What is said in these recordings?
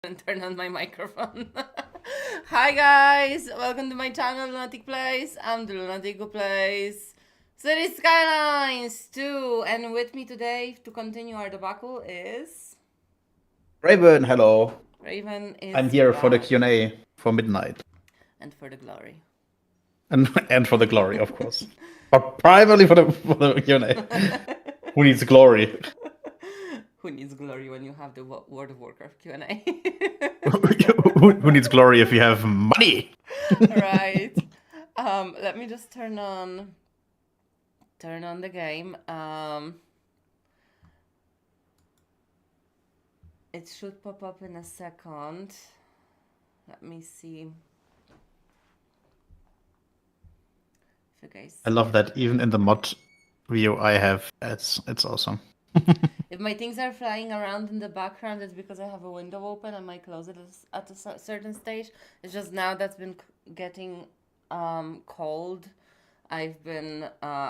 And turn on my microphone. Hi guys, welcome to my channel Lunatic Plays. I'm the Lunatic who plays Cities Skylines 2, and with me today to continue our debacle is Raven, hello. Raven. I'm here back. for the Q&A for midnight. And for the glory. And for the glory, of course. But primarily for the Q&A. Who needs glory? Who needs glory when you have the World of Warcraft Q&A? Who needs glory if you have money? Right. Let me just turn on the game. It should pop up in a second. Let me see. If you guys I love that even in the mod view I have, it's awesome. If my things are flying around in the background, it's because I have a window open and might close it at a certain stage. It's just now that's been getting cold. I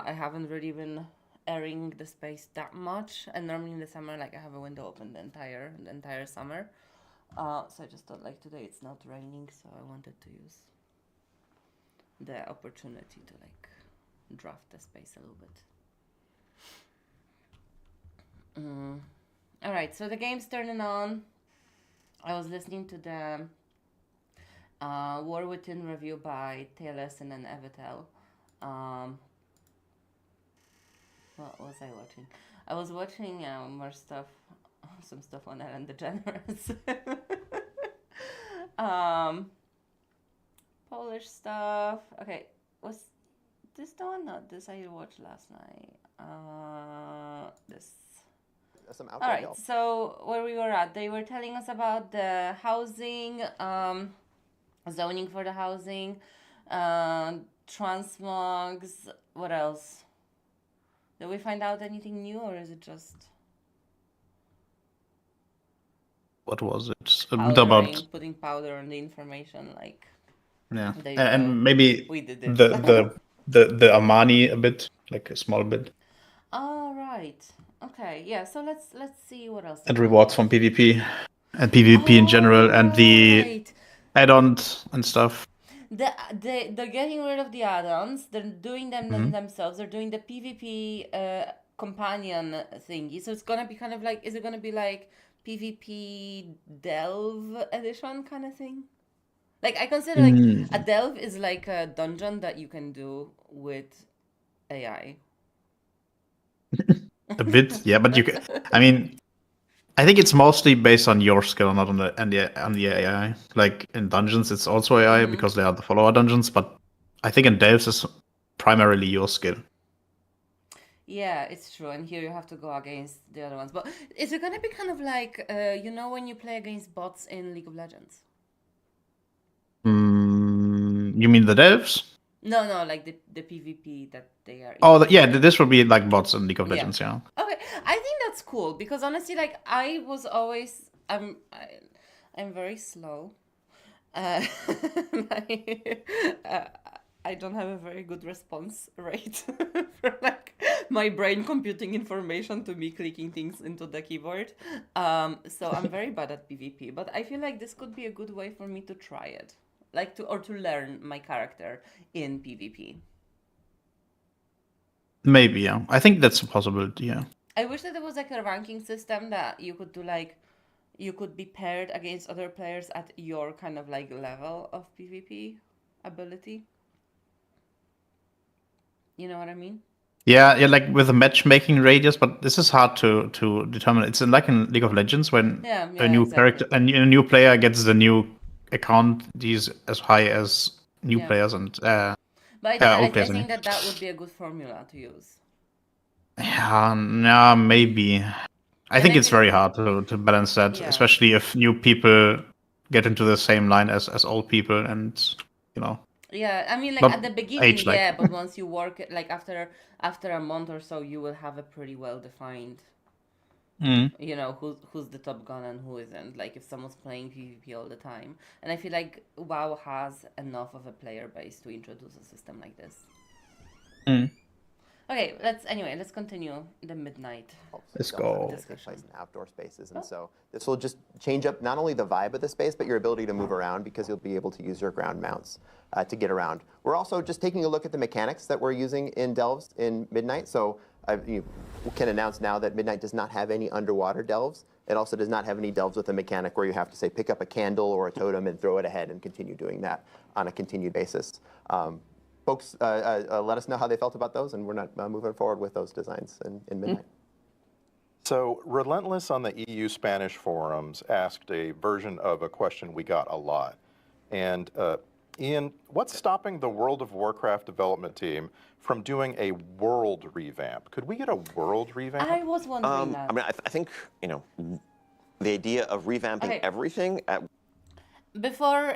haven't really been airing the space that much, and normally in the summer, like I have a window open the entire summer. So I just thought like today it's not raining, so I wanted to use the opportunity to like draft the space a little bit. All right, so the game's turning on. I was listening to the War Within review by Taylorson and Evitel. What was I watching? I was watching more stuff, some stuff on Ellen DeGeneres. Polish stuff. Okay, was this the one? No, this I watched last night. This. All right, so where we were at, they were telling us about the housing, zoning for the housing, transmogs. What else? Did we find out anything new, or is it just What was it? powdering, putting powder on the information? Like, yeah, there you go. and maybe We did it. the Armani a bit, like a small bit, All right. Okay. Yeah. So let's see what else. and rewards from PvP and PvP in general, and the add-ons and stuff. They're getting rid of the add-ons. They're doing them themselves. They're doing the PvP companion thingy. So it's gonna be kind of like, is it gonna be like PvP Delve edition kind of thing? Like I consider like a Delve is like a dungeon that you can do with AI. A bit, yeah, but I mean, I think it's mostly based on your skill, not on the AI. Like in dungeons, it's also AI because they are the follower dungeons, but I think in Delves is primarily your skill. Yeah, it's true. And here you have to go against the other ones. But is it gonna be kind of like when you play against bots in League of Legends? You mean the Delves? No, like the PvP that they are. Oh, this will be like bots in League of Legends, yeah. Okay, I think that's cool because honestly, like I was always, I'm very slow. I don't have a very good response rate for like my brain computing information to me clicking things into the keyboard. So I'm very bad at PvP, but I feel like this could be a good way for me to try it. Like to learn my character in PvP. Maybe, yeah. I think that's a possibility, yeah. I wish that there was like a ranking system that you could do, like you could be paired against other players at your kind of like level of PvP ability. You know what I mean? Yeah, like with a matchmaking radius, but this is hard to determine. It's like in League of Legends when a new character, a new player gets the new account, he's as high as new players and but I think that would be a good formula to use. Yeah, no, maybe. I think it's very hard to balance that, especially if new people get into the same line as old people, and Yeah, I mean, like at the beginning, but once you work, like after a month or so, you will have a pretty well defined. Who's the top gun and who isn't. Like if someone's playing PvP all the time, and I feel like WoW has enough of a player base to introduce a system like this. Okay, let's continue the midnight. Let's go. Place in outdoor spaces, and so this will just change up not only the vibe of the space, but your ability to move around because you'll be able to use your ground mounts to get around. We're also just taking a look at the mechanics that we're using in delves in Midnight. So you can announce now that Midnight does not have any underwater delves. It also does not have any delves with a mechanic where you have to say pick up a candle or a totem and throw it ahead and continue doing that on a continued basis. Folks, let us know how they felt about those, and we're not moving forward with those designs in Midnight. So Relentless on the EU Spanish forums asked a version of a question we got a lot. And Ian, what's stopping the World of Warcraft development team from doing a world revamp? Could we get a world revamp? I was wondering that. I mean, I think, the idea of revamping everything before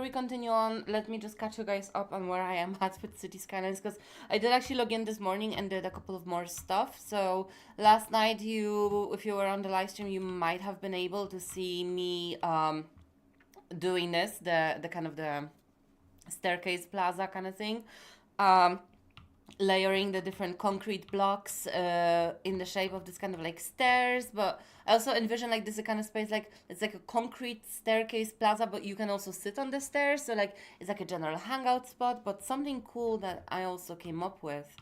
we continue on, let me just catch you guys up on where I am at with City Skylines, because I did actually log in this morning and did a couple of more stuff. So last night, if you were on the live stream, you might have been able to see me doing this, the kind of the staircase plaza kind of thing. Layering the different concrete blocks in the shape of this kind of like stairs, but I also envision like this kind of space, like it's like a concrete staircase plaza, but you can also sit on the stairs, so like it's like a general hangout spot. But something cool that I also came up with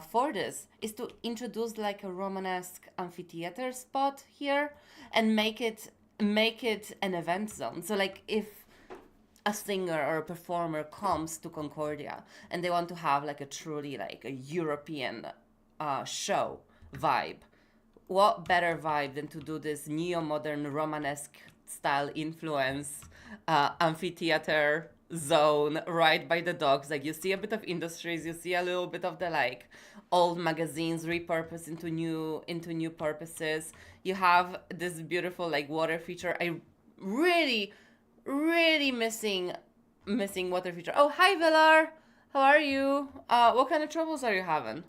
for this is to introduce like a Romanesque amphitheater spot here and make it an event zone. So like if a singer or a performer comes to Concordia and they want to have like a truly like a European show vibe, what better vibe than to do this neo-modern Romanesque style influence amphitheater zone right by the docks? Like you see a bit of industries, you see a little bit of the like old magazines repurposed into new purposes. You have this beautiful like water feature. I really missing water feature. Oh, hi Villar, how are you? What kind of troubles are you having?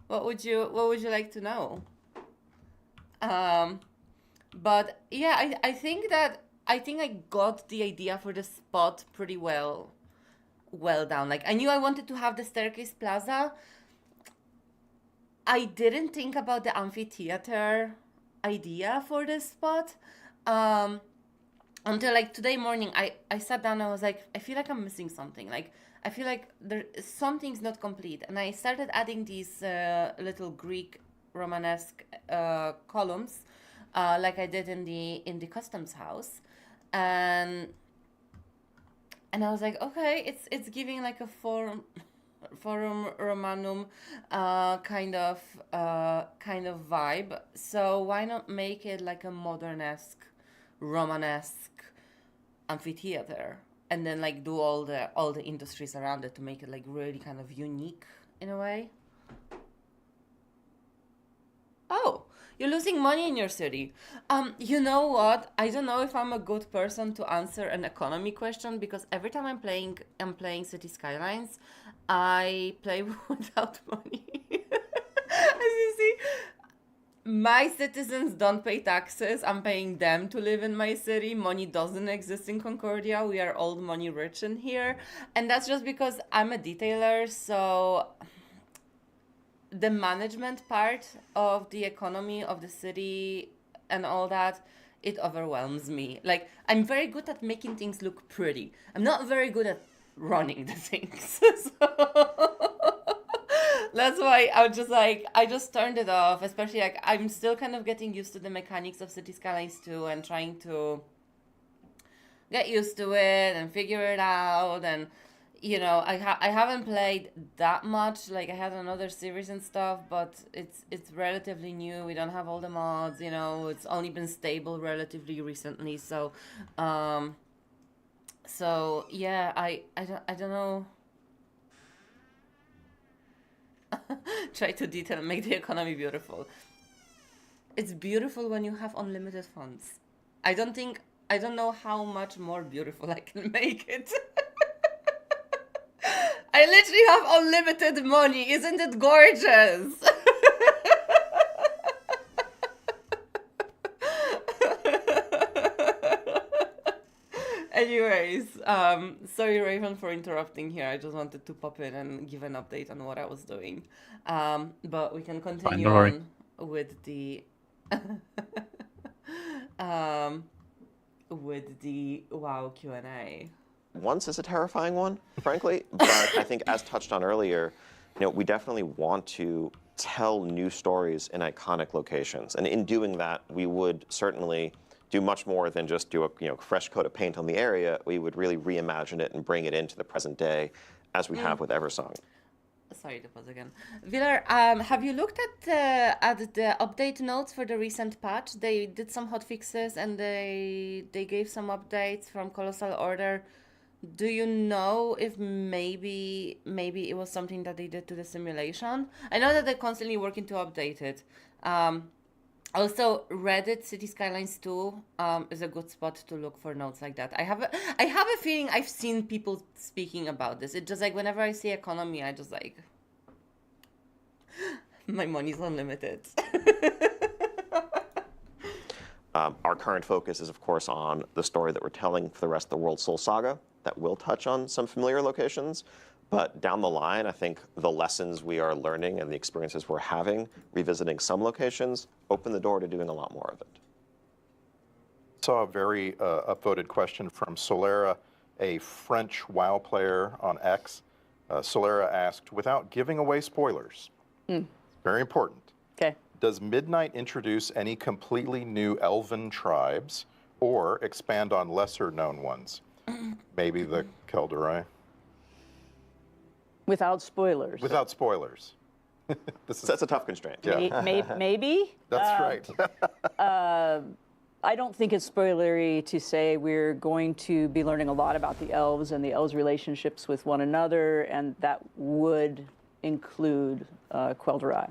What would you like to know? But yeah, I think I got the idea for the spot pretty well down. Like I knew I wanted to have the staircase plaza. I didn't think about the amphitheater idea for this spot. Until like today morning, I sat down and I was like, I feel like I'm missing something. Like I feel like something's not complete. And I started adding these little Greek Romanesque columns, like I did in the customs house, and I was like, okay, it's giving like a forum Romanum kind of vibe. So why not make it like a modernesque, Romanesque amphitheater, and then like do all the industries around it to make it like really kind of unique in a way. Oh, you're losing money in your city. You know what? I don't know if I'm a good person to answer an economy question, because every time I'm playing City Skylines, I play without money. As you see, my citizens don't pay taxes. I'm paying them to live in my city. Money doesn't exist in Concordia. We are old money rich in here. And that's just because I'm a detailer. So the management part of the economy of the city and all that, it overwhelms me. Like, I'm very good at making things look pretty. I'm not very good at running the things. That's why I just turned it off, especially like I'm still kind of getting used to the mechanics of City Skylines 2 and trying to get used to it and figure it out. And you know, I haven't played that much. Like I had another series and stuff, but it's relatively new. We don't have all the mods, you know. It's only been stable relatively recently, so yeah, I don't know. Try to detail and make the economy beautiful. It's beautiful when you have unlimited funds. I don't know how much more beautiful I can make it. I literally have unlimited money. Isn't it gorgeous? Anyways, sorry Raven for interrupting here. I just wanted to pop in and give an update on what I was doing. But we can continue on with the WoW Q&A. Once is a terrifying one, frankly, but I think as touched on earlier, you know, we definitely want to tell new stories in iconic locations. And in doing that, we would certainly do much more than just do a fresh coat of paint on the area. We would really reimagine it and bring it into the present day, as we have with Eversong. Sorry to pause again. Villar, have you looked at the update notes for the recent patch? They did some hotfixes and they gave some updates from Colossal Order. Do you know if maybe it was something that they did to the simulation? I know that they're constantly working to update it. Also, Reddit City Skylines 2 is a good spot to look for notes like that. I have a feeling I've seen people speaking about this. It's just like whenever I see economy, I just like my money's unlimited. Our current focus is, of course, on the story that we're telling for the rest of the World Soul Saga. That will touch on some familiar locations. But down the line, I think the lessons we are learning and the experiences we're having, revisiting some locations, open the door to doing a lot more of it. Saw a very upvoted question from Solera, a French WoW player on X. Solera asked, without giving away spoilers, very important, Okay. does Midnight introduce any completely new elven tribes or expand on lesser known ones? Maybe the Kelderai? Without spoilers. Without spoilers. That's a tough constraint. Yeah. Maybe. That's right. I don't think it's spoilery to say we're going to be learning a lot about the elves and the elves' relationships with one another, and that would include Quel'Drai.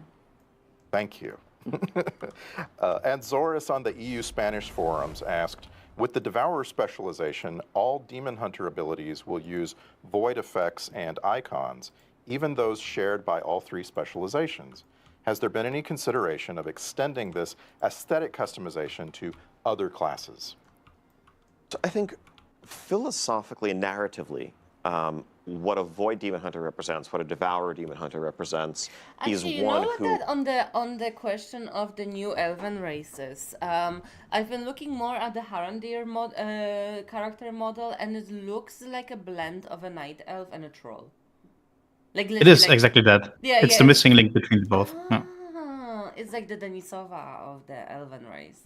Thank you. And Zoris on the EU Spanish forums asked, with the Devourer specialization, all Demon Hunter abilities will use void effects and icons, even those shared by all three specializations. Has there been any consideration of extending this aesthetic customization to other classes? So I think philosophically and narratively, what a Void Demon Hunter represents, what a Devourer Demon Hunter represents, Actually, is you one know who... that on the question of the new elven races, I've been looking more at the Harandir character model, and it looks like a blend of a night elf and a troll. Like It is like, exactly that. Yeah, It's yeah, the missing link between both. Yeah. It's like the Denisova of the elven race.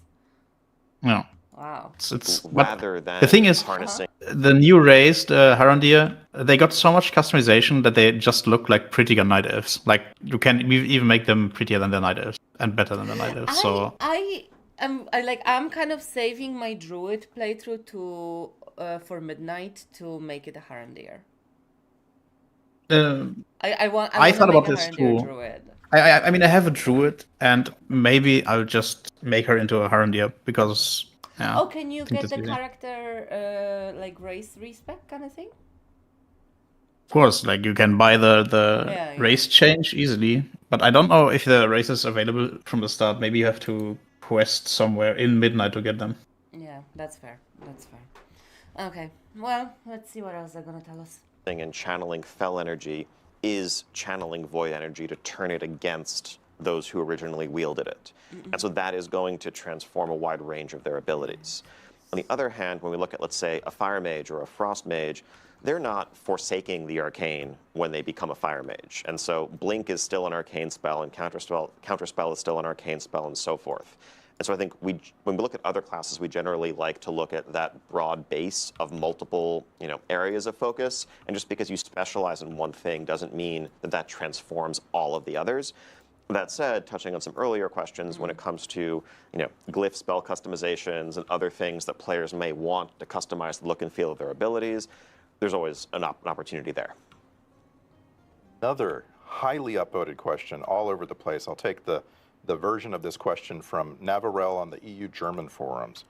Yeah. Wow. It's rather than the thing is, harnessing... the new race, the Harandir, they got so much customization that they just look like prettier night elves. Like you can even make them prettier than the night elves and better than the night elves. I'm kind of saving my druid playthrough to for midnight to make it a Harandir. I thought about this too. Druid. I mean, I have a druid, and maybe I'll just make her into a Harandir because. Yeah, oh, can you get the easy. character like race respec kind of thing? Of course, like you can buy the Yeah. race change easily, but I don't know if the race is available from the start. Maybe you have to quest somewhere in midnight to get them. Yeah, that's fair. That's fair. Okay, well, let's see what else they're gonna tell us. And channeling Fel energy is channeling Void energy to turn it against those who originally wielded it. And so that is going to transform a wide range of their abilities. On the other hand, when we look at, let's say, a fire mage or a frost mage, they're not forsaking the arcane when they become a fire mage. And so blink is still an arcane spell, and counterspell is still an arcane spell, and so forth. And so I think when we look at other classes, we generally like to look at that broad base of multiple, areas of focus. And just because you specialize in one thing doesn't mean that that transforms all of the others. That said, touching on some earlier questions, when it comes to glyph spell customizations and other things that players may want to customize the look and feel of their abilities, there's always an opportunity there. Another highly upvoted question all over the place. I'll take the version of this question from Navarel on the EU German forums.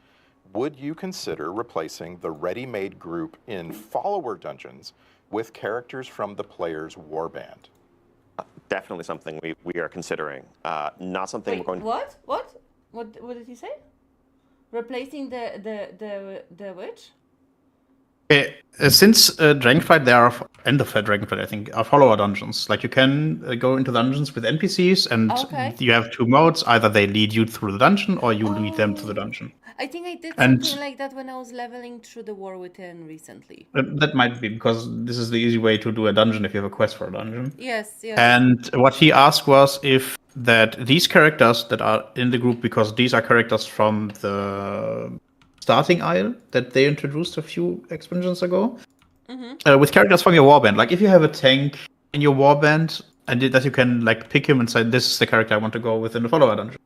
Would you consider replacing the ready-made group in follower dungeons with characters from the player's warband? Definitely something we are considering. Not something Wait, we're going. What did he say? Replacing the witch? Since Dragonflight, there are end of Dragonflight, I think, are follower dungeons. Like you can go into dungeons with NPCs, and you have two modes: either they lead you through the dungeon, or you lead them to the dungeon. I think I did And- something like that when I was leveling through the War Within recently. That might be because this is the easy way to do a dungeon if you have a quest for a dungeon. Yes. And what he asked was if these characters that are in the group, because these are characters from the starting isle that they introduced a few expansions ago, with characters from your warband. Like if you have a tank in your warband, and that you can like pick him and say, "This is the character I want to go with in the follower dungeon."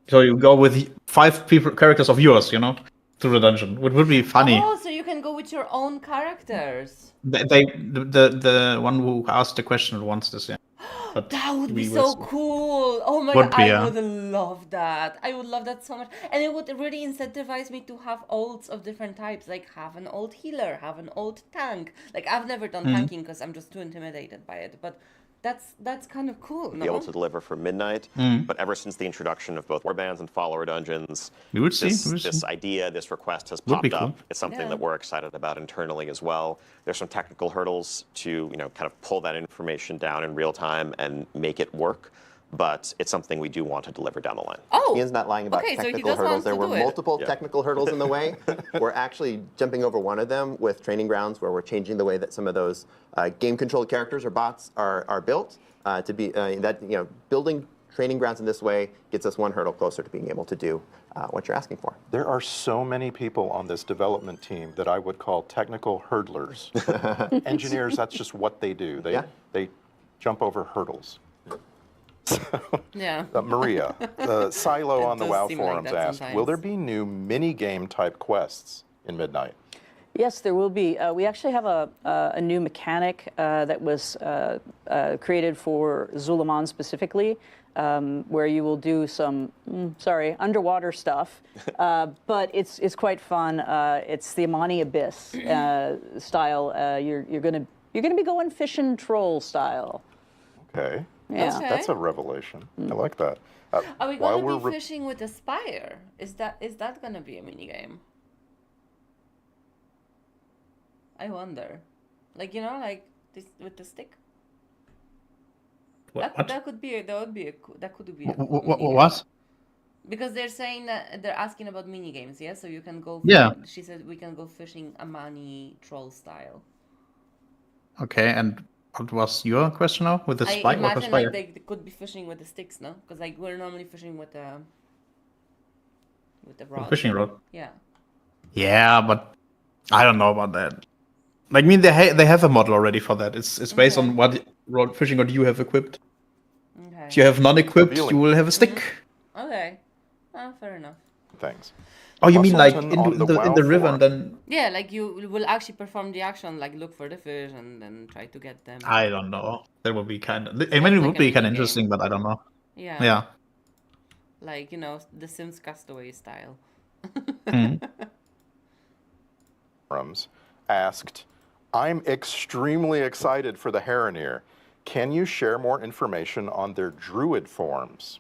So you go with 5 characters of yours, through the dungeon. It would be funny. Oh, so you can go with your own characters. The one who asked the question wants this, yeah. But That would be we so will see. cool. Oh my Would god, be, I yeah. would love that. I would love that so much. And it would really incentivize me to have ults of different types. Like have an ult healer, have an ult tank. Like I've never done tanking because I'm just too intimidated by it. But that's kind of cool, Be able no? to deliver for midnight. But ever since the introduction of both warbands and follower dungeons, We would see. this idea, this request has Would be popped cool. up. It's something Yeah. that we're excited about internally as well. There's some technical hurdles to kind of pull that information down in real time and make it work. But it's something we do want to deliver down the line. Oh! Ian's not lying about Okay, so he technical does want hurdles. There to were do it. multiple Yeah. technical hurdles in the way. We're actually jumping over one of them with training grounds, where we're changing the way that some of those game-controlled characters or bots are built. To be building training grounds in this way gets us one hurdle closer to being able to do what you're asking for. There are so many people on this development team that I would call technical hurdlers. Engineers, that's just what they do. They jump over hurdles. Yeah. Maria, Silo It on the does WoW seem like forums that asked, will there sometimes. be new mini-game type quests in Midnight? Yes, there will be. We actually have a new mechanic that was created for Zulaman specifically, where you will do some, underwater stuff, but it's quite fun. It's the Amani Abyss style. You're gonna be going fishing troll style. Okay. Yeah. Okay. That's a revelation. I like that. Are we while gonna we're be fishing with a spire? Is that gonna be a minigame? I wonder. Like this with the stick. What? That could be a cool minigame. What? Because they're saying that they're asking about mini games, yeah. So you can go. Yeah. She said we can go fishing Amani troll style. Okay, and what was your question now with the I spike? What was imagine fire? like they could be fishing with the sticks, no? Because like we're normally fishing with the rod. Fishing rod. Yeah. Yeah, but I don't know about that. Like, I mean, they have a model already for that. It's based on what fishing rod you have equipped. Okay. If you have none equipped, Revealing. you will have a stick. Okay. Fair enough. Thanks. Oh, you mean like Russellton on in the the WoW river and forum. then Yeah, like you will actually perform the action, like look for the fish and then try to get them. I don't know. That would be kind of. I mean, it like would a be kind minigame. of interesting, but I don't know. Yeah. Yeah. Like the Sims Castaway style. Forums asked, I'm extremely excited for the Heronir. Can you share more information on their druid forms?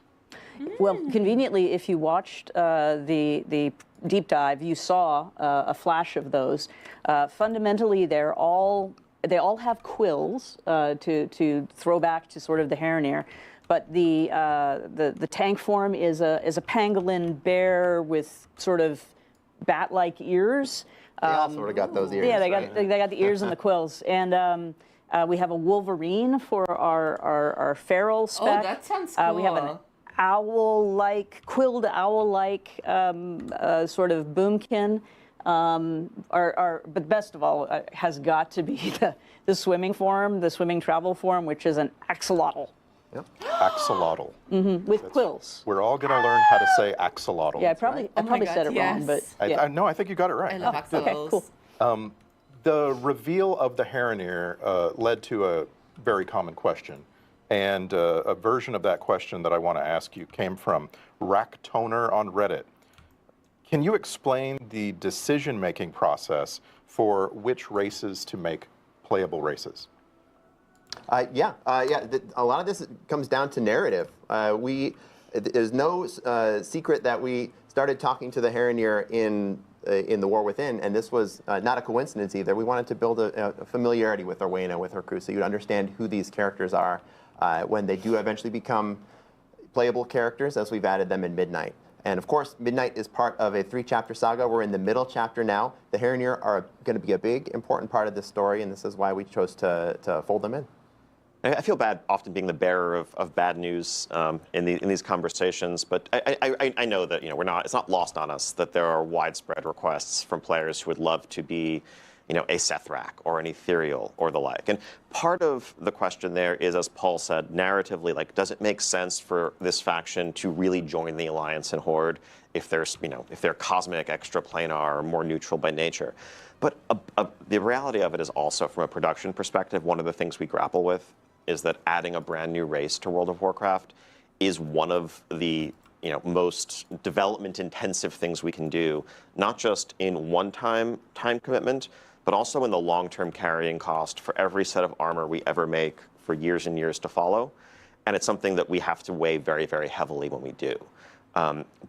Well, conveniently, if you watched the deep dive, you saw a flash of those. Fundamentally, they all have quills to throw back to sort of the Heronir, but the tank form is a pangolin bear with sort of bat-like ears. They all sort of got those ears. Yeah, right? they got the ears and the quills, and we have a wolverine for our feral spec. Oh, that sounds cool. We have an owl-like, quilled owl-like sort of boomkin. But best of all has got to be the swimming form, the swimming travel form, which is an axolotl Axolotl. with quills. We're all going to learn how to say axolotl. Yeah, I probably Oh my said God, it wrong, but yes. yeah. No, I think you got it right. I love okay, axolotls. cool. The reveal of the Heronir led to a very common question. And a version of that question that I want to ask you came from Racktoner on Reddit. Can you explain the decision-making process for which races to make playable races? Yeah. A lot of this comes down to narrative. There's no secret that we started talking to the Heronir in the War Within, and this was not a coincidence either. We wanted to build a familiarity with Orwena, with her crew, so you'd understand who these characters are when they do eventually become playable characters, as we've added them in Midnight. And of course, Midnight is part of a 3-chapter saga. We're in the middle chapter now. The Heronir are going to be a big, important part of this story, and this is why we chose to fold them in. I feel bad often being the bearer of bad news in these conversations, but I know that it's not lost on us that there are widespread requests from players who would love to be a Sethrak or an Ethereal or the like. And part of the question there is, as Paul said, narratively, like, does it make sense for this faction to really join the Alliance and Horde if they're cosmic, extraplanar, or more neutral by nature? But the reality of it is also, from a production perspective, one of the things we grapple with is that adding a brand new race to World of Warcraft is one of the most development-intensive things we can do, not just in one-time time commitment, but also in the long-term carrying cost for every set of armor we ever make for years and years to follow. And it's something that we have to weigh very, very heavily when we do.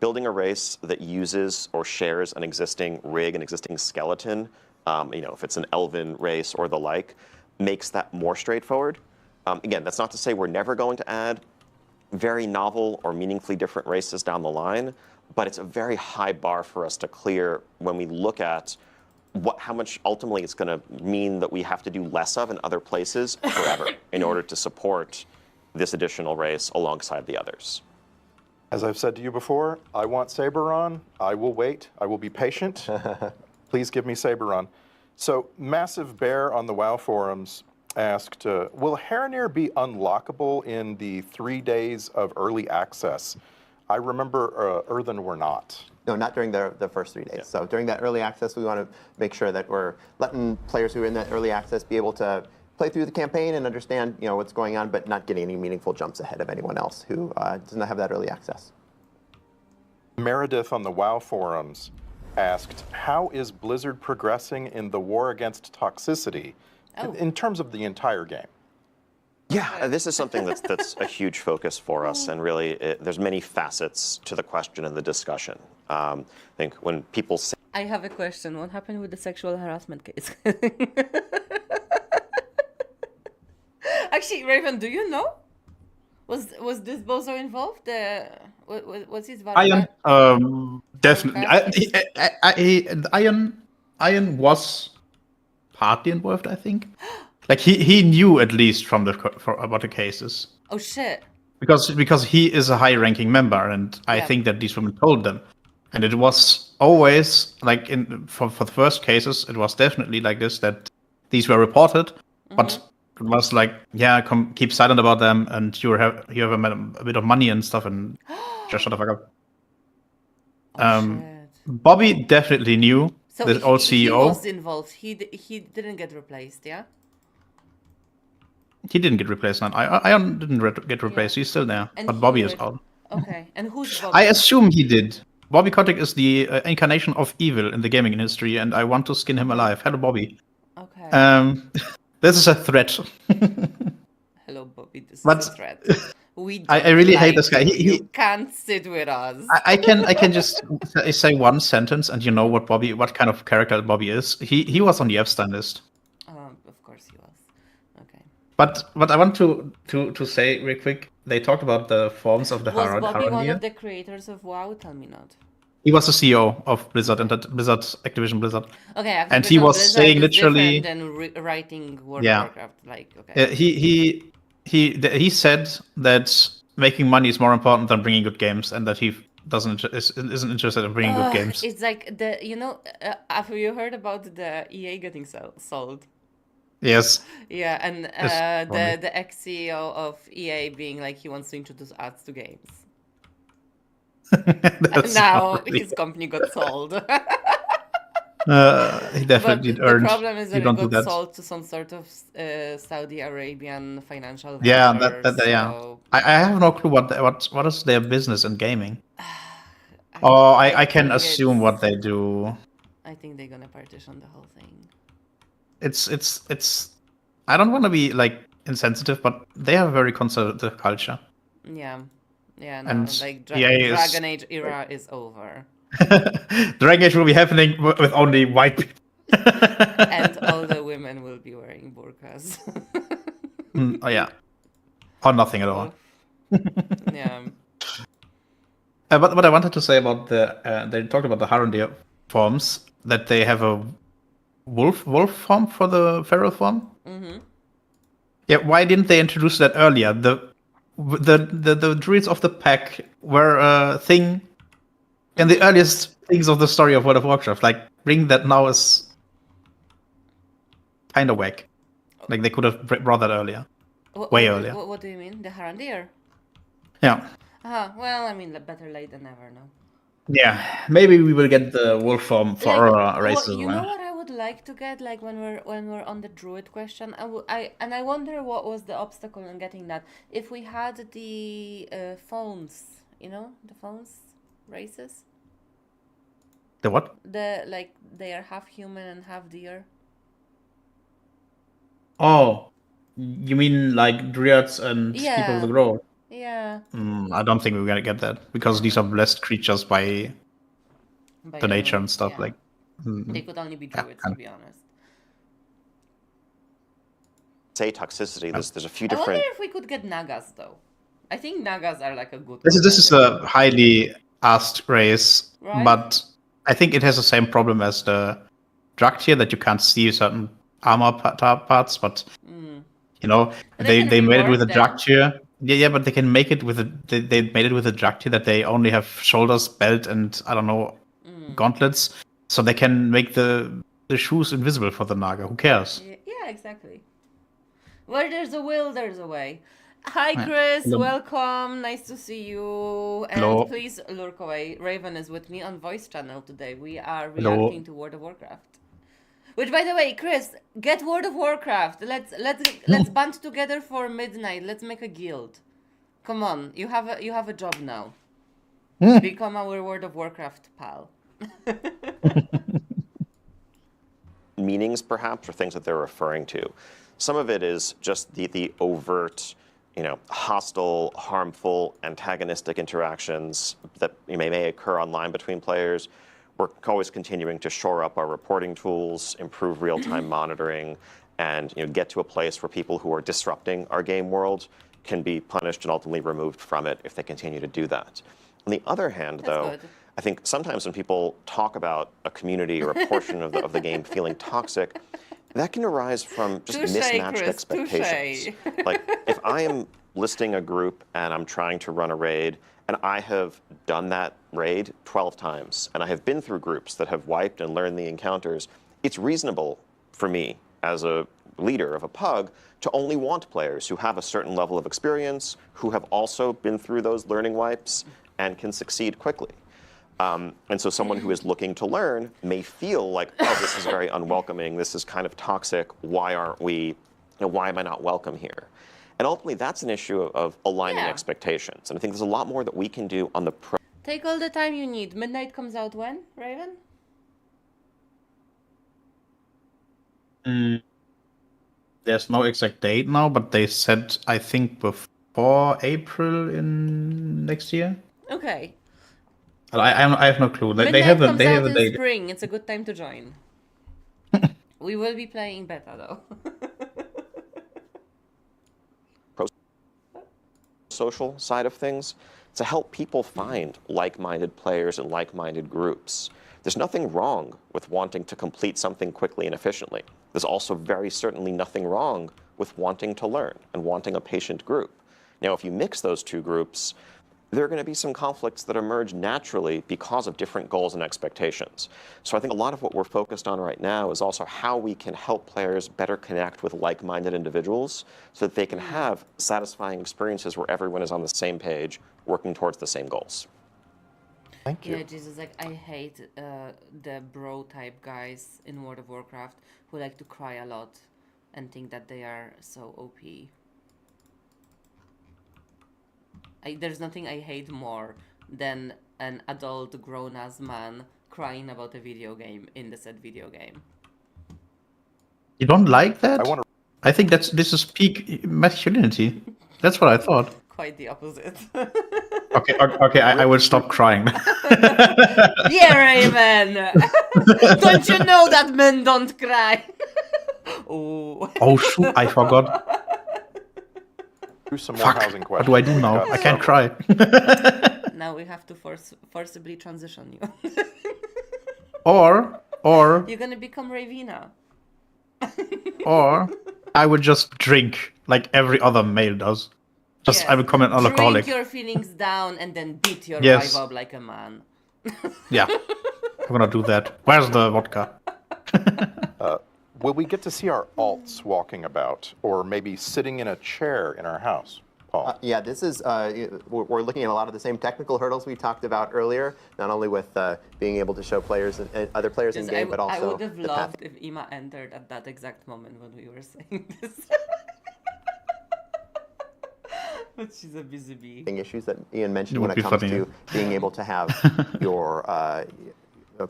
Building a race that uses or shares an existing rig, an existing skeleton, if it's an elven race or the like, makes that more straightforward. Again, that's not to say we're never going to add very novel or meaningfully different races down the line, but it's a very high bar for us to clear when we look at how much ultimately it's going to mean that we have to do less of in other places forever in order to support this additional race alongside the others. As I've said to you before, I want Saberon. I will wait. I will be patient. Please give me Saberon. So, Massive Bear on the WoW forums asked, will Haranir be unlockable in the 3 days of early access? I remember Earthen were not. No, not during the first 3 days. Yeah. So during that early access, we want to make sure that we're letting players who are in that early access be able to play through the campaign and understand what's going on, but not getting any meaningful jumps ahead of anyone else who does not have that early access. Meredith on the WoW forums asked, how is Blizzard progressing in the war against toxicity in terms of the entire game? Yeah, this is something that's a huge focus for us, and really, there's many facets to the question and the discussion. I think when people say, I have a question. What happened with the sexual harassment case? Actually, Raven, do you know? Was this Bozo involved? Was his Iron, definitely. Iron was partly involved, I think. Like he knew at least from about the cases. Oh shit! Because he is a high-ranking member, and I think that these women told them, and it was always like for the first cases, it was definitely like this, that these were reported, but it was like, keep silent about them, and you have a bit of money and stuff, and just shut the fuck up. Bobby definitely knew. So the old CEO. He was involved. He didn't get replaced, yeah. He didn't get replaced. Iron didn't get replaced. He's still there, but Bobby is out. Okay, and who's Bobby? I assume he did. Bobby Kotick is the incarnation of evil in the gaming industry, and I want to skin him alive. Hello, Bobby. Okay. This is a threat. Hello, Bobby. This is a threat. I really hate this guy. You can't sit with us. I can just say one sentence, and you know what kind of character Bobby is. He was on the Epstein list. Of course he was. Okay. But I want to say real quick. They talked about the forms of the Haranir. Was Bobby one of the creators of WoW? Tell me not. He was the CEO of Blizzard and Activision Blizzard. Okay, Activision and he was Blizzard saying literally than writing World of Warcraft. Like, okay. He said that making money is more important than bringing good games, and that he isn't interested in bringing good games. It's like have you heard about the EA getting sold? Yes. Yeah, and the ex-CEO of EA being like he wants to introduce ads to games. And now his company got sold. He definitely earned. The problem is that it got sold to some sort of Saudi Arabian financial venture. Yeah, I have no clue what is their business in gaming. I can assume what they do. I think they're gonna partition the whole thing. It's I don't want to be like insensitive, but they have a very conservative culture. Yeah, no, and like Dragon Age era is over. Dragon Age will be happening with only white people. And all the women will be wearing burqas. Or nothing at all. Yeah. But what I wanted to say about they talked about the Haranir forms, that they have a wolf form for the feral form. Mm-hmm. Yeah, why didn't they introduce that earlier? The druids of the pack were a thing in the earliest things of the story of World of Warcraft. Like, bring that now is kind of whack. Like, they could have brought that earlier. Way earlier. What do you mean? The Haranir? Yeah. Well, I mean, better late than never, no? Yeah, maybe we will get the wolf form for our races. You know what I would would like to get, like when we're on the druid question, I wonder what was the obstacle in getting that. If we had the phones, the phones races, The what? they are half human and half deer. Oh, you mean like dryads and people Yeah. of the grove? Yeah. I don't think we're gonna get that because these are blessed creatures by By the nature and stuff. yeah. Like, They could only be druids, to be honest. Say toxicity. There's a few I wonder different. if we could get nagas though. I think nagas are like a good. this is a highly asked race, Right? but I think it has the same problem as the Draktyr that you can't see certain armor parts, but They they can made it with a rework them. Draktyr. Yeah, but they can make it with they made it with a Draktyr that they only have shoulders, belt, and I don't know gauntlets, so they can make the shoes invisible for the Naga. Who cares? Yeah, exactly. Where there's a will, there's a way. Hi, Yeah. Chris. Hello. Welcome. Nice to see you. And Hello. please lurk away. Raven is with me on voice channel today. We are Hello. reacting to World of Warcraft. Which, by the way, Chris, get World of Warcraft. Let's band together for midnight. Let's make a guild. Come on, you have a job now. Become our World of Warcraft pal. Meanings, perhaps, or things that they're referring to. Some of it is just the overt, hostile, harmful, antagonistic interactions that may occur online between players. We're always continuing to shore up our reporting tools, improve real-time monitoring, and get to a place where people who are disrupting our game world can be punished and ultimately removed from it if they continue to do that. On the other hand, though, good. I think sometimes when people talk about a community or a portion of the game feeling toxic, that can arise from just Touche, mismatched Chris, expectations. touche. Like, if I am listing a group and I'm trying to run a raid, and I have done that raid 12 times, and I have been through groups that have wiped and learned the encounters, it's reasonable for me as a leader of a pug to only want players who have a certain level of experience, who have also been through those learning wipes, and can succeed quickly. And so someone who is looking to learn may feel like, oh, this is very unwelcoming, this is kind of toxic, why aren't we, why am I not welcome here? And ultimately, that's an issue of aligning Yeah. expectations. And I think there's a lot more that we can do on the Take all the time you need. Midnight comes out when, Raven? There's no exact date now, but they said I think before April in next year. Okay. I have no clue. They Midnight have comes out a in date. spring. It's a good time to join. We will be playing beta though. social side of things to help people find like-minded players and like-minded groups. There's nothing wrong with wanting to complete something quickly and efficiently. There's also very certainly nothing wrong with wanting to learn and wanting a patient group. Now, if you mix those two groups, there are going to be some conflicts that emerge naturally because of different goals and expectations. So I think a lot of what we're focused on right now is also how we can help players better connect with like-minded individuals so that they can have satisfying experiences where everyone is on the same page, working towards the same goals. Thank you. Yeah, Jesus, like I hate the bro type guys in World of Warcraft who like to cry a lot and think that they are so OP. There's nothing I hate more than an adult grown-ass man crying about a video game in the said video game. You don't like that? I want to. I think this is peak masculinity. That's what I thought. Quite the opposite. Okay, I will stop crying. Yeah, Raven! Don't you know that men don't cry? Oh. Oh shoot, I forgot. Do some more Fuck, housing what questions. do I do We've now? got I can't several. cry. Now we have to forcibly transition you. or You're gonna become Ravina. or I would just drink like every other male does. Just I become an alcoholic. Drink your feelings down and then beat your Yes. wife up like a man. Yeah, I'm gonna do that. Where's the vodka? Will we get to see our alts walking about, or maybe sitting in a chair in our house? Paul? Yeah, this is, we're looking at a lot of the same technical hurdles we talked about earlier, not only with being able to show players and other players in game, but I also would have the path. loved if Ima entered at that exact moment when we were saying this. But she's a busy bee. Issues that Ian mentioned It when would it be comes funny, to being able to have your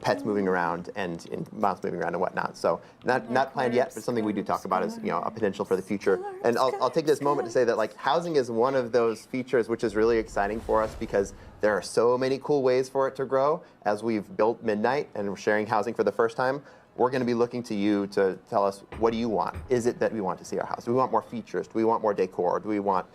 pets moving around and mounts moving around and whatnot. So not planned yet, but something we do talk about is a potential for the future. And I'll take this moment to say that like housing is one of those features which is really exciting for us because there are so many cool ways for it to grow. As we've built Midnight and we're sharing housing for the first time, we're going to be looking to you to tell us, what do you want? Is it that we want to see our house? Do we want more features? Do we want more decor? Do we want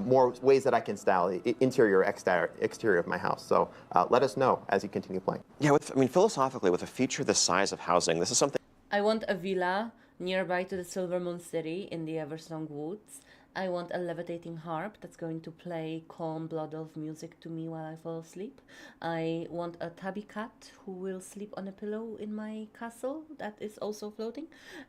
more ways that I can style the interior, exterior of my house? So let us know as you continue playing. Yeah, philosophically, with a feature the size of housing, this is something. I want a villa nearby to the Silver Moon City in the Eversong Woods. I want a levitating harp that's going to play calm blood elf music to me while I fall asleep. I want a tabby cat who will sleep on a pillow in my castle that is also floating.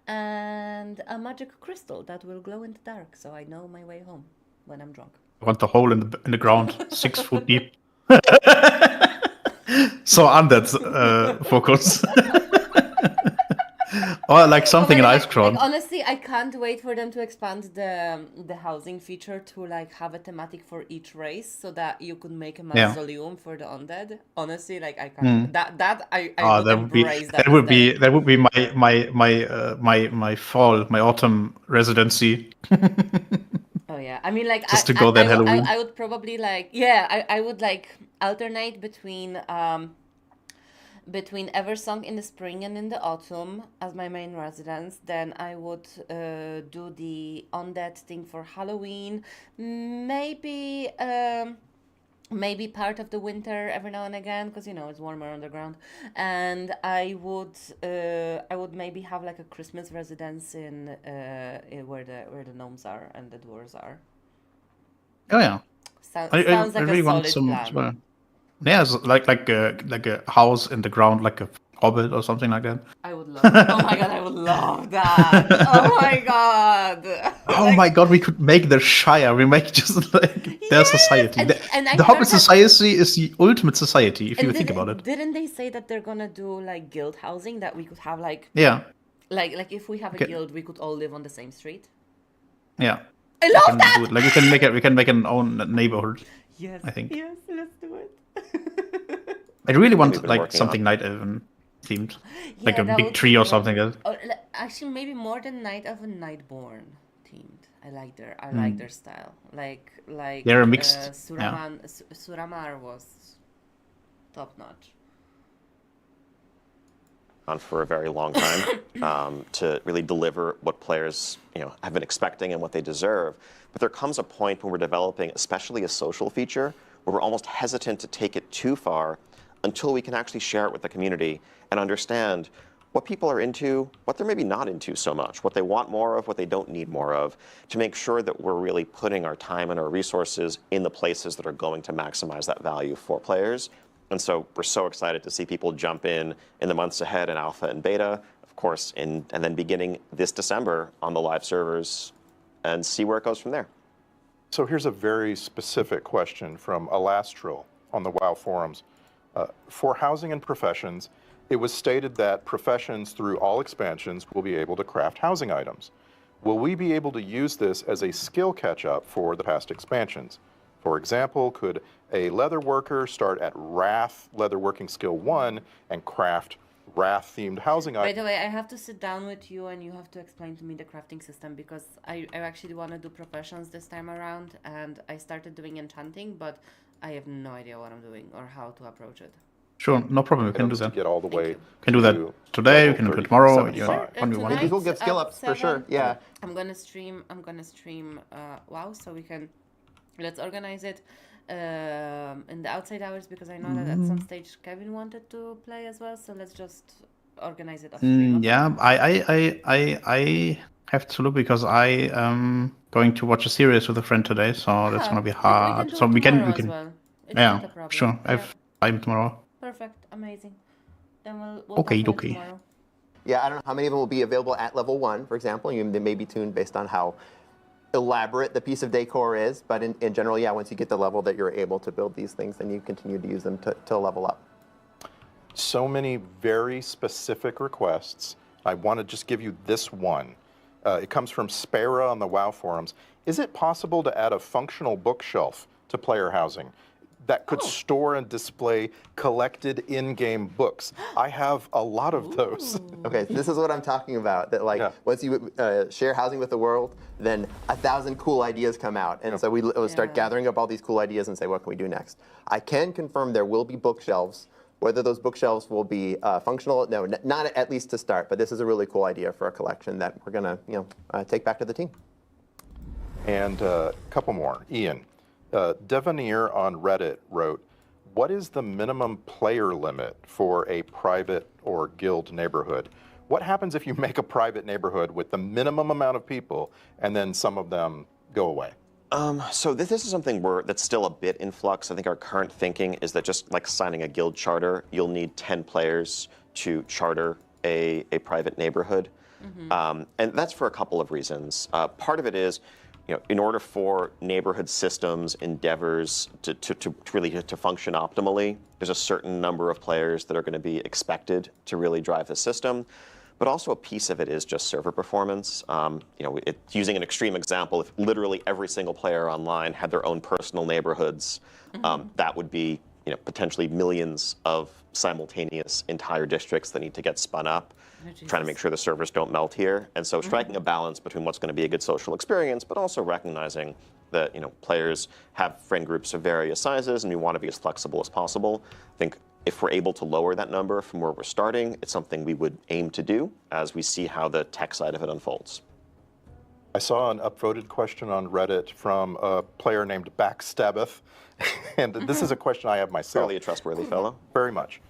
And a magic crystal that will glow in the dark so I know my way home when I'm drunk. I want the hole in the ground, 6 foot deep. So undead focus. Or like something in Ice Crown. Like, honestly, I can't wait for them to expand the housing feature to like have a thematic for each race, so that you could make a mausoleum for the undead. Honestly, like I can't. I would embrace that. That would be my autumn residency. Oh yeah, I mean like Just to go there Halloween. I would probably like I would like alternate between Eversong in the spring and in the autumn as my main residence. Then I would do the undead thing for Halloween. Maybe part of the winter every now and again, because it's warmer underground. And I would maybe have like a Christmas residence in where the gnomes are and the dwarves are. Oh yeah. Sounds I like really a want solid some plan. as well. Yeah, it's like a house in the ground, like a hobbit or something like that. I would love it. Oh my god, I would love that. Oh my god. Oh my god, we could make their Shire. We make just like their society. And I the Hobbit heard society is the ultimate society, if you think about it. Didn't they say that they're gonna do like guild housing, that we could have like Yeah, if we have a guild, we could all live on the same street? yeah. I love Can that. do it. Like we can make an own neighborhood. Yes, I think. Yes, let's do it. I really want We've been like working something on. Night Elven themed, like Yeah, a that big would tree be or cool. something. Actually, maybe more than Night of a Nightborn themed. I like their style. Like They're mixed, Suramar was top notch. On for a very long time to really deliver what players have been expecting and what they deserve. But there comes a point when we're developing, especially a social feature, where we're almost hesitant to take it too far until we can actually share it with the community and understand what people are into, what they're maybe not into so much, what they want more of, what they don't need more of, to make sure that we're really putting our time and our resources in the places that are going to maximize that value for players. And so we're so excited to see people jump in the months ahead in alpha and beta, of course, and then beginning this December on the live servers, and see where it goes from there. So here's a very specific question from Alastral on the WoW forums. For housing and professions, it was stated that professions through all expansions will be able to craft housing items. Will we be able to use this as a skill catch-up for the past expansions? For example, could a leather worker start at Wrath Leatherworking Skill 1 and craft Wrath-themed housing By items? the way, I have to sit down with you and you have to explain to me the crafting system, because I actually want to do professions this time around, and I started doing enchanting, but I have no idea what I'm doing or how to approach it. Sure, no problem. We can do Items to that. get all the way We can do that to today. We level can do it tomorrow. 75. When we want. Tonight, These will give skill at ups for sure. 7, Yeah. I'm gonna stream WoW, so let's organize it in the outside hours, because I know that at some stage Kevin wanted to play as well, so let's just organize it off stream. Okay? Yeah, I have to look because I am going to watch a series with a friend today, so that's gonna be hard. So we can As well. It's yeah, not a problem. sure. I have time tomorrow. Perfect, amazing. Then we'll Okay, talk okay. tomorrow. Yeah, I don't know how many of them will be available at level 1, for example. They may be tuned based on how elaborate the piece of decor is, but in general, yeah, once you get the level that you're able to build these things, then you continue to use them to level up. So many very specific requests. I want to just give you this one. It comes from Spera on the WoW forums. Is it possible to add a functional bookshelf to player housing that could store and display collected in-game books? I have a lot of those. Okay, this is what I'm talking about. That once you share housing with the world, then 1,000 cool ideas come out, and so we'll start gathering up all these cool ideas and say, what can we do next? I can confirm there will be bookshelves. Whether those bookshelves will be functional, no, not at least to start. But this is a really cool idea for a collection that we're gonna, take back to the team. And a couple more. Ian, Devanir on Reddit wrote, what is the minimum player limit for a private or guild neighborhood? What happens if you make a private neighborhood with the minimum amount of people and then some of them go away? So this is something that's still a bit in flux. I think our current thinking is that just like signing a guild charter, you'll need 10 players to charter a private neighborhood. And that's for a couple of reasons. Part of it is, in order for neighborhood systems endeavors to really function optimally, there's a certain number of players that are going to be expected to really drive the system. But also a piece of it is just server performance. Using an extreme example, if literally every single player online had their own personal neighborhoods, that would be potentially millions of simultaneous entire districts that need to get spun up, trying to make sure the servers don't melt here. And so striking a balance between what's going to be a good social experience, but also recognizing that players have friend groups of various sizes, and we want to be as flexible as possible. I think if we're able to lower that number from where we're starting, it's something we would aim to do as we see how the tech side of it unfolds. I saw an upvoted question on Reddit from a player named Backstabbeth, and this is a question I have myself. Fairly a trustworthy fellow. Very much.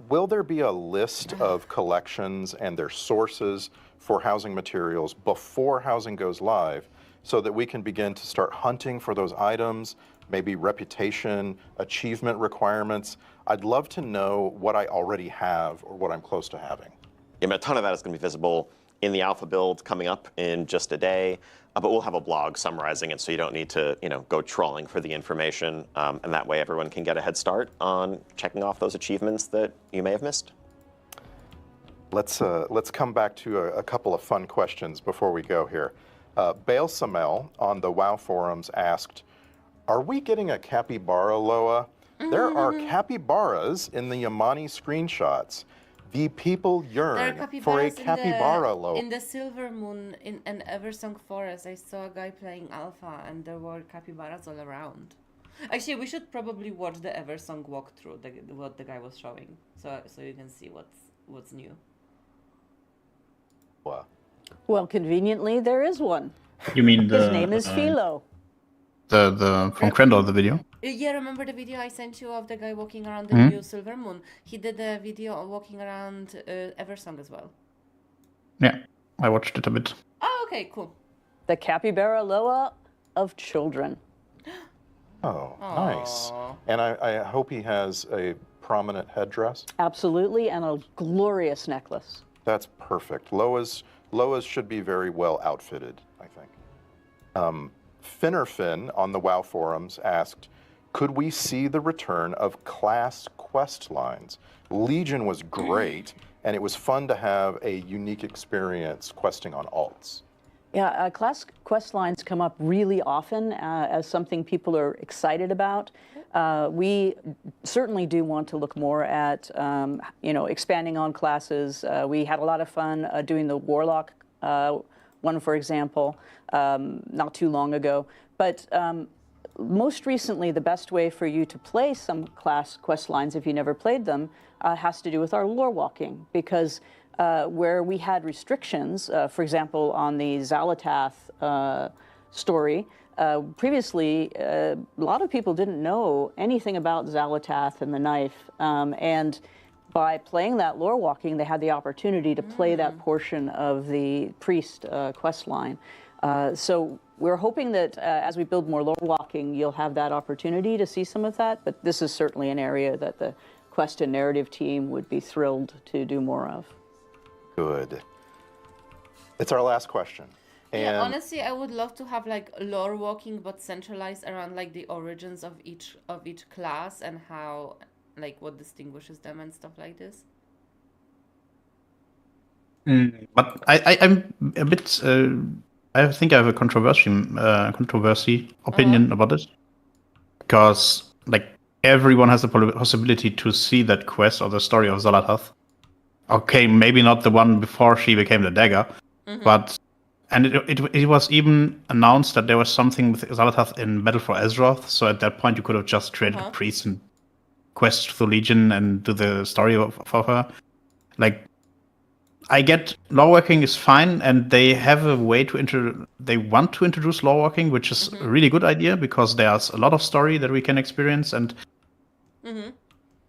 Will there be a list of collections and their sources for housing materials before housing goes live so that we can begin to start hunting for those items, maybe reputation, achievement requirements? I'd love to know what I already have or what I'm close to having. Yeah, a ton of that is going to be visible in the alpha build coming up in just a day, but we'll have a blog summarizing it, so you don't need to go trawling for the information, and that way everyone can get a head start on checking off those achievements that you may have missed. Let's come back to a couple of fun questions before we go here. Bail Samel on the WoW forums asked, are we getting a capybara, Loa? There are capybaras in the Yamani screenshots. The people yearn for a capybara, Loa. In the Silver Moon in an Eversong forest, I saw a guy playing alpha, and there were capybaras all around. Actually, we should probably watch the Eversong walkthrough, what the guy was showing, so you can see what's new. Wow. Well, conveniently, there is one. You mean His name is Philo. the from Crendor, the video? Yeah, remember the video I sent you of the guy walking around the new Silver Moon? He did a video of walking around Eversong as well. Yeah, I watched it a bit. Oh, okay, cool. The capybara Loa of children. Oh, nice. And I hope he has a prominent headdress. Absolutely, and a glorious necklace. That's perfect. Loa's should be very well outfitted, I think. Finnerfin on the WoW forums asked, could we see the return of class quest lines? Legion was great, and it was fun to have a unique experience questing on alts. Yeah, class quest lines come up really often as something people are excited about. We certainly do want to look more at, expanding on classes. We had a lot of fun doing the Warlock one, for example, not too long ago. But most recently, the best way for you to play some class quest lines, if you never played them, has to do with our lore walking, because where we had restrictions, for example, on the Xalatath story, previously, a lot of people didn't know anything about Xalatath and the knife, and by playing that lore walking, they had the opportunity to play that portion of the priest quest line. So we're hoping that as we build more lore walking, you'll have that opportunity to see some of that, but this is certainly an area that the quest and narrative team would be thrilled to do more of. Good. It's our last question. Yeah, And honestly, I would love to have like lore walking, but centralized around like the origins of each class and how like what distinguishes them and stuff like this. But I'm a bit. I think I have a controversy Uh-huh. opinion about this because like everyone has the possibility to see that quest or the story of Zalatath. Okay, maybe not the one before she became the dagger, but and it was even announced that there was something with Zalatath in Battle for Azeroth. So at that point, you could have just created a priest and quest through Legion and do the story of her. Like, I get law working is fine, and they have a way to they want to introduce law working, which is a really good idea because there's a lot of story that we can experience, and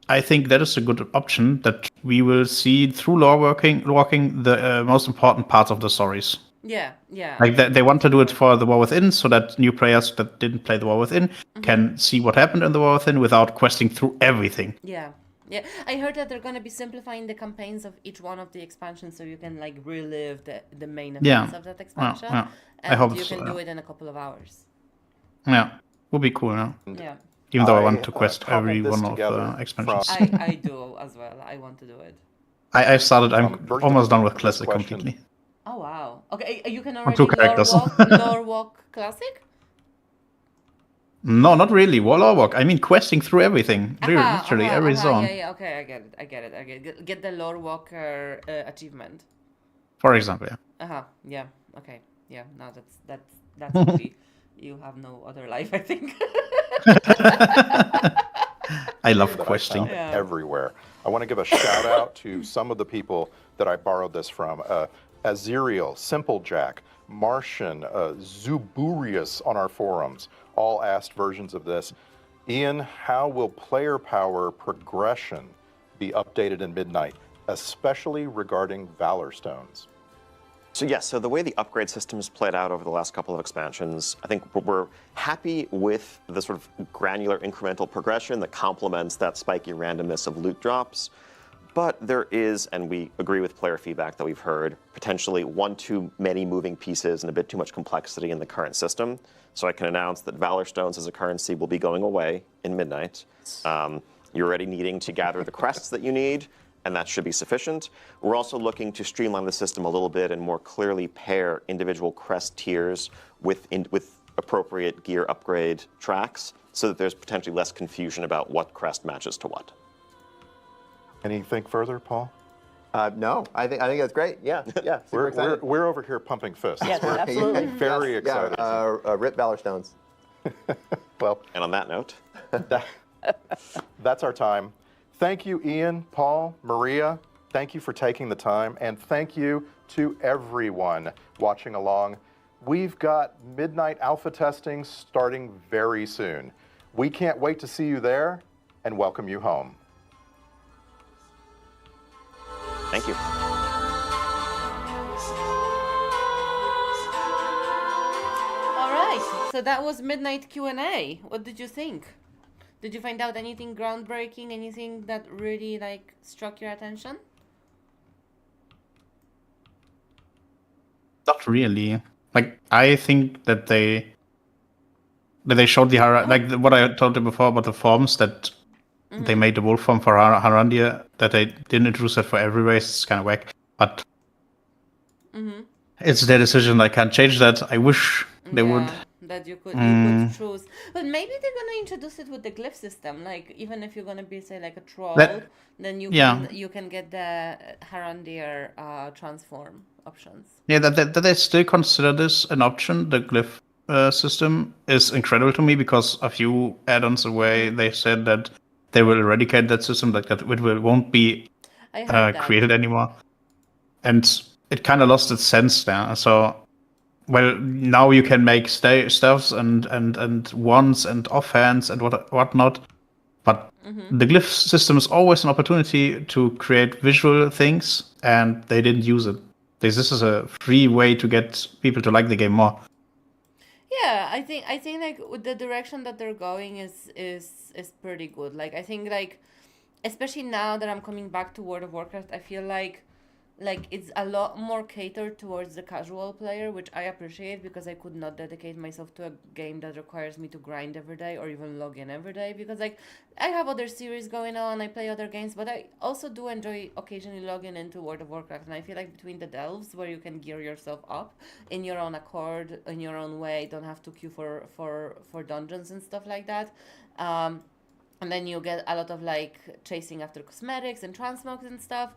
I think that is a good option that we will see through law working the most important parts of the stories. Yeah, yeah. Like they want to do it for the War Within, so that new players that didn't play the War Within can see what happened in the War Within without questing through everything. Yeah. Yeah, I heard that they're gonna be simplifying the campaigns of each one of the expansions, so you can like relive the main events of that expansion, yeah. I and hope you so, can do yeah. it in a couple of hours. Yeah, would be cool. Yeah. Yeah, Even though I want to quest cobbled every this one of together the expansions. I do as well. I want to do it. I've started. I'm First almost done with this Classic question. completely. Oh wow. Okay, you can On 2 already characters. lore walk classic. No, not really. Law work. I mean, questing through everything. Literally every zone. Yeah. Okay, I get it. I get it. Get the lore walker achievement. For example, yeah. Yeah. Okay. Yeah. No, that's easy. You have no other life, I think. I love that I questing. found everywhere. I want to give a shout out to some of the people that I borrowed this from. Azerial, Simplejack, Martian, Zuburius on our forums, all asked versions of this. Ian, how will player power progression be updated in Midnight, especially regarding Valor Stones? So yes, so the way the upgrade system has played out over the last couple of expansions, I think we're happy with the sort of granular incremental progression that complements that spiky randomness of loot drops. But there is, and we agree with player feedback that we've heard, potentially one too many moving pieces and a bit too much complexity in the current system. So I can announce that Valor Stones as a currency will be going away in Midnight. You're already needing to gather the crests that you need, and that should be sufficient. We're also looking to streamline the system a little bit and more clearly pair individual crest tiers with appropriate gear upgrade tracks so that there's potentially less confusion about what crest matches to what. Anything further, Paul? No, I think that's great. Yeah, yeah. Super excited. We're over here pumping fists. Yes, We're absolutely. very excited. Yeah, rip Valor Stones. Well, And on that note, that's our time. Thank you, Ian, Paul, Maria. Thank you for taking the time, and thank you to everyone watching along. We've got Midnight Alpha testing starting very soon. We can't wait to see you there and welcome you home. thank you. All right. So that was Midnight Q&A. What did you think? Did you find out anything groundbreaking? Anything that really like struck your attention? Not really. Like I think that they showed the like what I told you before about the forms that they made the wolf form for Harandia, that they didn't introduce that for every race. It's kind of whack, but it's their decision. I can't change that. I wish they would. That you could choose, but maybe they're gonna introduce it with the glyph system. Like even if you're gonna be say like a troll, then you can get the Harandir transform options. Yeah, that they still consider this an option. The glyph system is incredible to me because a few add-ons away, they said that they will eradicate that system, like that it won't be created anymore, and it kind of lost its sense there. So. Well, now you can make stuffs and wands and offhands and whatnot, but the glyph system is always an opportunity to create visual things, and they didn't use it. This is a free way to get people to like the game more. Yeah, I think like with the direction that they're going is pretty good. Like I think like especially now that I'm coming back to World of Warcraft, I feel like like it's a lot more catered towards the casual player, which I appreciate because I could not dedicate myself to a game that requires me to grind every day or even log in every day, because like I have other series going on, I play other games, but I also do enjoy occasionally logging into World of Warcraft. And I feel like between the delves, where you can gear yourself up in your own accord, in your own way, don't have to queue for dungeons and stuff like that, and then you get a lot of like chasing after cosmetics and transmogs and stuff.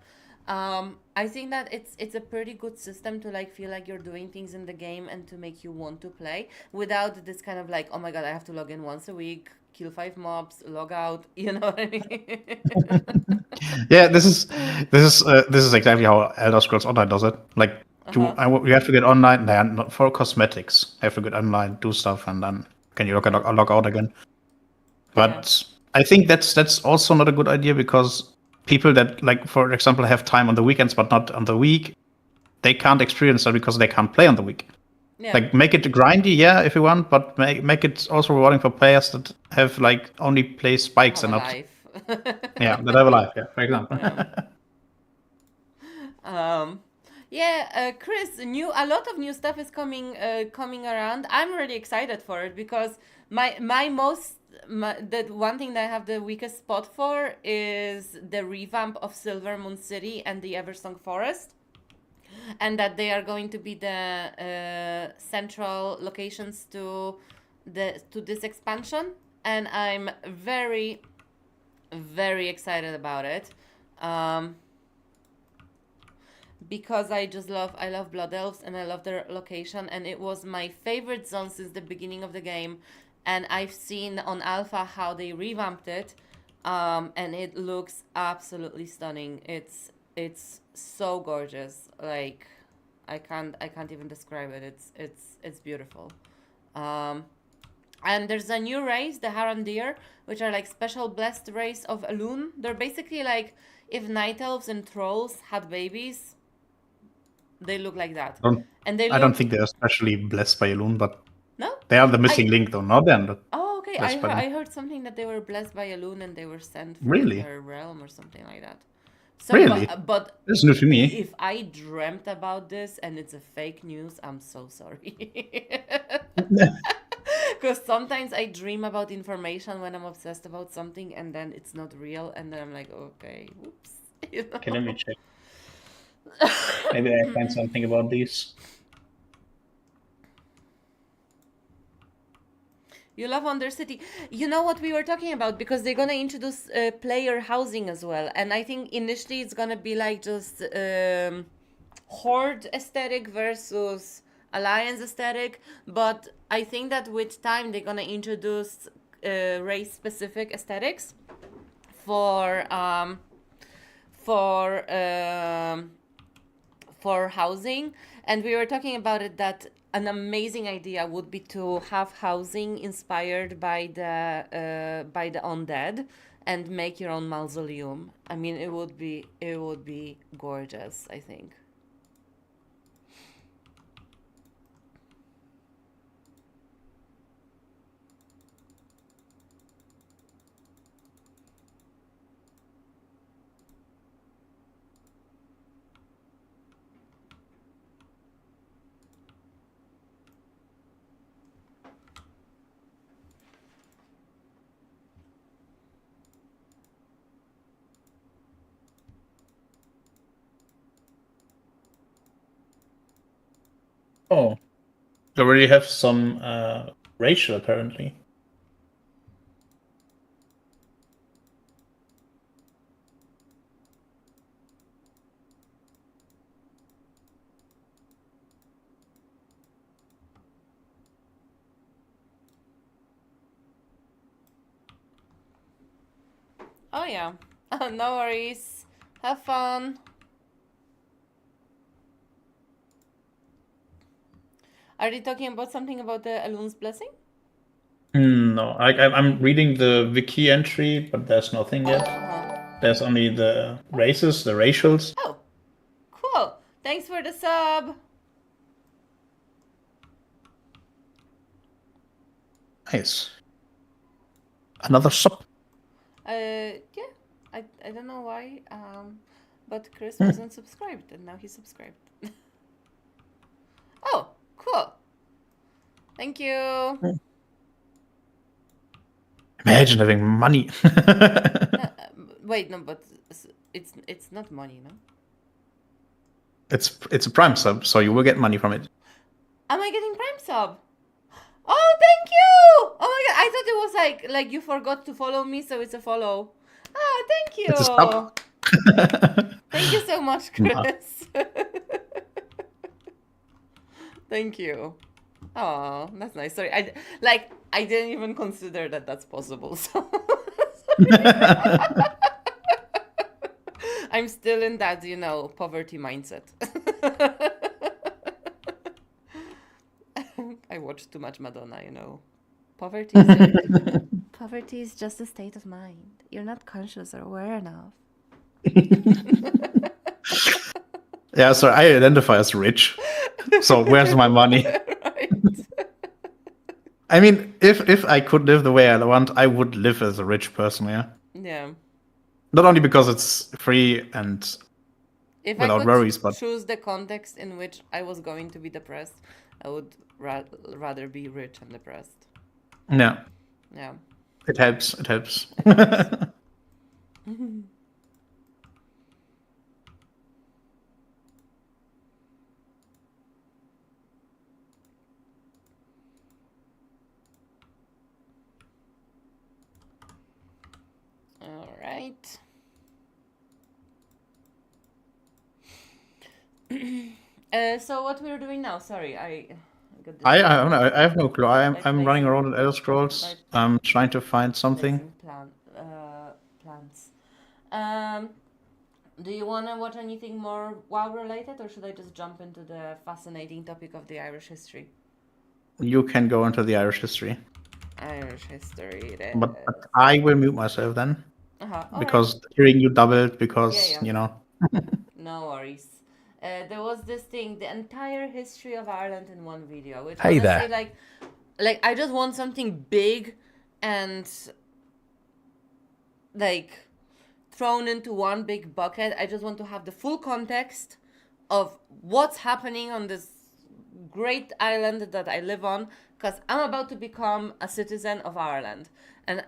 I think that it's a pretty good system to like feel like you're doing things in the game and to make you want to play without this kind of like, oh my god, I have to log in once a week, kill 5 mobs, log out. You know what I mean? Yeah, this is exactly how Elder Scrolls Online does it. Like, you have to get online. Nah, not for cosmetics. You have to get online, do stuff, and then can you log out again. But I think that's also not a good idea, because people that, like, for example, have time on the weekends but not on the week, they can't experience that because they can't play on the week. Yeah. Like, make it grindy, yeah, if you want, but make it also rewarding for players that have like only play spikes Have and a not life. yeah, that have a life, yeah, for example. Chris, a lot of new stuff is coming around. I'm really excited for it because the one thing that I have the weakest spot for is the revamp of Silver Moon City and the Eversong Forest, and that they are going to be the central locations to this expansion, and I'm very, very excited about it. Because I love Blood Elves and I love their location, and it was my favorite zone since the beginning of the game, and I've seen on Alpha how they revamped it, and it looks absolutely stunning. It's so gorgeous. Like I can't even describe it. It's beautiful. And there's a new race, the Harandir, which are like special blessed race of Elune. They're basically like if night elves and trolls had babies. They look like that. I don't think they're especially blessed by Elune, but no, they are the missing link, though. Not them. Oh, okay. Blessed by them. I heard something that they were blessed by Elune and they were sent from Really? their realm or something like that. So, Really? But This is new to me. if I dreamt about this and it's a fake news, I'm so sorry. Because sometimes I dream about information when I'm obsessed about something and then it's not real, and then I'm like, okay, whoops. You know? Okay, let me check. Maybe I find something about these. You love Undercity. You know what we were talking about, because they're gonna introduce player housing as well, and I think initially it's gonna be like just horde aesthetic versus alliance aesthetic, but I think that with time they're gonna introduce race specific aesthetics for housing. And we were talking about it, that an amazing idea would be to have housing inspired by the undead and make your own mausoleum. I mean, it would be gorgeous, I think. Oh, they already have some racial, apparently. Oh yeah. No worries. Have fun. Are they talking about something about the Elune's blessing? No, I'm reading the wiki entry, but there's nothing yet. There's only the races, the racials. Oh, cool. Thanks for the sub. Nice. Another sub. Yeah. I don't know why. But Chris wasn't subscribed, and now he's subscribed. Oh, cool. Thank you. Imagine having money. Wait, no, but it's not money, no? It's a Prime sub, so you will get money from it. Am I getting Prime sub? Oh, thank you! Oh my god, I thought it was like you forgot to follow me, so it's a follow. Oh, thank you. It's a sub. Thank you so much, Chris. Thank you. Oh, that's nice. Sorry, I didn't even consider that that's possible. So I'm still in that, poverty mindset. I watched too much Madonna, Poverty is just a state of mind. You're not conscious or aware enough. Yeah, so I identify as rich. So where's my money? Right. I mean, if I could live the way I want, I would live as a rich person, yeah. Yeah. Not only because it's free and If without I could worries, but choose the context in which I was going to be depressed, I would rather be rich and depressed. yeah, Yeah. it helps. It helps. All right. So what we're doing now? Sorry, I got I don't know. I have no clue. I'm Like running placing- around with Elder Scrolls. like I'm trying to find something. Plants. Do you want to watch anything more WoW related, or should I just jump into the fascinating topic of the Irish history? You can go into the Irish history, Irish history. It is. but I will mute myself then all because hearing you doubled because Yeah. No worries. There was this thing, the entire history of Ireland in one video, which Hey honestly, there. like I just want something big and like thrown into one big bucket. I just want to have the full context of what's happening on this great island that I live on, because I'm about to become a citizen of Ireland, and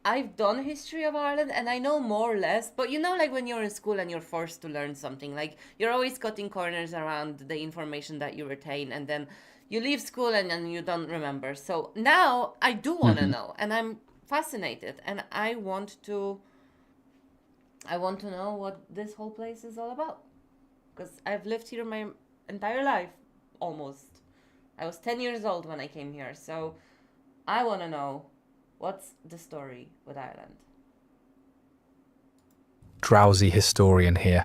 I've done history of Ireland and I know more or less, but like when you're in school and you're forced to learn something, like you're always cutting corners around the information that you retain, and then you leave school and then you don't remember. So now I do want to know, and I'm fascinated, and I want to know what this whole place is all about, because I've lived here my entire life, almost. I was 10 years old when I came here, so I want to know what's the story with Ireland. Drowsy historian here.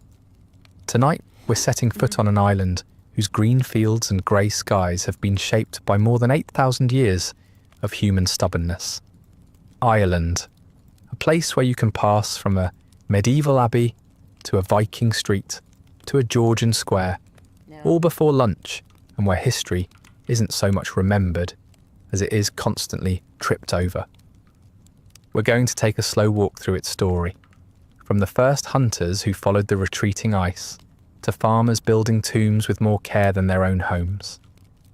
Tonight, we're setting foot on an island whose green fields and grey skies have been shaped by more than 8,000 years of human stubbornness. Ireland, a place where you can pass from a medieval abbey to a Viking street to a Georgian square, all before lunch, and where history isn't so much remembered as it is constantly tripped over. We're going to take a slow walk through its story, from the first hunters who followed the retreating ice, to farmers building tombs with more care than their own homes,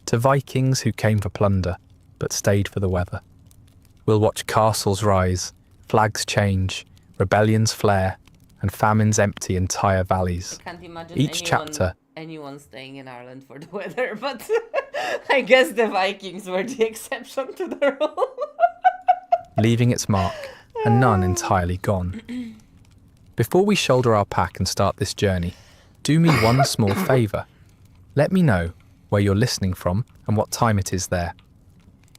to Vikings who came for plunder but stayed for the weather. We'll watch castles rise, flags change, rebellions flare, and famines empty entire valleys. I can't imagine Each chapter anyone staying in Ireland for the weather, but I guess the Vikings were the exception to the rule. leaving its mark, and none entirely gone. Before we shoulder our pack and start this journey, do me one small favour. Let me know where you're listening from and what time it is there.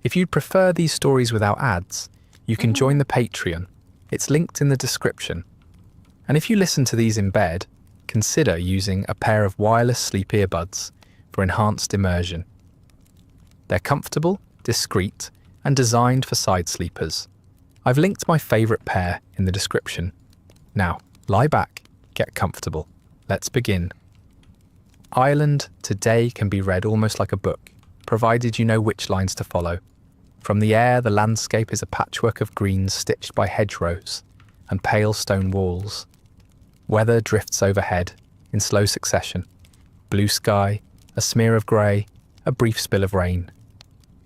If you'd prefer these stories without ads, you can join the Patreon. It's linked in the description. And if you listen to these in bed, consider using a pair of wireless sleep earbuds for enhanced immersion. They're comfortable, discreet, and designed for side sleepers. I've linked my favourite pair in the description. Now, lie back, get comfortable. Let's begin. Ireland today can be read almost like a book, provided you know which lines to follow. From the air, the landscape is a patchwork of greens stitched by hedgerows and pale stone walls. Weather drifts overhead in slow succession. Blue sky, a smear of grey, a brief spill of rain.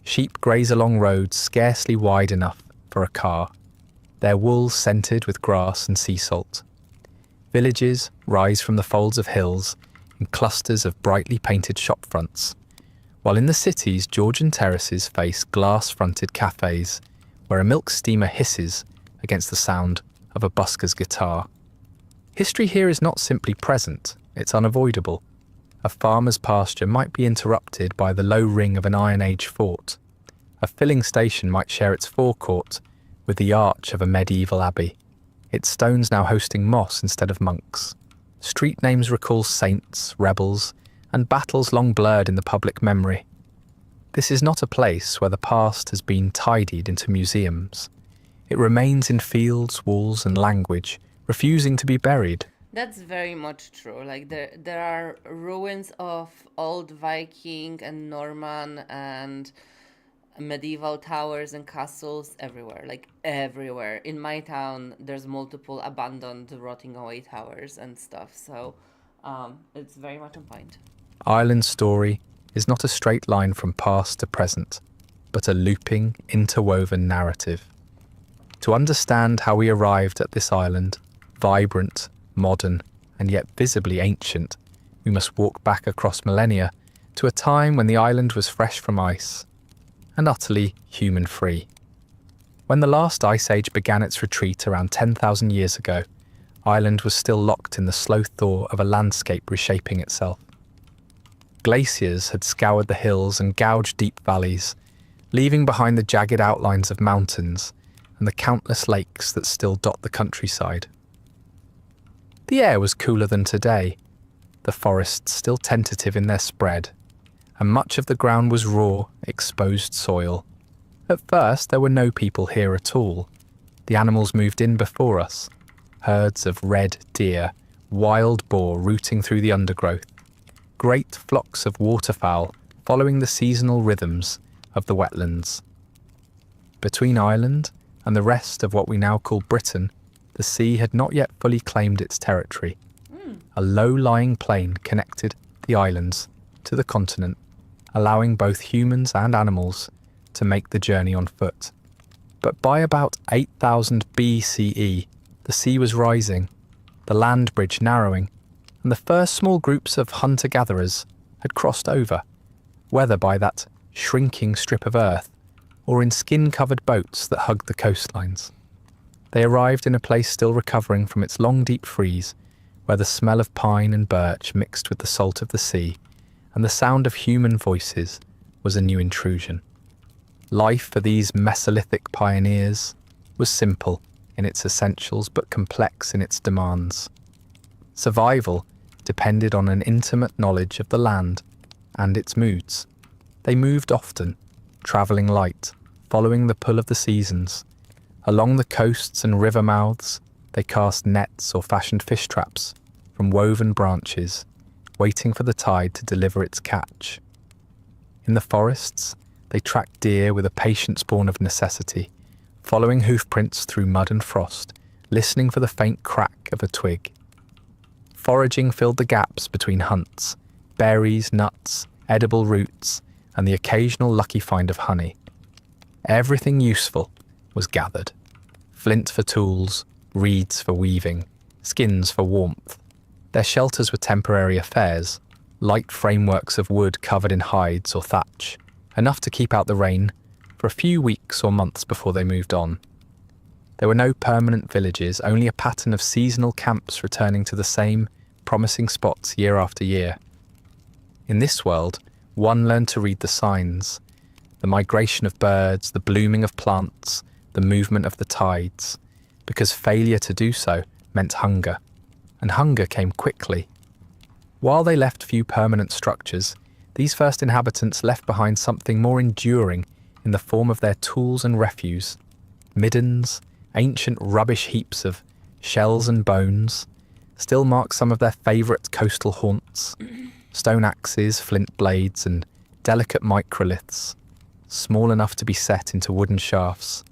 Sheep graze along roads scarcely wide enough for a car, their wool scented with grass and sea salt. Villages rise from the folds of hills in clusters of brightly painted shop fronts, while in the cities Georgian terraces face glass-fronted cafes where a milk steamer hisses against the sound of a busker's guitar. History here is not simply present, it's unavoidable. A farmer's pasture might be interrupted by the low ring of an Iron Age fort. A filling station might share its forecourt with the arch of a medieval abbey, its stones now hosting moss instead of monks. Street names recall saints, rebels, and battles long blurred in the public memory. This is not a place where the past has been tidied into museums. It remains in fields, walls, and language, refusing to be buried. That's very much true. Like there are ruins of old Viking and Norman and medieval towers and castles everywhere, like everywhere. In my town, there's multiple abandoned, rotting away towers and stuff. So it's very much on point. Ireland's story is not a straight line from past to present, but a looping, interwoven narrative. To understand how we arrived at this island, vibrant, modern, and yet visibly ancient, we must walk back across millennia to a time when the island was fresh from ice and utterly human-free. When the last ice age began its retreat around 10,000 years ago, Ireland was still locked in the slow thaw of a landscape reshaping itself. Glaciers had scoured the hills and gouged deep valleys, leaving behind the jagged outlines of mountains and the countless lakes that still dot the countryside. The air was cooler than today, the forests still tentative in their spread, and much of the ground was raw, exposed soil. At first, there were no people here at all. The animals moved in before us, herds of red deer, wild boar rooting through the undergrowth, great flocks of waterfowl following the seasonal rhythms of the wetlands. Between Ireland and the rest of what we now call Britain, the sea had not yet fully claimed its territory. A low-lying plain connected the islands to the continent, allowing both humans and animals to make the journey on foot. But by about 8000 BCE, the sea was rising, the land bridge narrowing, and the first small groups of hunter-gatherers had crossed over, whether by that shrinking strip of earth or in skin-covered boats that hugged the coastlines. They arrived in a place still recovering from its long deep freeze, where the smell of pine and birch mixed with the salt of the sea, and the sound of human voices was a new intrusion. Life for these Mesolithic pioneers was simple in its essentials but complex in its demands. Survival depended on an intimate knowledge of the land and its moods. They moved often, travelling light, following the pull of the seasons. Along the coasts and river mouths, they cast nets or fashioned fish traps from woven branches, waiting for the tide to deliver its catch. In the forests, they tracked deer with a patience born of necessity, following hoofprints through mud and frost, listening for the faint crack of a twig. Foraging filled the gaps between hunts, berries, nuts, edible roots, and the occasional lucky find of honey. Everything useful was gathered. Flint for tools, reeds for weaving, skins for warmth. Their shelters were temporary affairs, light frameworks of wood covered in hides or thatch, enough to keep out the rain for a few weeks or months before they moved on. There were no permanent villages, only a pattern of seasonal camps returning to the same promising spots year after year. In this world, one learned to read the signs, the migration of birds, the blooming of plants, the movement of the tides, because failure to do so meant hunger, and hunger came quickly. While they left few permanent structures, these first inhabitants left behind something more enduring in the form of their tools and refuse, middens, ancient rubbish heaps of shells and bones, still mark some of their favourite coastal haunts, stone axes, flint blades, and delicate microliths, small enough to be set into wooden shafts,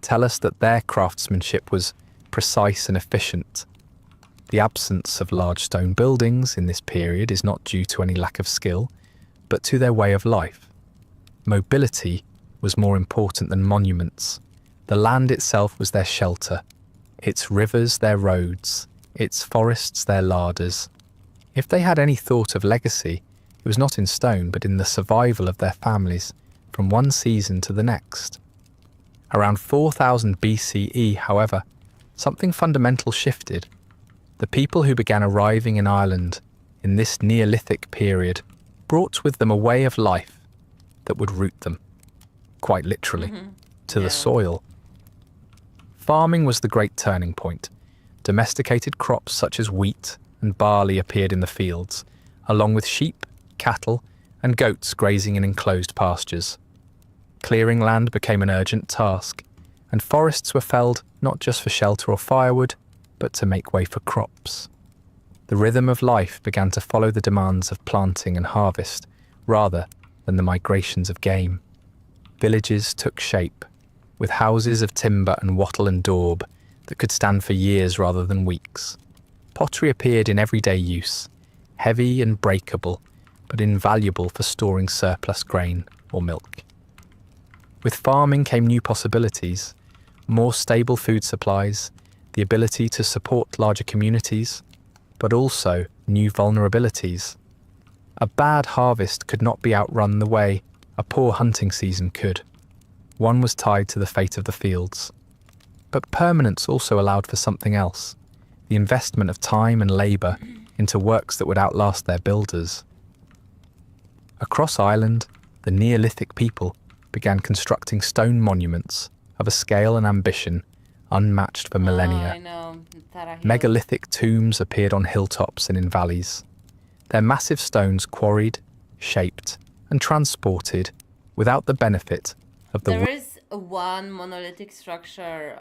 tell us that their craftsmanship was precise and efficient. The absence of large stone buildings in this period is not due to any lack of skill, but to their way of life. Mobility was more important than monuments. The land itself was their shelter, its rivers their roads, its forests their larders. If they had any thought of legacy, it was not in stone, but in the survival of their families from one season to the next. Around 4000 BCE, however, something fundamental shifted. The people who began arriving in Ireland in this Neolithic period brought with them a way of life that would root them, quite literally, to the soil. Farming was the great turning point. Domesticated crops such as wheat and barley appeared in the fields, along with sheep, cattle, and goats grazing in enclosed pastures. Clearing land became an urgent task, and forests were felled not just for shelter or firewood, but to make way for crops. The rhythm of life began to follow the demands of planting and harvest, rather than the migrations of game. Villages took shape, with houses of timber and wattle and daub that could stand for years rather than weeks. Pottery appeared in everyday use, heavy and breakable, but invaluable for storing surplus grain or milk. With farming came new possibilities, more stable food supplies, the ability to support larger communities, but also new vulnerabilities. A bad harvest could not be outrun the way a poor hunting season could. One was tied to the fate of the fields. But permanence also allowed for something else, the investment of time and labour into works that would outlast their builders. Across Ireland, the Neolithic people began constructing stone monuments of a scale and ambition unmatched for millennia. I know. Tara Hill. Megalithic tombs appeared on hilltops and in valleys. Their massive stones quarried, shaped, and transported without the benefit of the There is one monolithic structure.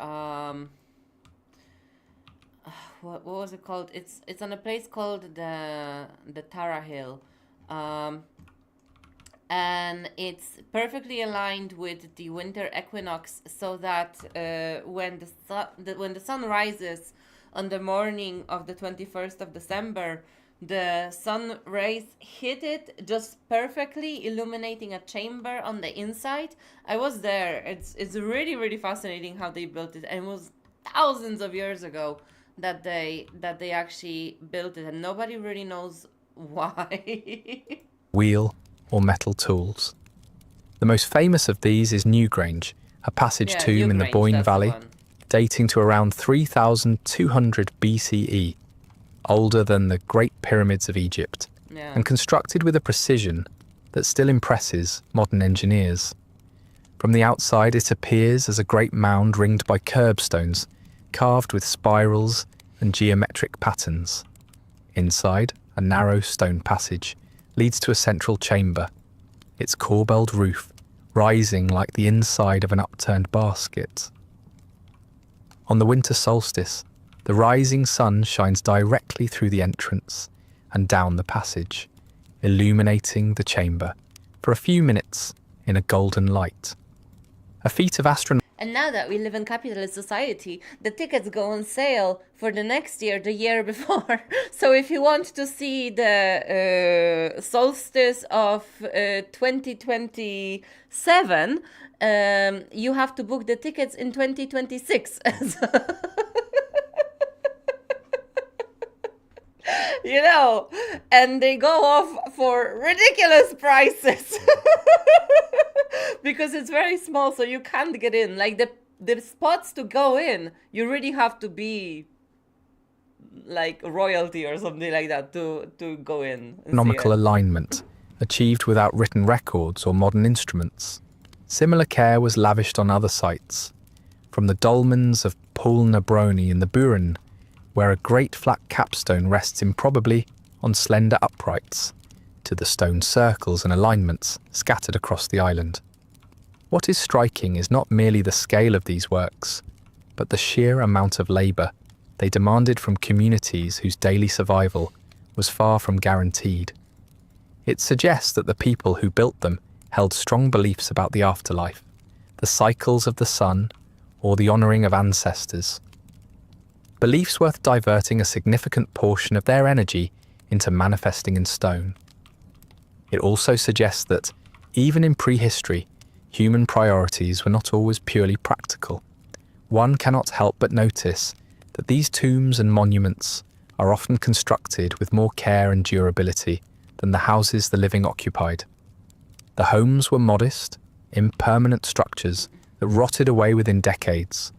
What was it called? It's on a place called the Tara Hill, and it's perfectly aligned with the winter equinox, so that when the sun rises on the morning of the 21st of December, the sun rays hit it just perfectly, illuminating a chamber on the inside. I was there. It's really, really fascinating how they built it, and it was thousands of years ago that they actually built it, and nobody really knows why. wheel or metal tools. The most famous of these is Newgrange, a passage Yeah, tomb in the Newgrange, Boyne that's the Valley, one. dating to around 3200 BCE, older than the Great Pyramids of Egypt, Yeah. and constructed with a precision that still impresses modern engineers. From the outside, it appears as a great mound ringed by curbstones, carved with spirals and geometric patterns. Inside, a narrow stone passage leads to a central chamber, its corbelled roof rising like the inside of an upturned basket. On the winter solstice, the rising sun shines directly through the entrance and down the passage, illuminating the chamber for a few minutes in a golden light. A feat of astronomy. And now that we live in capitalist society, the tickets go on sale for the next year, the year before. So if you want to see the solstice of 2027, you have to book the tickets in 2026. You know, and they go off for ridiculous prices. Because it's very small, so you can't get in. Like the spots to go in, you really have to be like royalty or something like that to go in. And see Astronomical it. alignment, achieved without written records or modern instruments. Similar care was lavished on other sites, from the dolmens of Poulnabrony in the Burin, where a great flat capstone rests improbably on slender uprights, to the stone circles and alignments scattered across the island. What is striking is not merely the scale of these works, but the sheer amount of labour they demanded from communities whose daily survival was far from guaranteed. It suggests that the people who built them held strong beliefs about the afterlife, the cycles of the sun, or the honouring of ancestors. beliefs worth diverting a significant portion of their energy into manifesting in stone. It also suggests that, even in prehistory, human priorities were not always purely practical. One cannot help but notice that these tombs and monuments are often constructed with more care and durability than the houses the living occupied. The homes were modest, impermanent structures that rotted away within decades,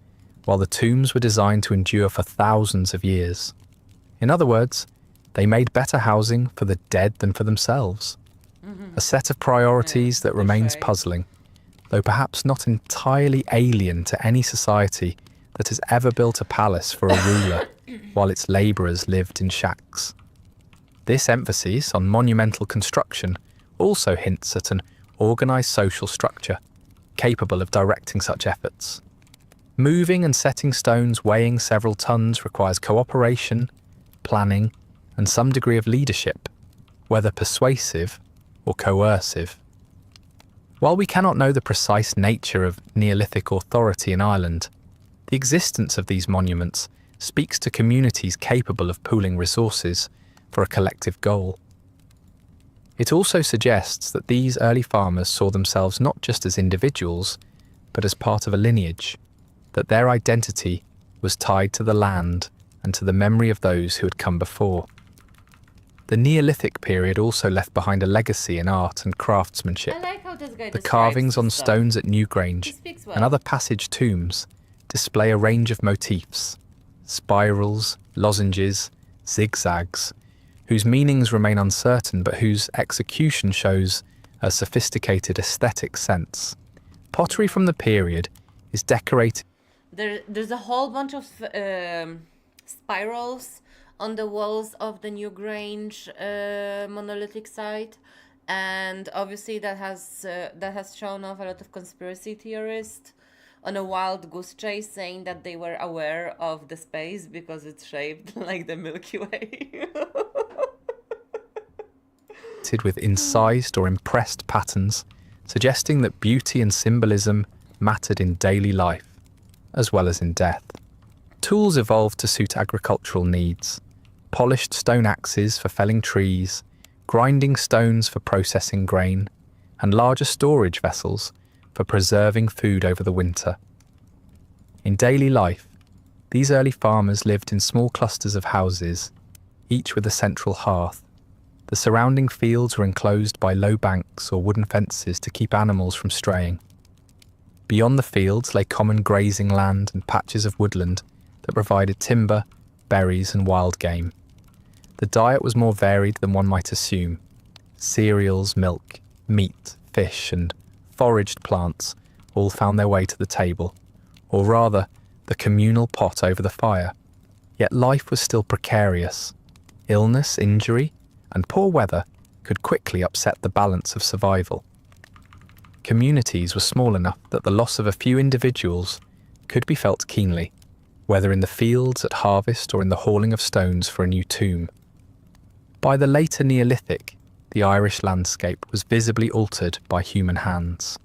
while the tombs were designed to endure for thousands of years. In other words, they made better housing for the dead than for themselves. A set of priorities that remains puzzling, though perhaps not entirely alien to any society that has ever built a palace for a ruler while its labourers lived in shacks. This emphasis on monumental construction also hints at an organised social structure capable of directing such efforts. Moving and setting stones weighing several tons requires cooperation, planning, and some degree of leadership, whether persuasive or coercive. While we cannot know the precise nature of Neolithic authority in Ireland, the existence of these monuments speaks to communities capable of pooling resources for a collective goal. It also suggests that these early farmers saw themselves not just as individuals, but as part of a lineage, that their identity was tied to the land and to the memory of those who had come before. The Neolithic period also left behind a legacy in art and craftsmanship. I like how this guy The describes carvings the on stuff. stones at He Newgrange speaks well. and other passage tombs display a range of motifs, spirals, lozenges, zigzags, whose meanings remain uncertain but whose execution shows a sophisticated aesthetic sense. Pottery from the period is decorated There's a whole bunch of spirals on the walls of the Newgrange monolithic site, and obviously that has shown off a lot of conspiracy theorists on a wild goose chase, saying that they were aware of the space because it's shaped like the Milky Way. with incised or impressed patterns, suggesting that beauty and symbolism mattered in daily life, as well as in death. Tools evolved to suit agricultural needs: polished stone axes for felling trees, grinding stones for processing grain, and larger storage vessels for preserving food over the winter. In daily life, these early farmers lived in small clusters of houses, each with a central hearth. The surrounding fields were enclosed by low banks or wooden fences to keep animals from straying. Beyond the fields lay common grazing land and patches of woodland that provided timber, berries, and wild game. The diet was more varied than one might assume. Cereals, milk, meat, fish, and foraged plants all found their way to the table, or rather, the communal pot over the fire. Yet life was still precarious. Illness, injury, and poor weather could quickly upset the balance of survival. Communities were small enough that the loss of a few individuals could be felt keenly, whether in the fields at harvest or in the hauling of stones for a new tomb. By the later Neolithic, the Irish landscape was visibly altered by human hands.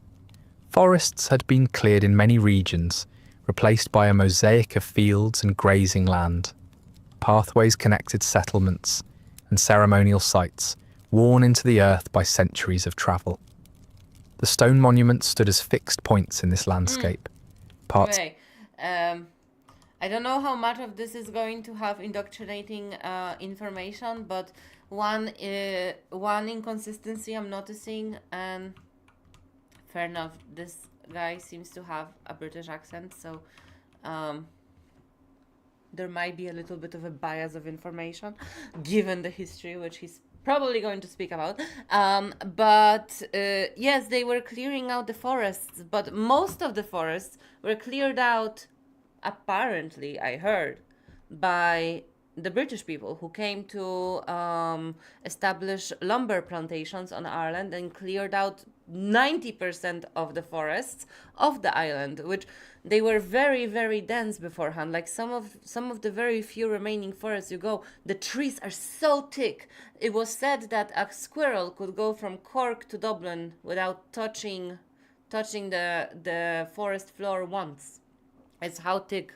Forests had been cleared in many regions, replaced by a mosaic of fields and grazing land. Pathways connected settlements and ceremonial sites, worn into the earth by centuries of travel. The stone monuments stood as fixed points in this landscape. Parts Okay. I don't know how much of this is going to have indoctrinating information, but one inconsistency I'm noticing, and fair enough, this guy seems to have a British accent, so there might be a little bit of a bias of information given the history, which he's probably going to speak about. Yes, they were clearing out the forests, but most of the forests were cleared out, apparently, I heard, by the British people who came to establish lumber plantations on Ireland and cleared out 90% of the forests of the island, which they were very, very dense beforehand. Like some of the very few remaining forests you go, the trees are so thick. It was said that a squirrel could go from Cork to Dublin without touching the forest floor once. It's how thick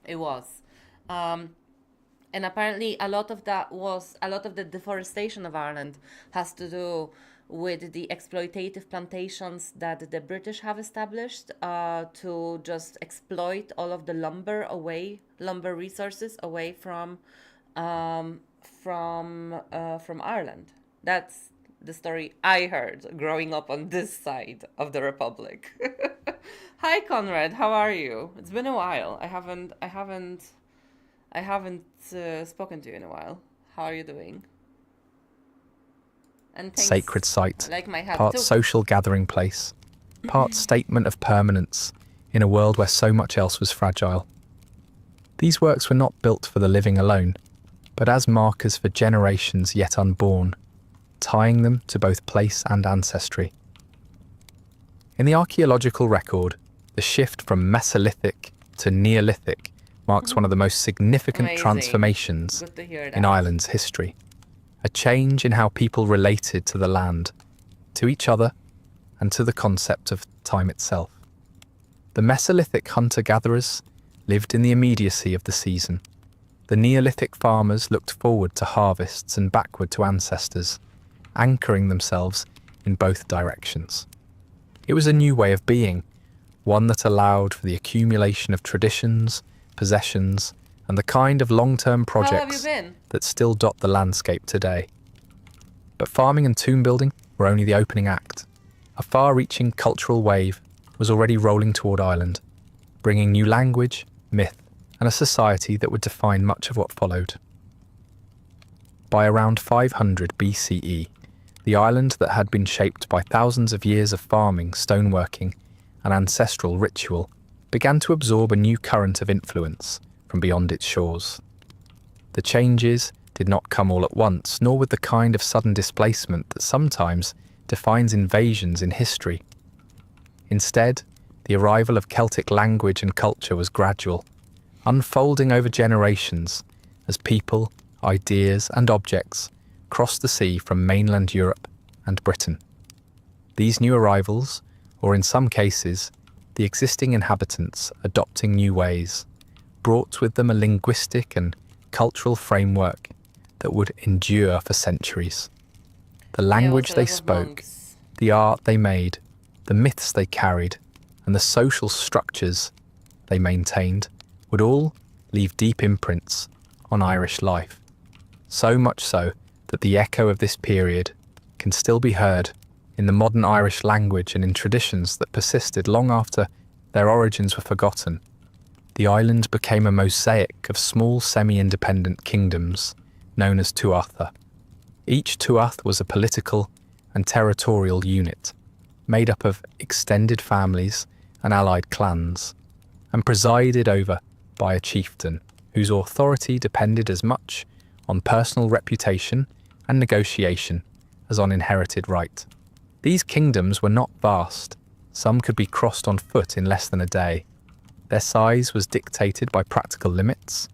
it was. And apparently a lot of the deforestation of Ireland has to do with the exploitative plantations that the British have established to just exploit all of the lumber resources away from Ireland. That's the story I heard growing up on this side of the Republic. Hi Conrad, how are you? It's been a while. I haven't spoken to you in a while. How are you doing? And thanks, Sacred site, like my hat part too. social gathering place, part statement of permanence in a world where so much else was fragile. These works were not built for the living alone, but as markers for generations yet unborn, tying them to both place and ancestry. In the archaeological record, the shift from Mesolithic to Neolithic marks one of the most significant Amazing. transformations Good to hear in that. Ireland's history. A change in how people related to the land, to each other, and to the concept of time itself. The Mesolithic hunter-gatherers lived in the immediacy of the season. The Neolithic farmers looked forward to harvests and backward to ancestors, anchoring themselves in both directions. It was a new way of being, one that allowed for the accumulation of traditions, possessions, and the kind of long-term How have you projects been? that still dot the landscape today. But farming and tomb building were only the opening act. A far-reaching cultural wave was already rolling toward Ireland, bringing new language, myth, and a society that would define much of what followed. By around 500 BCE, the island that had been shaped by thousands of years of farming, stoneworking, and ancestral ritual began to absorb a new current of influence from beyond its shores. The changes did not come all at once, nor with the kind of sudden displacement that sometimes defines invasions in history. Instead, the arrival of Celtic language and culture was gradual, unfolding over generations as people, ideas, and objects crossed the sea from mainland Europe and Britain. These new arrivals, or in some cases, the existing inhabitants adopting new ways, brought with them a linguistic and cultural framework that would endure for centuries. The language they spoke, the art they made, the myths they carried, and the social structures they maintained would all leave deep imprints on Irish life. So much so that the echo of this period can still be heard in the modern Irish language and in traditions that persisted long after their origins were forgotten. The island became a mosaic of small semi-independent kingdoms known as Tuatha. Each Tuath was a political and territorial unit, made up of extended families and allied clans, and presided over by a chieftain whose authority depended as much on personal reputation and negotiation as on inherited right. These kingdoms were not vast. Some could be crossed on foot in less than a day. Their size was dictated by practical limits,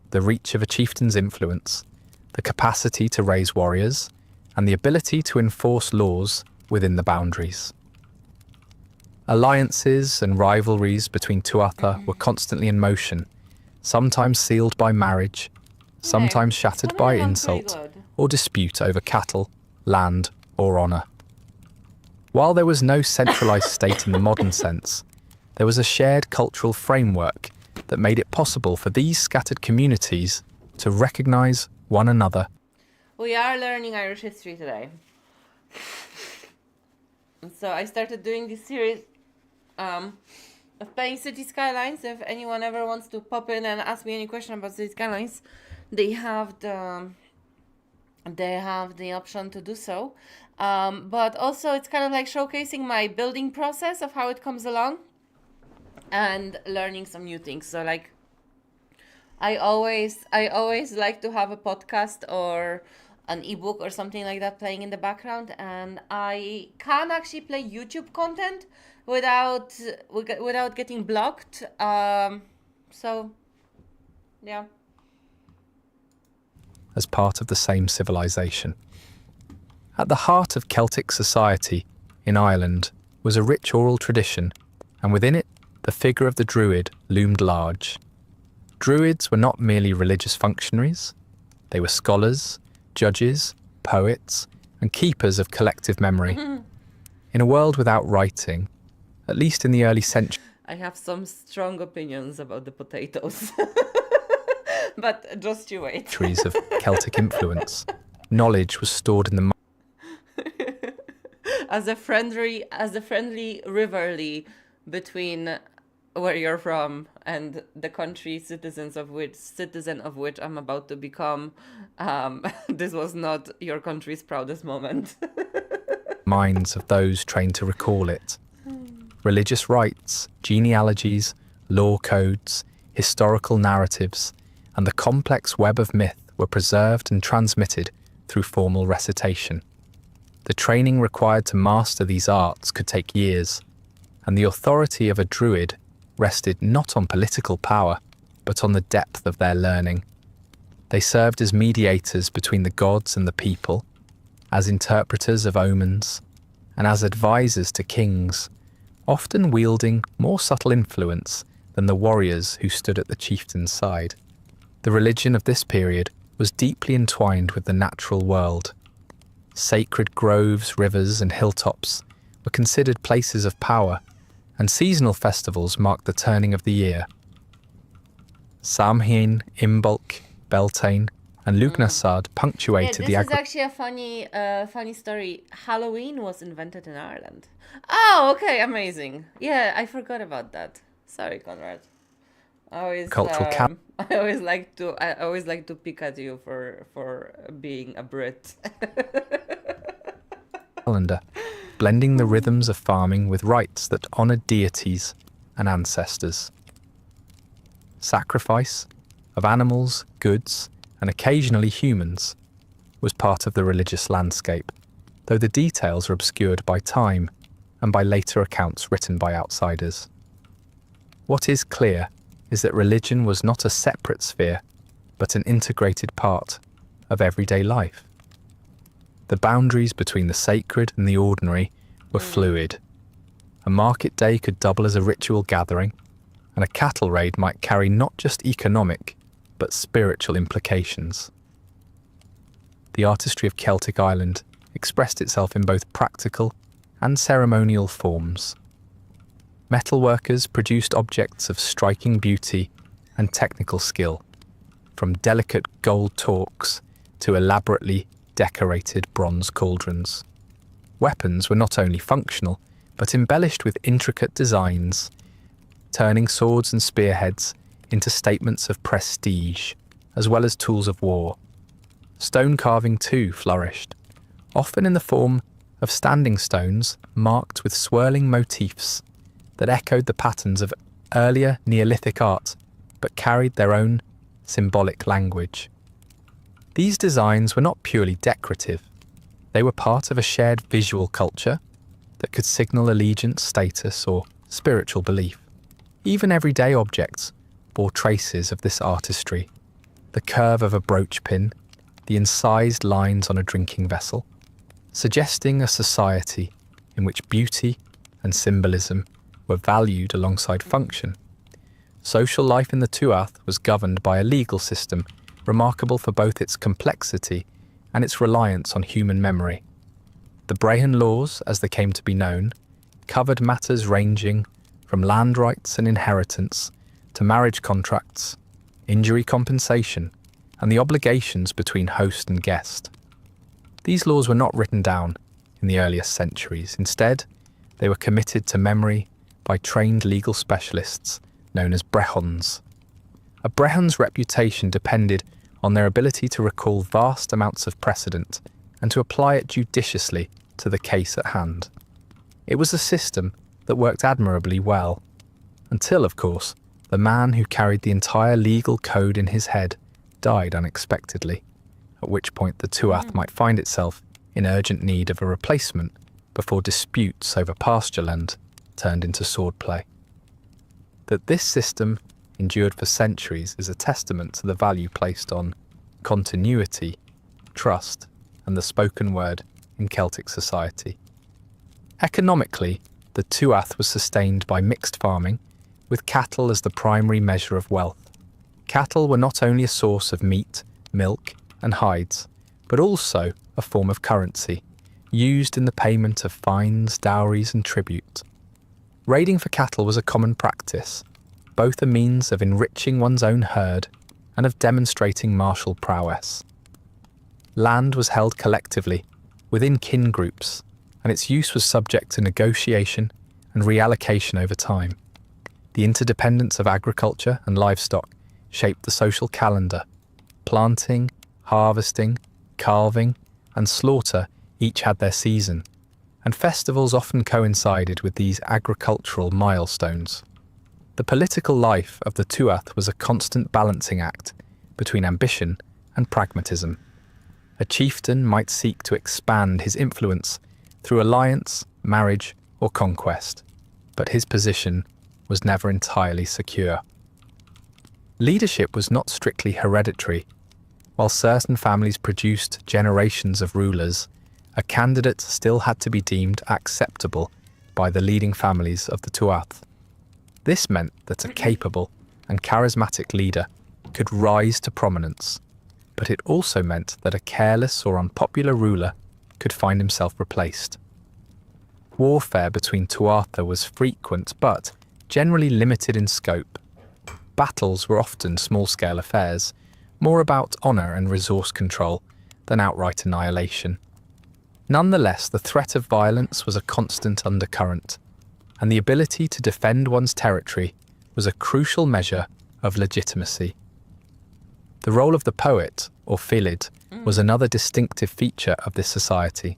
the reach of a chieftain's influence, the capacity to raise warriors, and the ability to enforce laws within the boundaries. Alliances and rivalries between Tuatha were constantly in motion, sometimes sealed by marriage, sometimes shattered by insult or dispute over cattle, land, or honour. While there was no centralised state in the modern sense, there was a shared cultural framework that made it possible for these scattered communities to recognise one another. We are learning Irish history today. And so I started doing this series of playing Cities Skylines. If anyone ever wants to pop in and ask me any question about Cities Skylines, they have the option to do so. But also it's kind of like showcasing my building process of how it comes along and learning some new things. So like I always like to have a podcast or an ebook or something like that playing in the background, and I can actually play YouTube content without getting blocked. So yeah. As part of the same civilization. At the heart of Celtic society in Ireland was a rich oral tradition, and within it the figure of the Druid loomed large. Druids were not merely religious functionaries. They were scholars, judges, poets, and keepers of collective memory. In a world without writing, at least in the early centuries I have some strong opinions about the potatoes. But just you wait. of Celtic influence, knowledge was stored in the As a friendly rivalry between where you're from and the country citizen of which I'm about to become, this was not your country's proudest moment. minds of those trained to recall it. Religious rites, genealogies, law codes, historical narratives, and the complex web of myth were preserved and transmitted through formal recitation. The training required to master these arts could take years, and the authority of a druid rested not on political power, but on the depth of their learning. They served as mediators between the gods and the people, as interpreters of omens, and as advisors to kings, often wielding more subtle influence than the warriors who stood at the chieftain's side. The religion of this period was deeply entwined with the natural world. Sacred groves, rivers, and hilltops were considered places of power, and seasonal festivals marked the turning of the year. Samhain, Imbolc, Beltane, and Lughnasadh punctuated the This is actually a funny story. Halloween was invented in Ireland. Oh, okay, amazing. Yeah, I forgot about that. Sorry, Conrad. I always, I always like to pick at you for being a Brit. calendar, blending the rhythms of farming with rites that honoured deities and ancestors. Sacrifice of animals, goods, and occasionally humans was part of the religious landscape, though the details are obscured by time and by later accounts written by outsiders. What is clear is that religion was not a separate sphere, but an integrated part of everyday life. The boundaries between the sacred and the ordinary were fluid. A market day could double as a ritual gathering, and a cattle raid might carry not just economic, but spiritual implications. The artistry of Celtic Ireland expressed itself in both practical and ceremonial forms. Metalworkers produced objects of striking beauty and technical skill, from delicate gold torques to elaborately decorated bronze cauldrons. Weapons were not only functional, but embellished with intricate designs, turning swords and spearheads into statements of prestige, as well as tools of war. Stone carving too flourished, often in the form of standing stones marked with swirling motifs that echoed the patterns of earlier Neolithic art, but carried their own symbolic language. These designs were not purely decorative. They were part of a shared visual culture that could signal allegiance, status, or spiritual belief. Even everyday objects bore traces of this artistry. The curve of a brooch pin, the incised lines on a drinking vessel, suggesting a society in which beauty and symbolism were valued alongside function. Social life in the Tuath was governed by a legal system remarkable for both its complexity and its reliance on human memory. The Brehon laws, as they came to be known, covered matters ranging from land rights and inheritance to marriage contracts, injury compensation, and the obligations between host and guest. These laws were not written down in the earliest centuries. Instead, they were committed to memory by trained legal specialists known as brehons. A brehon's reputation depended on their ability to recall vast amounts of precedent and to apply it judiciously to the case at hand. It was a system that worked admirably well, until, of course, the man who carried the entire legal code in his head died unexpectedly, at which point the Tuath might find itself in urgent need of a replacement before disputes over pasture land turned into swordplay. That this system endured for centuries is a testament to the value placed on continuity, trust, and the spoken word in Celtic society. Economically, the Tuath was sustained by mixed farming, with cattle as the primary measure of wealth. Cattle were not only a source of meat, milk, and hides, but also a form of currency, used in the payment of fines, dowries, and tribute. Raiding for cattle was a common practice, both a means of enriching one's own herd and of demonstrating martial prowess. Land was held collectively, within kin groups, and its use was subject to negotiation and reallocation over time. The interdependence of agriculture and livestock shaped the social calendar. Planting, harvesting, calving, and slaughter each had their season, and festivals often coincided with these agricultural milestones. The political life of the Tuath was a constant balancing act between ambition and pragmatism. A chieftain might seek to expand his influence through alliance, marriage, or conquest, but his position was never entirely secure. Leadership was not strictly hereditary. While certain families produced generations of rulers, a candidate still had to be deemed acceptable by the leading families of the Tuath. This meant that a capable and charismatic leader could rise to prominence, but it also meant that a careless or unpopular ruler could find himself replaced. Warfare between Tuatha was frequent but generally limited in scope. Battles were often small-scale affairs, more about honour and resource control than outright annihilation. Nonetheless, the threat of violence was a constant undercurrent, and the ability to defend one's territory was a crucial measure of legitimacy. The role of the poet, or Filid, was another distinctive feature of this society.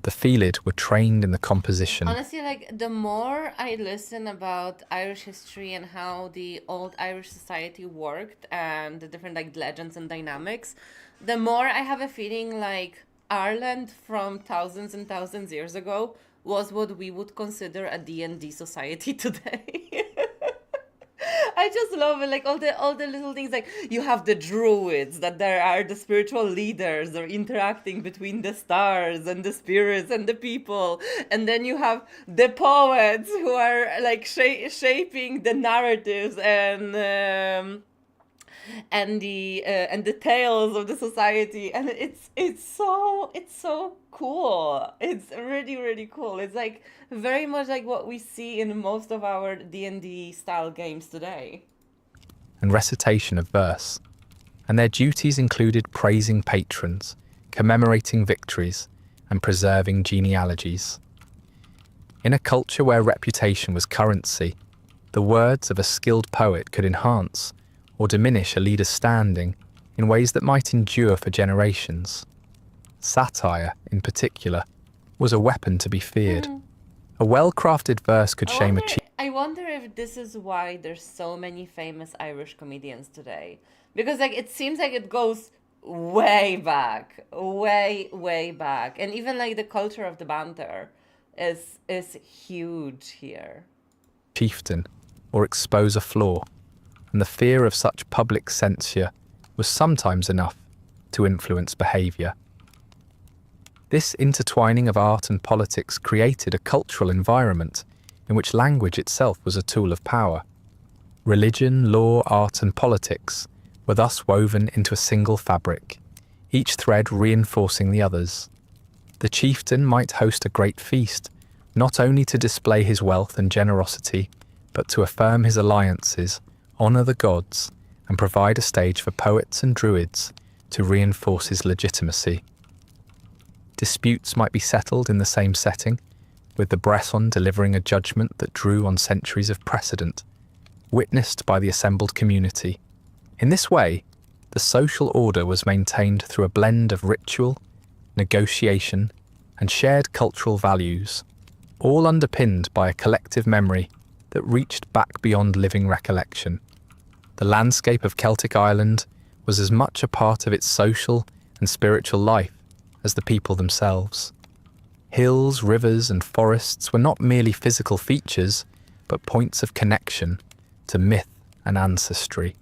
The Filid were trained in the composition. Honestly, like, the more I listen about Irish history and how the old Irish society worked and the different, like, legends and dynamics, the more I have a feeling like Ireland from thousands and thousands years ago was what we would consider a D&D society today. I just love it, like all the little things, like you have the druids, that there are the spiritual leaders, they're interacting between the stars and the spirits and the people, and then you have the poets who are like shaping the narratives and the tales of the society, and it's so cool. It's really, really cool. It's like very much like what we see in most of our D&D style games today. And recitation of verse, and their duties included praising patrons, commemorating victories, and preserving genealogies. In a culture where reputation was currency, the words of a skilled poet could enhance or diminish a leader's standing in ways that might endure for generations. Satire, in particular, was a weapon to be feared. A well-crafted verse could shame a chief. I wonder if this is why there's so many famous Irish comedians today. Because like it seems like it goes way back. Way back. And even like the culture of the banter is huge here. Chieftain, or expose a flaw, and the fear of such public censure was sometimes enough to influence behaviour. This intertwining of art and politics created a cultural environment in which language itself was a tool of power. Religion, law, art, and politics were thus woven into a single fabric, each thread reinforcing the others. The chieftain might host a great feast, not only to display his wealth and generosity, but to affirm his alliances, honour the gods, and provide a stage for poets and druids to reinforce his legitimacy. Disputes might be settled in the same setting, with the Bresson delivering a judgment that drew on centuries of precedent, witnessed by the assembled community. In this way, the social order was maintained through a blend of ritual, negotiation, and shared cultural values, all underpinned by a collective memory that reached back beyond living recollection. The landscape of Celtic Ireland was as much a part of its social and spiritual life as the people themselves. Hills, rivers, and forests were not merely physical features, but points of connection to myth and ancestry.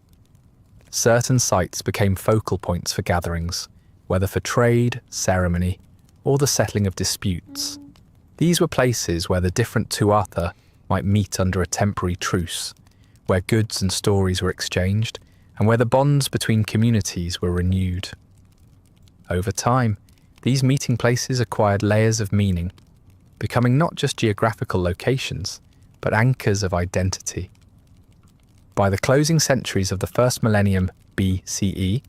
Certain sites became focal points for gatherings, whether for trade, ceremony, or the settling of disputes. These were places where the different Tuatha might meet under a temporary truce, where goods and stories were exchanged, and where the bonds between communities were renewed. Over time, these meeting places acquired layers of meaning, becoming not just geographical locations, but anchors of identity. By the closing centuries of the first millennium BCE,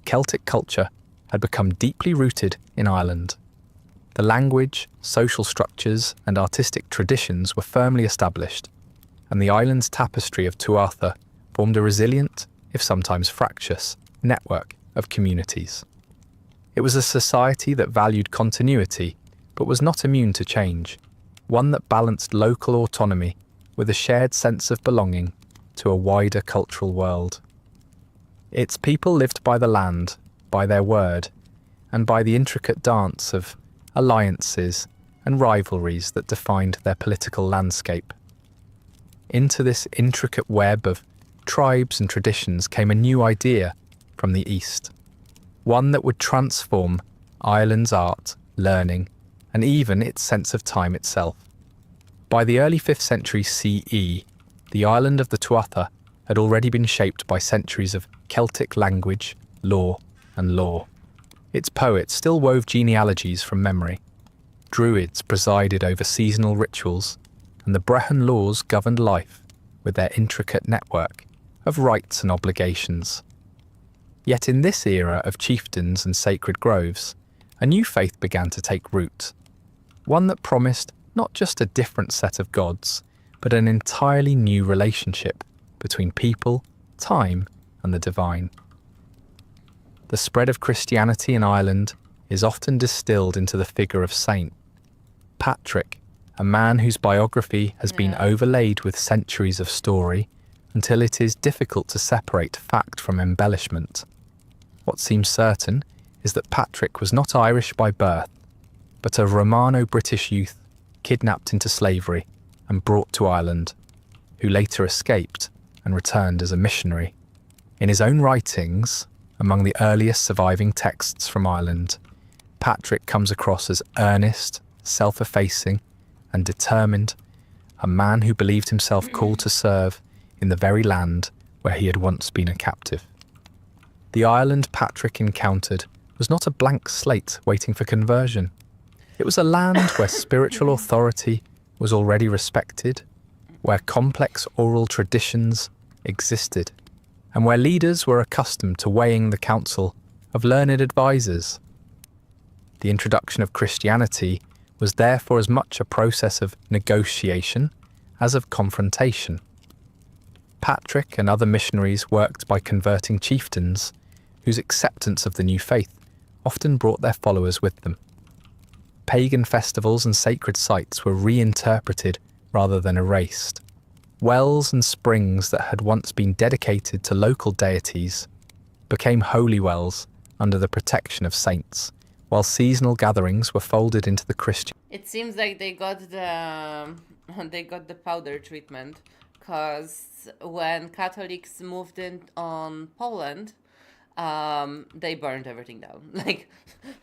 Celtic culture had become deeply rooted in Ireland. The language, social structures, and artistic traditions were firmly established, and the island's tapestry of Tuatha formed a resilient, if sometimes fractious, network of communities. It was a society that valued continuity, but was not immune to change, one that balanced local autonomy with a shared sense of belonging to a wider cultural world. Its people lived by the land, by their word, and by the intricate dance of alliances and rivalries that defined their political landscape. Into this intricate web of tribes and traditions came a new idea from the East, one that would transform Ireland's art, learning, and even its sense of time itself. By the early 5th century CE, the island of the Tuatha had already been shaped by centuries of Celtic language, law, and lore. Its poets still wove genealogies from memory. Druids presided over seasonal rituals, and the Brehon laws governed life with their intricate network of rights and obligations. Yet in this era of chieftains and sacred groves, a new faith began to take root, one that promised not just a different set of gods, but an entirely new relationship between people, time, and the divine. The spread of Christianity in Ireland is often distilled into the figure of Saint Patrick, a man whose biography has been overlaid with centuries of story until it is difficult to separate fact from embellishment. What seems certain is that Patrick was not Irish by birth, but a Romano-British youth kidnapped into slavery and brought to Ireland, who later escaped and returned as a missionary. In his own writings, among the earliest surviving texts from Ireland, Patrick comes across as earnest, self-effacing, and determined, a man who believed himself called to serve in the very land where he had once been a captive. The Ireland Patrick encountered was not a blank slate waiting for conversion. It was a land where spiritual authority was already respected, where complex oral traditions existed, and where leaders were accustomed to weighing the counsel of learned advisors. The introduction of Christianity was therefore as much a process of negotiation as of confrontation. Patrick and other missionaries worked by converting chieftains, whose acceptance of the new faith often brought their followers with them. Pagan festivals and sacred sites were reinterpreted rather than erased. Wells and springs that had once been dedicated to local deities became holy wells under the protection of saints, while seasonal gatherings were folded into the Christian. It seems like they got the powder treatment, because when Catholics moved in on Poland, they burned everything down. Like,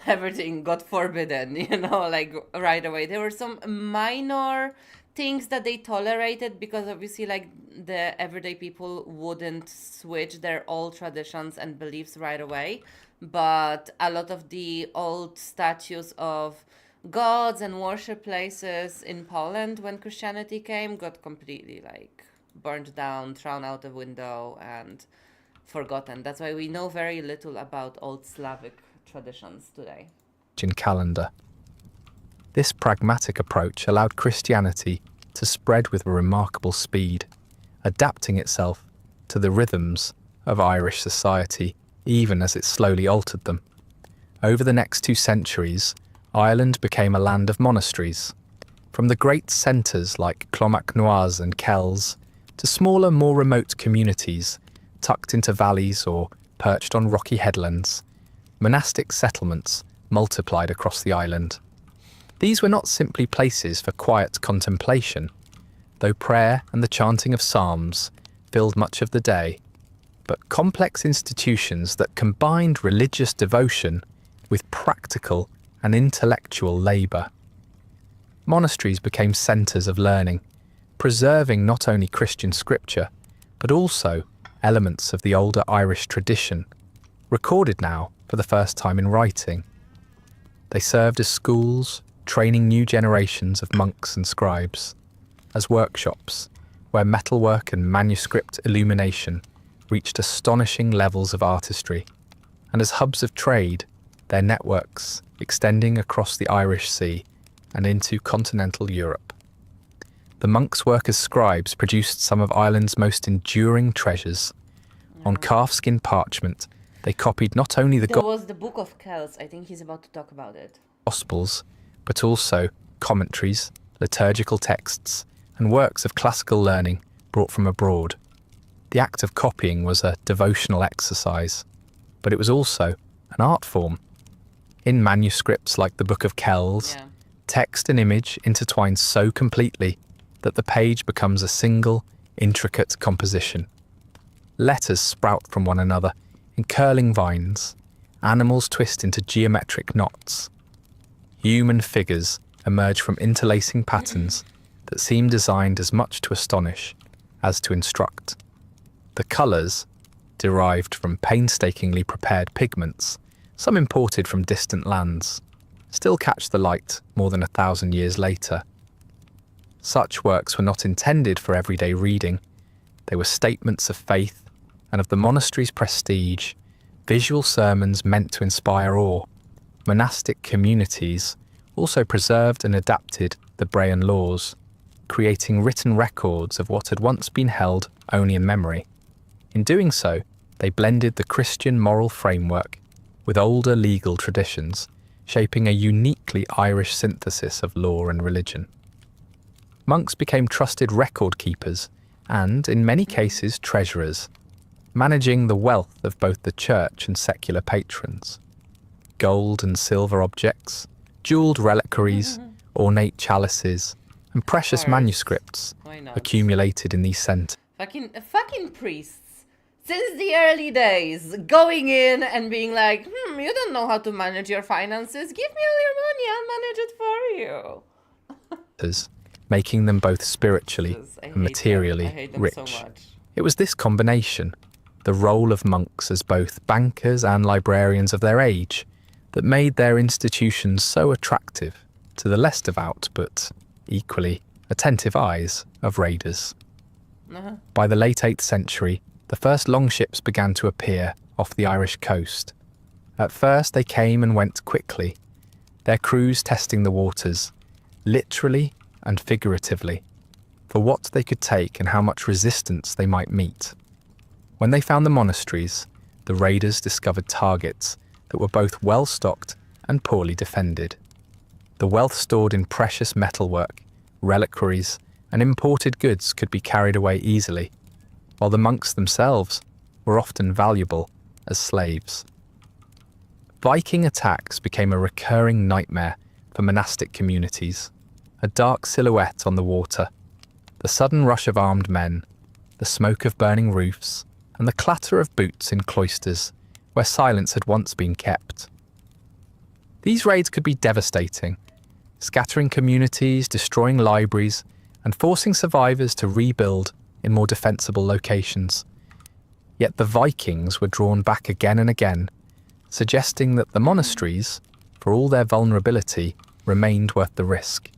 everything got forbidden, like right away. There were some minor things that they tolerated, because obviously, like, the everyday people wouldn't switch their old traditions and beliefs right away. But a lot of the old statues of gods and worship places in Poland, when Christianity came, got completely, like, burned down, thrown out the window, and forgotten. That's why we know very little about old Slavic traditions today. Calendar. This pragmatic approach allowed Christianity to spread with remarkable speed, adapting itself to the rhythms of Irish society, even as it slowly altered them. Over the next 2 centuries, Ireland became a land of monasteries. From the great centres like Clonmacnoise and Kells, to smaller, more remote communities tucked into valleys or perched on rocky headlands, monastic settlements multiplied across the island. These were not simply places for quiet contemplation, though prayer and the chanting of psalms filled much of the day, but complex institutions that combined religious devotion with practical and intellectual labour. Monasteries became centres of learning, preserving not only Christian scripture, but also elements of the older Irish tradition, recorded now for the first time in writing. They served as schools, training new generations of monks and scribes, as workshops where metalwork and manuscript illumination reached astonishing levels of artistry, and as hubs of trade, their networks extending across the Irish Sea and into continental Europe. The monks' work as scribes produced some of Ireland's most enduring treasures. On calfskin parchment, they copied not only the There was the Book of Kells. I think he's about to talk about it. Gospels, but also commentaries, liturgical texts, and works of classical learning brought from abroad. The act of copying was a devotional exercise, but it was also an art form. In manuscripts like the Book of Kells, text and image intertwine so completely that the page becomes a single, intricate composition. Letters sprout from one another in curling vines, animals twist into geometric knots. Human figures emerge from interlacing patterns that seem designed as much to astonish as to instruct. The colours, derived from painstakingly prepared pigments, some imported from distant lands, still catch the light more than 1,000 years later. Such works were not intended for everyday reading. They were statements of faith and of the monastery's prestige, visual sermons meant to inspire awe. Monastic communities also preserved and adapted the Brehon laws, creating written records of what had once been held only in memory. In doing so, they blended the Christian moral framework with older legal traditions, shaping a uniquely Irish synthesis of law and religion. Monks became trusted record keepers and, in many cases, treasurers, managing the wealth of both the church and secular patrons. Gold and silver objects, jewelled reliquaries, ornate chalices, and precious manuscripts accumulated in these centres. Fucking priests. Since the early days, going in and being like, you don't know how to manage your finances, give me all your money, I'll manage it for you. Making them both spiritually and materially rich. So much. It was this combination, the role of monks as both bankers and librarians of their age, that made their institutions so attractive to the less devout but equally attentive eyes of raiders. By the late 8th century, the first longships began to appear off the Irish coast. At first they came and went quickly, their crews testing the waters, literally and figuratively, for what they could take and how much resistance they might meet. When they found the monasteries, the raiders discovered targets that were both well-stocked and poorly defended. The wealth stored in precious metalwork, reliquaries, and imported goods could be carried away easily, while the monks themselves were often valuable as slaves. Viking attacks became a recurring nightmare for monastic communities, a dark silhouette on the water, the sudden rush of armed men, the smoke of burning roofs, and the clatter of boots in cloisters where silence had once been kept. These raids could be devastating, scattering communities, destroying libraries, and forcing survivors to rebuild in more defensible locations. Yet the Vikings were drawn back again and again, suggesting that the monasteries, for all their vulnerability, remained worth the risk.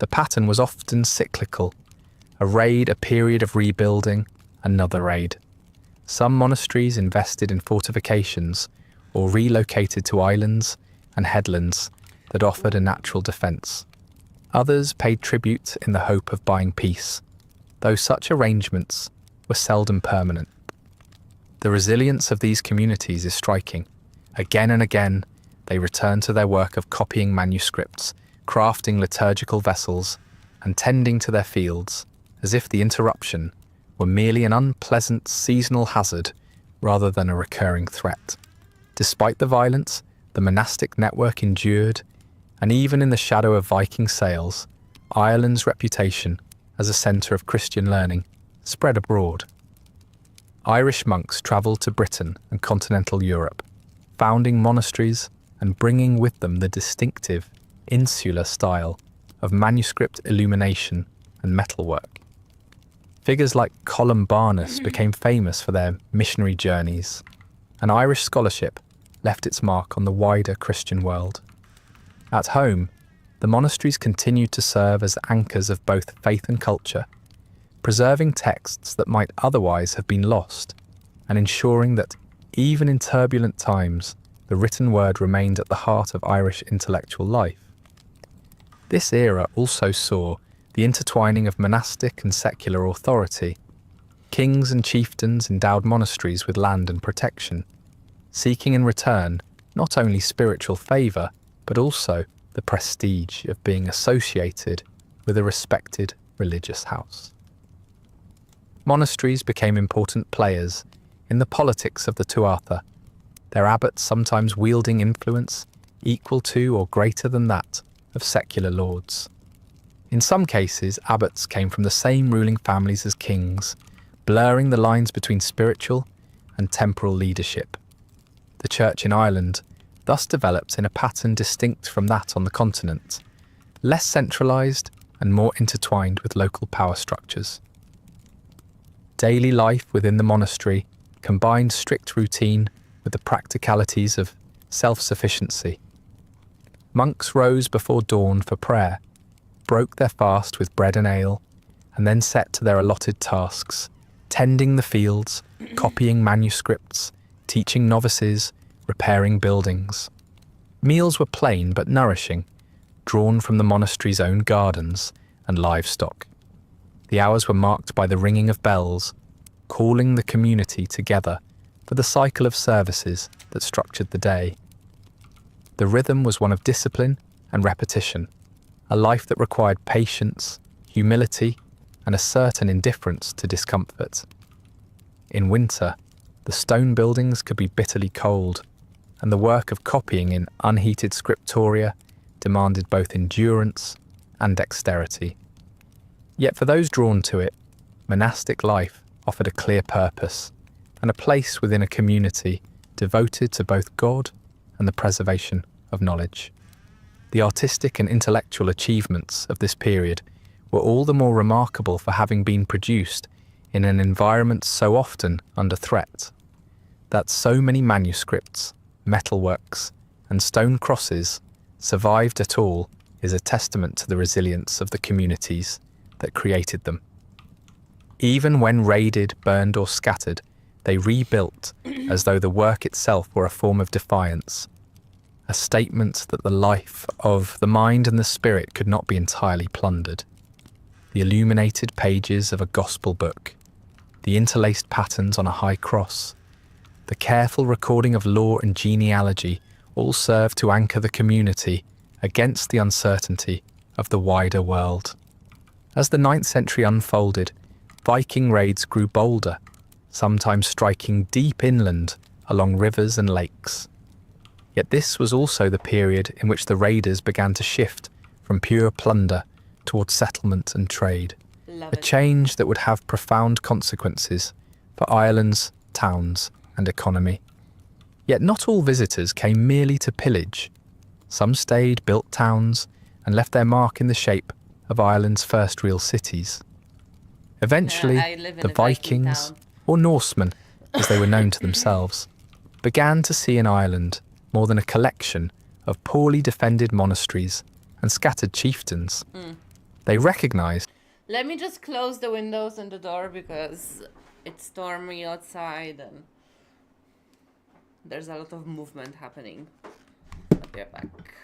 The pattern was often cyclical. A raid, a period of rebuilding, another raid. Some monasteries invested in fortifications or relocated to islands and headlands that offered a natural defence. Others paid tribute in the hope of buying peace, though such arrangements were seldom permanent. The resilience of these communities is striking. Again and again, they return to their work of copying manuscripts, crafting liturgical vessels, and tending to their fields, as if the interruption were merely an unpleasant seasonal hazard rather than a recurring threat. Despite the violence, the monastic network endured, and even in the shadow of Viking sails, Ireland's reputation as a centre of Christian learning spread abroad. Irish monks travelled to Britain and continental Europe, founding monasteries and bringing with them the distinctive, insular style of manuscript illumination and metalwork. Figures like Columbanus became famous for their missionary journeys, and Irish scholarship left its mark on the wider Christian world. At home, the monasteries continued to serve as anchors of both faith and culture, preserving texts that might otherwise have been lost, and ensuring that, even in turbulent times, the written word remained at the heart of Irish intellectual life. This era also saw the intertwining of monastic and secular authority. Kings and chieftains endowed monasteries with land and protection, seeking in return not only spiritual favour, but also the prestige of being associated with a respected religious house. Monasteries became important players in the politics of the Tuatha, their abbots sometimes wielding influence equal to or greater than that of secular lords. In some cases, abbots came from the same ruling families as kings, blurring the lines between spiritual and temporal leadership. The church in Ireland thus developed in a pattern distinct from that on the continent, less centralised and more intertwined with local power structures. Daily life within the monastery combined strict routine with the practicalities of self-sufficiency. Monks rose before dawn for prayer, broke their fast with bread and ale, and then set to their allotted tasks, tending the fields, copying manuscripts, teaching novices, repairing buildings. Meals were plain but nourishing, drawn from the monastery's own gardens and livestock. The hours were marked by the ringing of bells, calling the community together for the cycle of services that structured the day. The rhythm was one of discipline and repetition, a life that required patience, humility, and a certain indifference to discomfort. In winter, the stone buildings could be bitterly cold, and the work of copying in unheated scriptoria demanded both endurance and dexterity. Yet for those drawn to it, monastic life offered a clear purpose and a place within a community devoted to both God and the preservation of knowledge. The artistic and intellectual achievements of this period were all the more remarkable for having been produced in an environment so often under threat. That so many manuscripts, metalworks, and stone crosses survived at all is a testament to the resilience of the communities that created them. Even when raided, burned, or scattered, they rebuilt as though the work itself were a form of defiance, a statement that the life of the mind and the spirit could not be entirely plundered. The illuminated pages of a gospel book, the interlaced patterns on a high cross, the careful recording of law and genealogy all served to anchor the community against the uncertainty of the wider world. As the 9th century unfolded, Viking raids grew bolder, sometimes striking deep inland along rivers and lakes. Yet this was also the period in which the raiders began to shift from pure plunder towards settlement and trade, a change that would have profound consequences for Ireland's towns and economy. Yet not all visitors came merely to pillage. Some stayed, built towns, and left their mark in the shape of Ireland's first real cities. Eventually, the Vikings, or Norsemen, as they were known to themselves, began to see in Ireland more than a collection of poorly defended monasteries and scattered chieftains. They recognised. Let me just close the windows and the door because it's stormy outside and there's a lot of movement happening. I'll be right back.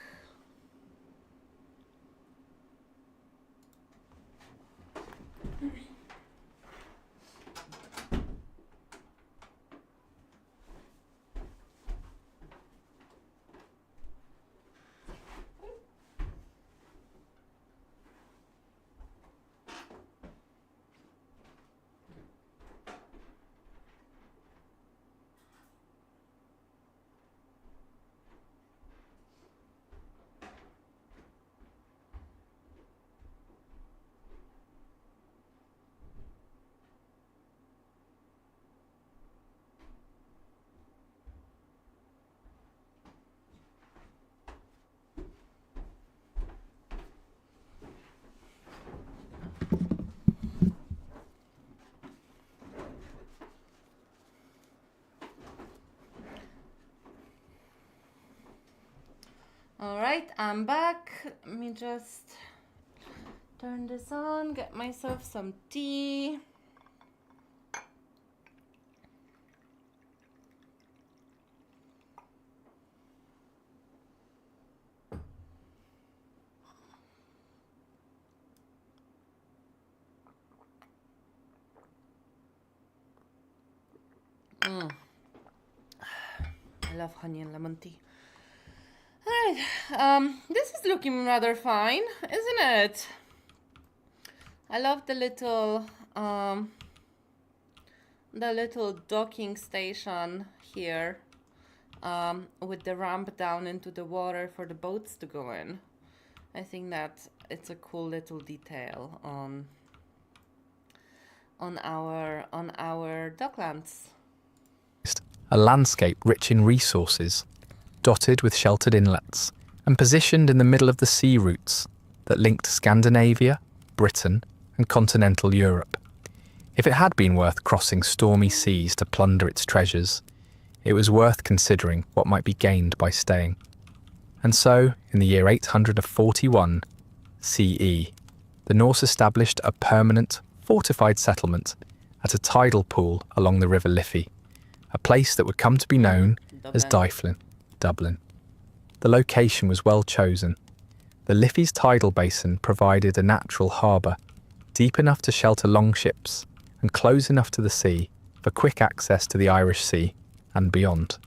Alright, I'm back. Let me just turn this on, get myself some tea. I love honey and lemon tea. Alright, this is looking rather fine, isn't it? I love the little docking station here, with the ramp down into the water for the boats to go in. I think that it's a cool little detail on our docklands. A landscape rich in resources, dotted with sheltered inlets, and positioned in the middle of the sea routes that linked Scandinavia, Britain, and continental Europe. If it had been worth crossing stormy seas to plunder its treasures, it was worth considering what might be gained by staying. And so, in the year 841 CE, the Norse established a permanent, fortified settlement at a tidal pool along the River Liffey, a place that would come to be known as Dyflin, Dublin. The location was well chosen. The Liffey's tidal basin provided a natural harbour, deep enough to shelter longships and close enough to the sea for quick access to the Irish Sea and beyond.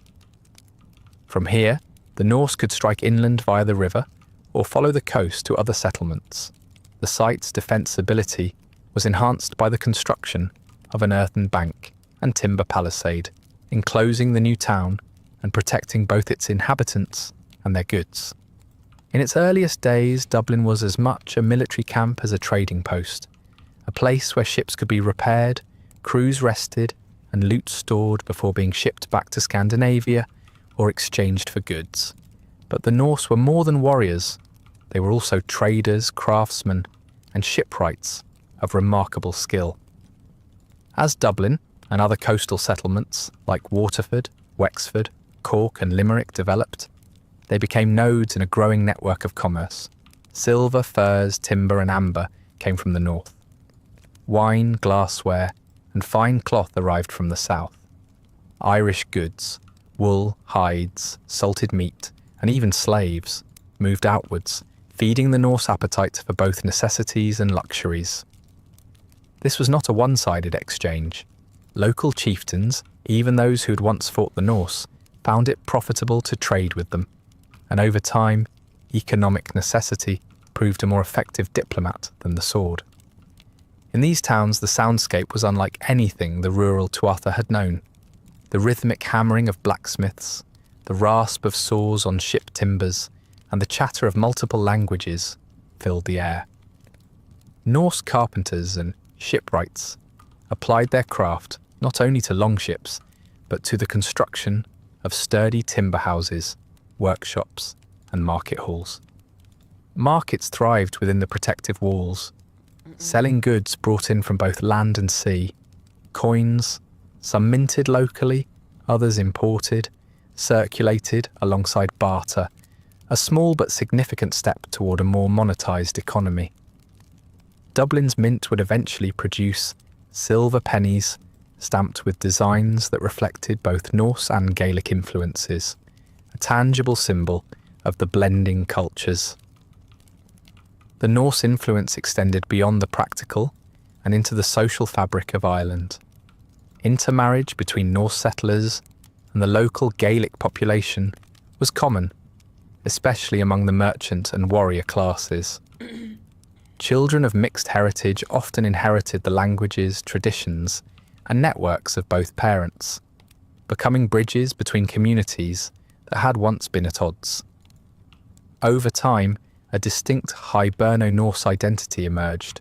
From here, the Norse could strike inland via the river or follow the coast to other settlements. The site's defensibility was enhanced by the construction of an earthen bank and timber palisade, enclosing the new town and protecting both its inhabitants and their goods. In its earliest days, Dublin was as much a military camp as a trading post, a place where ships could be repaired, crews rested, and loot stored before being shipped back to Scandinavia or exchanged for goods. But the Norse were more than warriors. They were also traders, craftsmen, and shipwrights of remarkable skill. As Dublin and other coastal settlements like Waterford, Wexford, Cork and Limerick developed, they became nodes in a growing network of commerce. Silver, furs, timber and amber came from the north. Wine, glassware and fine cloth arrived from the south. Irish goods, wool, hides, salted meat and even slaves moved outwards, feeding the Norse appetite for both necessities and luxuries. This was not a one-sided exchange. Local chieftains, even those who had once fought the Norse, found it profitable to trade with them, and over time, economic necessity proved a more effective diplomat than the sword. In these towns, the soundscape was unlike anything the rural Tuatha had known. The rhythmic hammering of blacksmiths, the rasp of saws on ship timbers, and the chatter of multiple languages filled the air. Norse carpenters and shipwrights applied their craft not only to longships, but to the construction of sturdy timber houses, workshops, and market halls. Markets thrived within the protective walls, selling goods brought in from both land and sea, coins, some minted locally, others imported, circulated alongside barter, a small but significant step toward a more monetized economy. Dublin's mint would eventually produce silver pennies stamped with designs that reflected both Norse and Gaelic influences, a tangible symbol of the blending cultures. The Norse influence extended beyond the practical and into the social fabric of Ireland. Intermarriage between Norse settlers and the local Gaelic population was common, especially among the merchant and warrior classes. Children of mixed heritage often inherited the languages, traditions, and networks of both parents, becoming bridges between communities that had once been at odds. Over time, a distinct Hiberno-Norse identity emerged,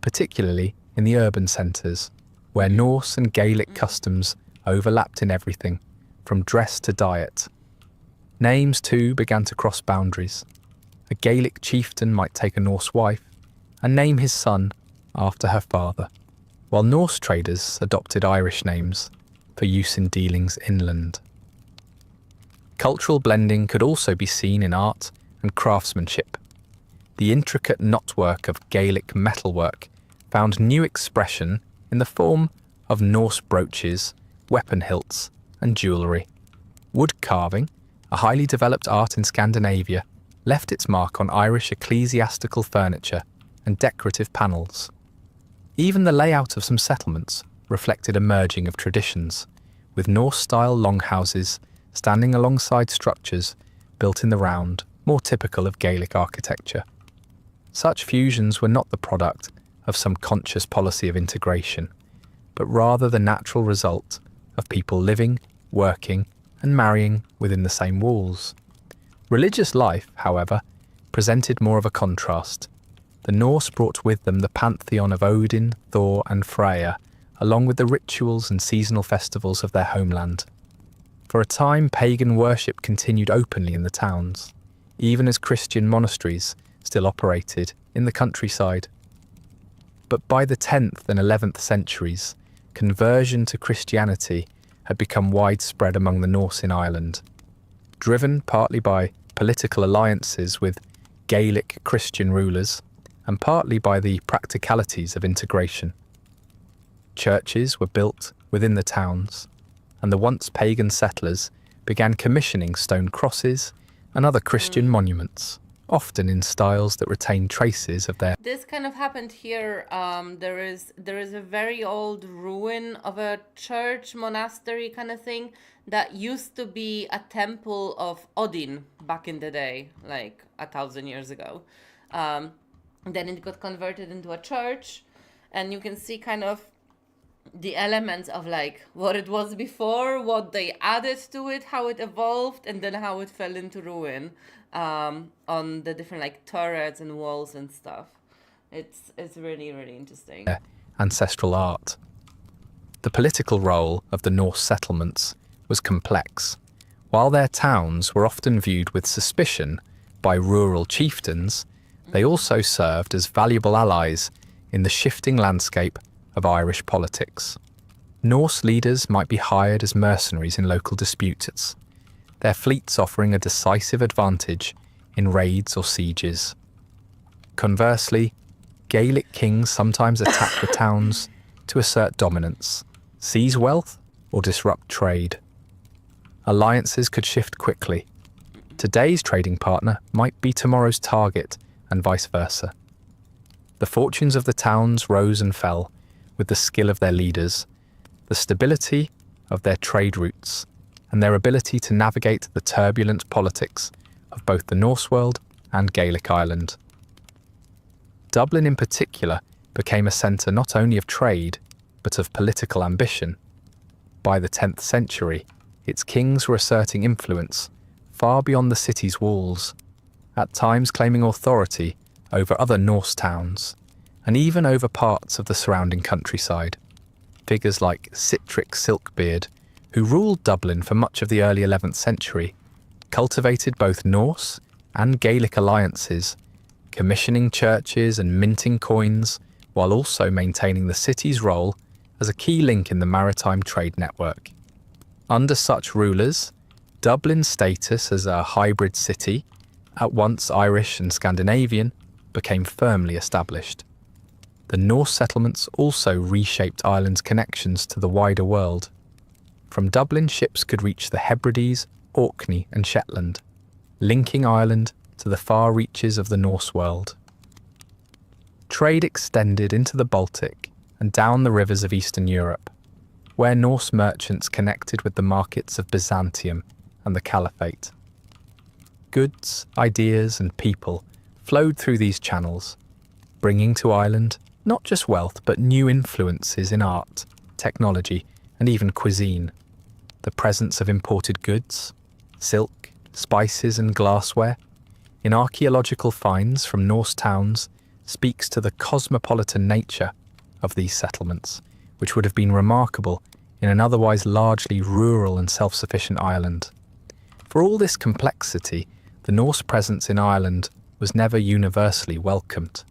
particularly in the urban centres, where Norse and Gaelic customs overlapped in everything, from dress to diet. Names, too, began to cross boundaries. A Gaelic chieftain might take a Norse wife and name his son after her father, while Norse traders adopted Irish names for use in dealings inland. Cultural blending could also be seen in art and craftsmanship. The intricate knotwork of Gaelic metalwork found new expression in the form of Norse brooches, weapon hilts, and jewellery. Wood carving, a highly developed art in Scandinavia, left its mark on Irish ecclesiastical furniture and decorative panels. Even the layout of some settlements reflected a merging of traditions, with Norse-style longhouses standing alongside structures built in the round, more typical of Gaelic architecture. Such fusions were not the product of some conscious policy of integration, but rather the natural result of people living, working, and marrying within the same walls. Religious life, however, presented more of a contrast. The Norse brought with them the pantheon of Odin, Thor, and Freya, along with the rituals and seasonal festivals of their homeland. For a time, pagan worship continued openly in the towns, even as Christian monasteries still operated in the countryside. But by the 10th and 11th centuries, conversion to Christianity had become widespread among the Norse in Ireland, driven partly by political alliances with Gaelic Christian rulers and partly by the practicalities of integration. Churches were built within the towns, and the once pagan settlers began commissioning stone crosses and other Christian monuments, often in styles that retain traces of their... This kind of happened here. There is a very old ruin of a church, monastery kind of thing that used to be a temple of Odin back in the day, like 1,000 years ago. Then it got converted into a church, and you can see kind of the elements of like what it was before, what they added to it, how it evolved, and then how it fell into ruin on the different like turrets and walls and stuff. It's really, really interesting. Ancestral art. The political role of the Norse settlements was complex. While their towns were often viewed with suspicion by rural chieftains, they also served as valuable allies in the shifting landscape of Irish politics. Norse leaders might be hired as mercenaries in local disputes, their fleets offering a decisive advantage in raids or sieges. Conversely, Gaelic kings sometimes attacked the towns to assert dominance, seize wealth, or disrupt trade. Alliances could shift quickly. Today's trading partner might be tomorrow's target, and vice versa. The fortunes of the towns rose and fell with the skill of their leaders, the stability of their trade routes, and their ability to navigate the turbulent politics of both the Norse world and Gaelic Ireland. Dublin in particular became a centre not only of trade, but of political ambition. By the 10th century, its kings were asserting influence far beyond the city's walls, at times claiming authority over other Norse towns, and even over parts of the surrounding countryside. Figures like Sitrick Silkbeard, who ruled Dublin for much of the early 11th century, cultivated both Norse and Gaelic alliances, commissioning churches and minting coins, while also maintaining the city's role as a key link in the maritime trade network. Under such rulers, Dublin's status as a hybrid city, at once Irish and Scandinavian, became firmly established. The Norse settlements also reshaped Ireland's connections to the wider world. From Dublin, ships could reach the Hebrides, Orkney and Shetland, linking Ireland to the far reaches of the Norse world. Trade extended into the Baltic and down the rivers of Eastern Europe, where Norse merchants connected with the markets of Byzantium and the Caliphate. Goods, ideas and people flowed through these channels, bringing to Ireland not just wealth but new influences in art, technology and even cuisine. The presence of imported goods, silk, spices and glassware in archaeological finds from Norse towns speaks to the cosmopolitan nature of these settlements, which would have been remarkable in an otherwise largely rural and self-sufficient Ireland. For all this complexity, the Norse presence in Ireland was never universally welcomed.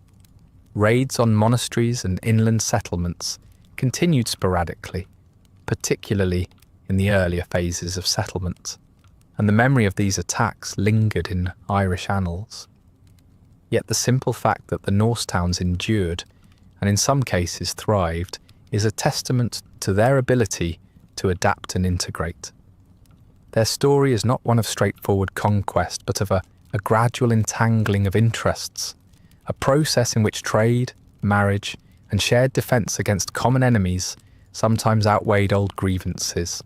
Raids on monasteries and inland settlements continued sporadically, particularly in the earlier phases of settlement. and the memory of these attacks lingered in Irish annals. Yet the simple fact that the Norse towns endured, and in some cases thrived, is a testament to their ability to adapt and integrate. Their story is not one of straightforward conquest, but of a gradual entangling of interests, a process in which trade, marriage, and shared defence against common enemies sometimes outweighed old grievances.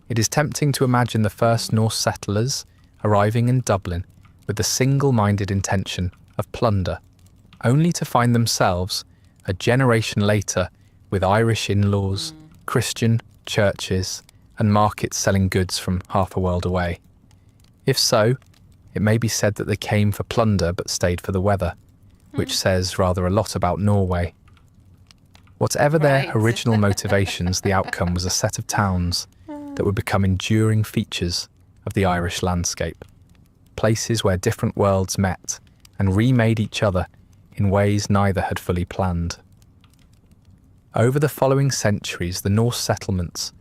It is tempting to imagine the first Norse settlers arriving in Dublin with the single-minded intention of plunder, only to find themselves, a generation later, with Irish in-laws, Christian churches, and markets selling goods from half a world away. If so, it may be said that they came for plunder but stayed for the weather, which says rather a lot about Norway. Whatever their Right. original motivations, the outcome was a set of towns that would become enduring features of the Irish landscape, places where different worlds met and remade each other in ways neither had fully planned. Over the following centuries, the Norse settlements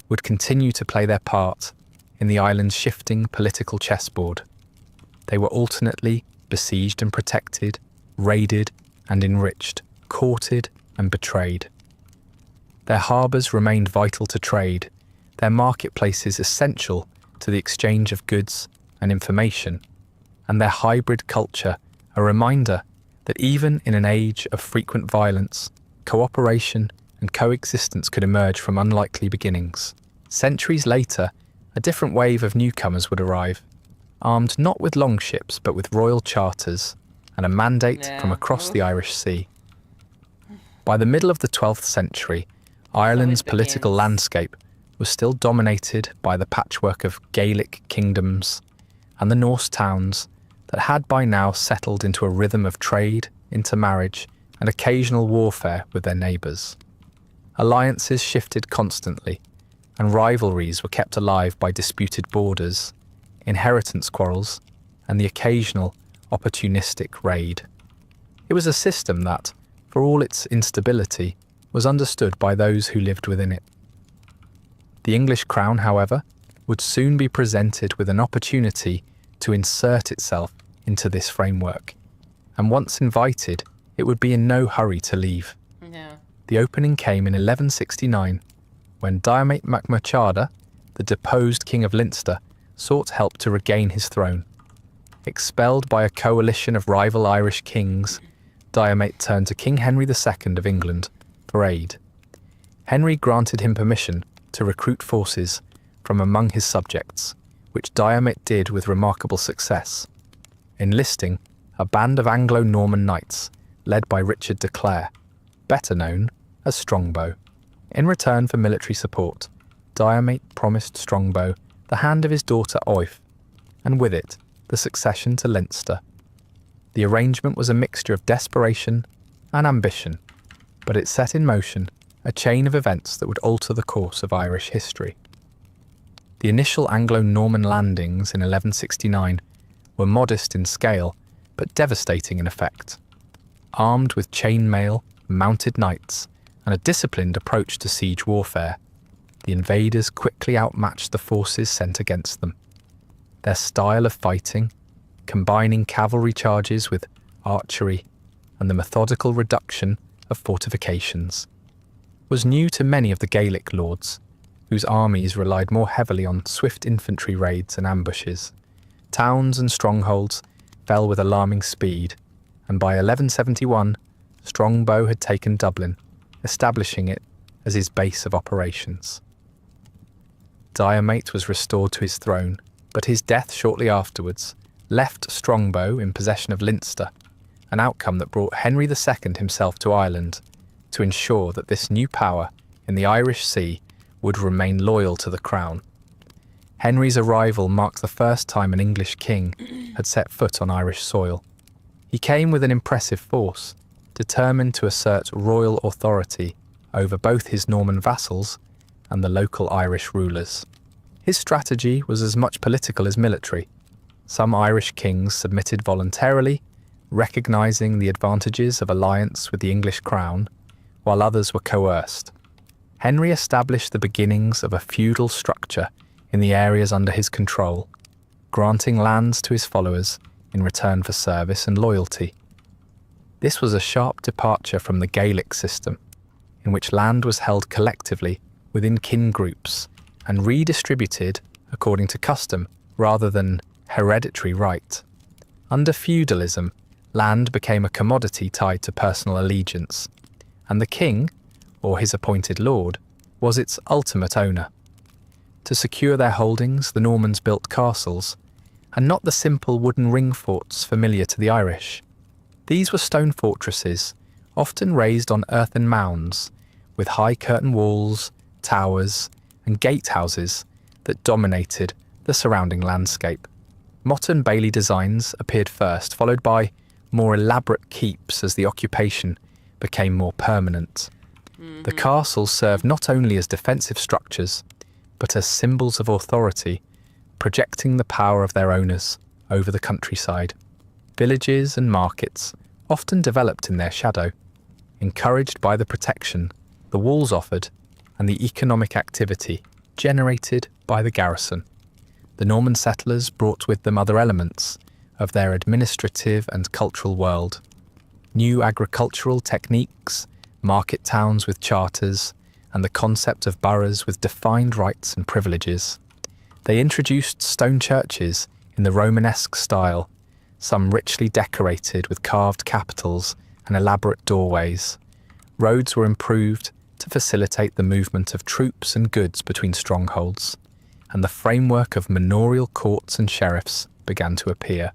would continue to play their part in the island's shifting political chessboard. They were alternately besieged and protected, raided and enriched, courted and betrayed. Their harbours remained vital to trade, their marketplaces essential to the exchange of goods and information, and their hybrid culture a reminder that even in an age of frequent violence, cooperation and coexistence could emerge from unlikely beginnings. Centuries later, a different wave of newcomers would arrive, armed not with longships but with royal charters and a mandate from across the Irish Sea. By the middle of the 12th century, Ireland's political landscape was still dominated by the patchwork of Gaelic kingdoms and the Norse towns that had by now settled into a rhythm of trade, intermarriage, and occasional warfare with their neighbours. Alliances shifted constantly, and rivalries were kept alive by disputed borders, inheritance quarrels, and the occasional opportunistic raid. It was a system that, for all its instability, was understood by those who lived within it. The English crown, however, would soon be presented with an opportunity to insert itself into this framework, and once invited, it would be in no hurry to leave. Yeah. The opening came in 1169, when Diarmait mac Murchada, the deposed King of Leinster, sought help to regain his throne. Expelled by a coalition of rival Irish kings, Diarmait turned to King Henry II of England for aid. Henry granted him permission to recruit forces from among his subjects, which Diarmait did with remarkable success, enlisting a band of Anglo-Norman knights led by Richard de Clare, better known as Strongbow. In return for military support, Diarmait promised Strongbow the hand of his daughter Oif, and with it, the succession to Leinster. The arrangement was a mixture of desperation and ambition, but it set in motion a chain of events that would alter the course of Irish history. The initial Anglo-Norman landings in 1169 were modest in scale, but devastating in effect. Armed with chainmail, mounted knights, and a disciplined approach to siege warfare, the invaders quickly outmatched the forces sent against them. Their style of fighting, combining cavalry charges with archery and the methodical reduction of fortifications, was new to many of the Gaelic lords, whose armies relied more heavily on swift infantry raids and ambushes. Towns and strongholds fell with alarming speed, and by 1171, Strongbow had taken Dublin, establishing it as his base of operations. Diarmait was restored to his throne, but his death shortly afterwards left Strongbow in possession of Leinster, an outcome that brought Henry II himself to Ireland to ensure that this new power in the Irish Sea would remain loyal to the crown. Henry's arrival marked the first time an English king had set foot on Irish soil. He came with an impressive force, determined to assert royal authority over both his Norman vassals and the local Irish rulers. His strategy was as much political as military. Some Irish kings submitted voluntarily, recognising the advantages of alliance with the English crown, while others were coerced. Henry established the beginnings of a feudal structure in the areas under his control, granting lands to his followers in return for service and loyalty. This was a sharp departure from the Gaelic system, in which land was held collectively within kin groups and redistributed according to custom rather than hereditary right. Under feudalism, land became a commodity tied to personal allegiance, and the king, or his appointed lord, was its ultimate owner. To secure their holdings, the Normans built castles, and not the simple wooden ring forts familiar to the Irish. These were stone fortresses, often raised on earthen mounds, with high curtain walls, towers, and gatehouses that dominated the surrounding landscape. Motte and Bailey designs appeared first, followed by more elaborate keeps as the occupation became more permanent. The castles served not only as defensive structures, but as symbols of authority, projecting the power of their owners over the countryside. Villages and markets often developed in their shadow, encouraged by the protection the walls offered and the economic activity generated by the garrison. The Norman settlers brought with them other elements of their administrative and cultural world. New agricultural techniques, market towns with charters, and the concept of boroughs with defined rights and privileges. They introduced stone churches in the Romanesque style, some richly decorated with carved capitals and elaborate doorways. Roads were improved to facilitate the movement of troops and goods between strongholds, and the framework of manorial courts and sheriffs began to appear.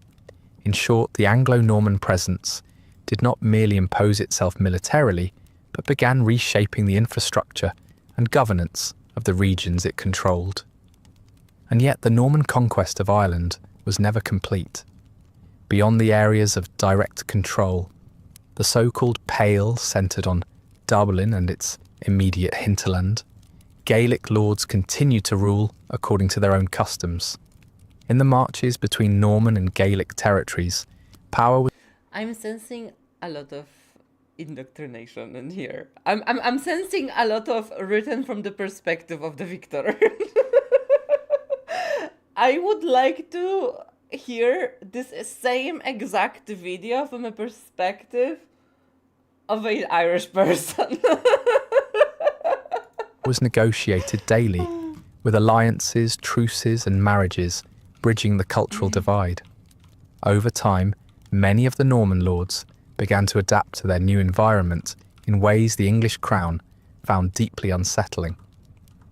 In short, the Anglo-Norman presence did not merely impose itself militarily, but began reshaping the infrastructure and governance of the regions it controlled. And yet the Norman conquest of Ireland was never complete. Beyond the areas of direct control, the so-called Pale centred on Dublin and its immediate hinterland, Gaelic lords continued to rule according to their own customs. In the marches between Norman and Gaelic territories, power was... I'm sensing a lot of indoctrination in here. I'm sensing a lot of written from the perspective of the victor. I would like to hear this same exact video from a perspective of an Irish person. was negotiated daily, with alliances, truces and marriages bridging the cultural divide. Over time, many of the Norman lords began to adapt to their new environment in ways the English crown found deeply unsettling.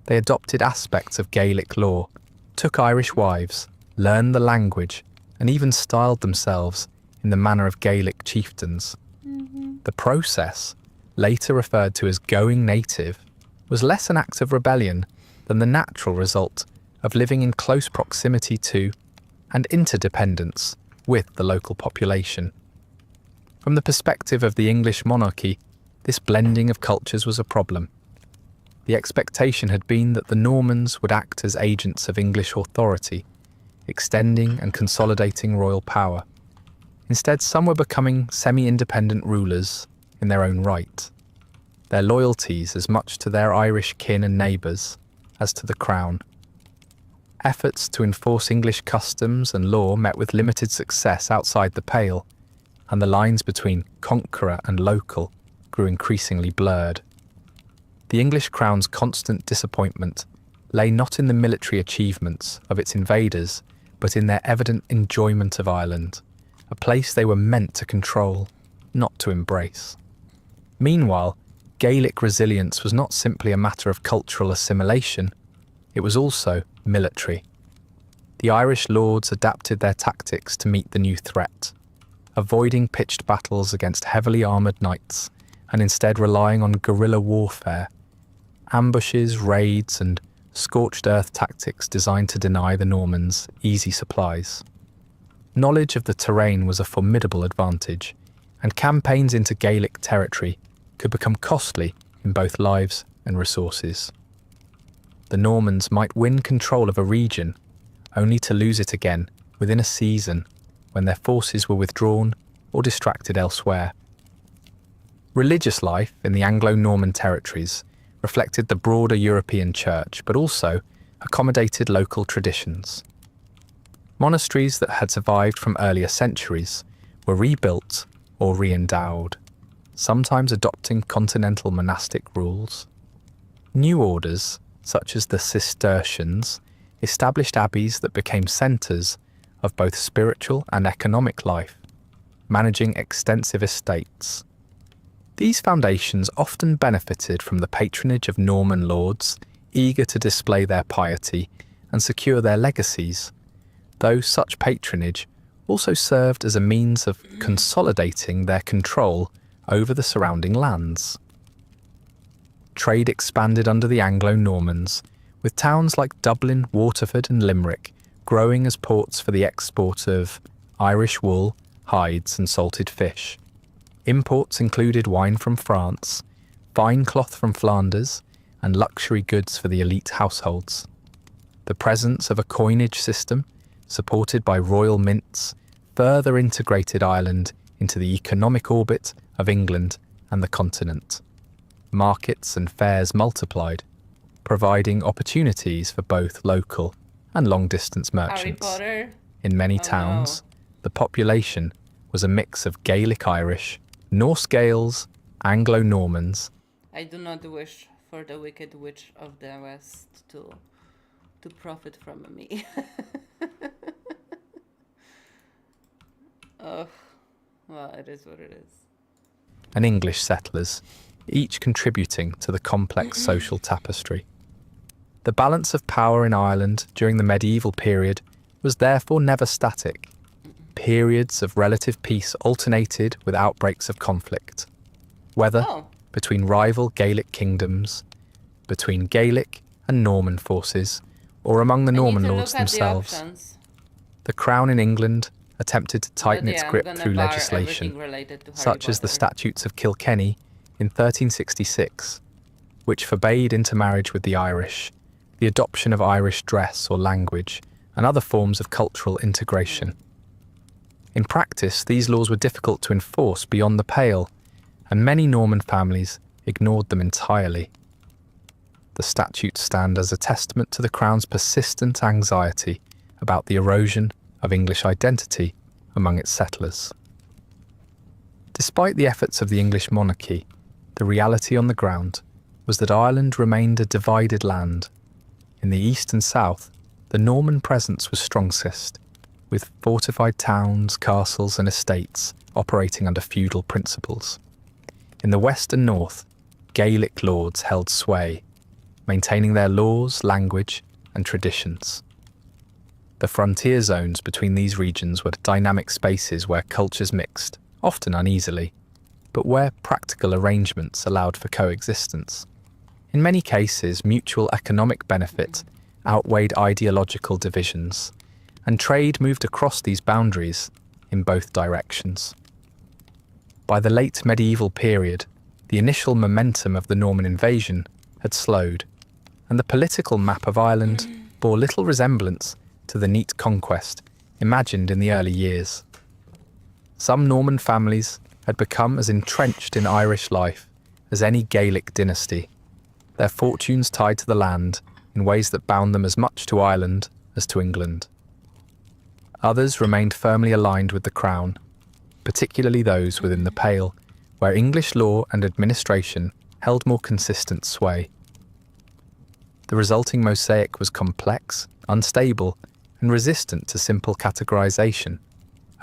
They adopted aspects of Gaelic law, took Irish wives, learned the language, and even styled themselves in the manner of Gaelic chieftains. The process, later referred to as going native, was less an act of rebellion than the natural result of living in close proximity to and interdependence with the local population. From the perspective of the English monarchy, this blending of cultures was a problem. The expectation had been that the Normans would act as agents of English authority, extending and consolidating royal power. Instead, some were becoming semi-independent rulers in their own right, their loyalties as much to their Irish kin and neighbours as to the crown. Efforts to enforce English customs and law met with limited success outside the Pale, and the lines between conqueror and local grew increasingly blurred. The English crown's constant disappointment lay not in the military achievements of its invaders, but in their evident enjoyment of Ireland, a place they were meant to control, not to embrace. Meanwhile, Gaelic resilience was not simply a matter of cultural assimilation, it was also military. The Irish lords adapted their tactics to meet the new threat, avoiding pitched battles against heavily armoured knights and instead relying on guerrilla warfare, ambushes, raids and scorched earth tactics designed to deny the Normans easy supplies. Knowledge of the terrain was a formidable advantage, and campaigns into Gaelic territory could become costly in both lives and resources. The Normans might win control of a region, only to lose it again within a season when their forces were withdrawn or distracted elsewhere. Religious life in the Anglo-Norman territories reflected the broader European church, but also accommodated local traditions. Monasteries that had survived from earlier centuries were rebuilt or re-endowed, sometimes adopting continental monastic rules. New orders, such as the Cistercians, established abbeys that became centres of both spiritual and economic life, managing extensive estates. These foundations often benefited from the patronage of Norman lords eager to display their piety and secure their legacies, though such patronage also served as a means of consolidating their control over the surrounding lands. Trade expanded under the Anglo-Normans, with towns like Dublin, Waterford and Limerick growing as ports for the export of Irish wool, hides and salted fish. Imports included wine from France, fine cloth from Flanders, and luxury goods for the elite households. The presence of a coinage system, supported by royal mints, further integrated Ireland into the economic orbit of England and the continent. Markets and fairs multiplied, providing opportunities for both local and long-distance Harry merchants. Potter. In many Oh, towns, the population was a mix of Gaelic Irish, Norse Gaels, Anglo-Normans, I do not wish for the wicked witch of the west to profit from me. Oh, well, it is what it is. and English settlers, each contributing to the complex social tapestry. The balance of power in Ireland during the medieval period was therefore never static. Periods of relative peace alternated with outbreaks of conflict, whether Oh, between rival Gaelic kingdoms, between Gaelic and Norman forces, or among the I need Norman to lords look at the themselves. options. The Crown in England attempted to tighten But its yeah, I'm grip gonna through bar legislation, everything related to Harry such as the Potter. Statutes of Kilkenny in 1366, which forbade intermarriage with the Irish, the adoption of Irish dress or language, and other forms of cultural integration. In practice, these laws were difficult to enforce beyond the pale, and many Norman families ignored them entirely. The statutes stand as a testament to the Crown's persistent anxiety about the erosion of English identity among its settlers. Despite the efforts of the English monarchy, the reality on the ground was that Ireland remained a divided land. In the east and south, the Norman presence was strongest, with fortified towns, castles and estates operating under feudal principles. In the west and north, Gaelic lords held sway, maintaining their laws, language and traditions. The frontier zones between these regions were dynamic spaces where cultures mixed, often uneasily, but where practical arrangements allowed for coexistence. In many cases, mutual economic benefit outweighed ideological divisions, and trade moved across these boundaries in both directions. By the late medieval period, the initial momentum of the Norman invasion had slowed, and the political map of Ireland bore little resemblance to the neat conquest imagined in the early years. Some Norman families had become as entrenched in Irish life as any Gaelic dynasty, their fortunes tied to the land in ways that bound them as much to Ireland as to England. Others remained firmly aligned with the Crown, particularly those within the Pale, where English law and administration held more consistent sway. The resulting mosaic was complex, unstable, and resistant to simple categorization,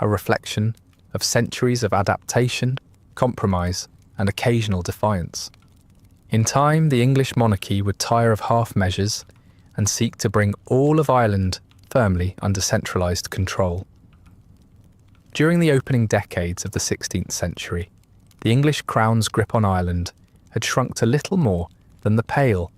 a reflection of centuries of adaptation, compromise, and occasional defiance. In time, the English monarchy would tire of half measures and seek to bring all of Ireland firmly under centralised control. During the opening decades of the 16th century, the English Crown's grip on Ireland had shrunk to little more than the Pale,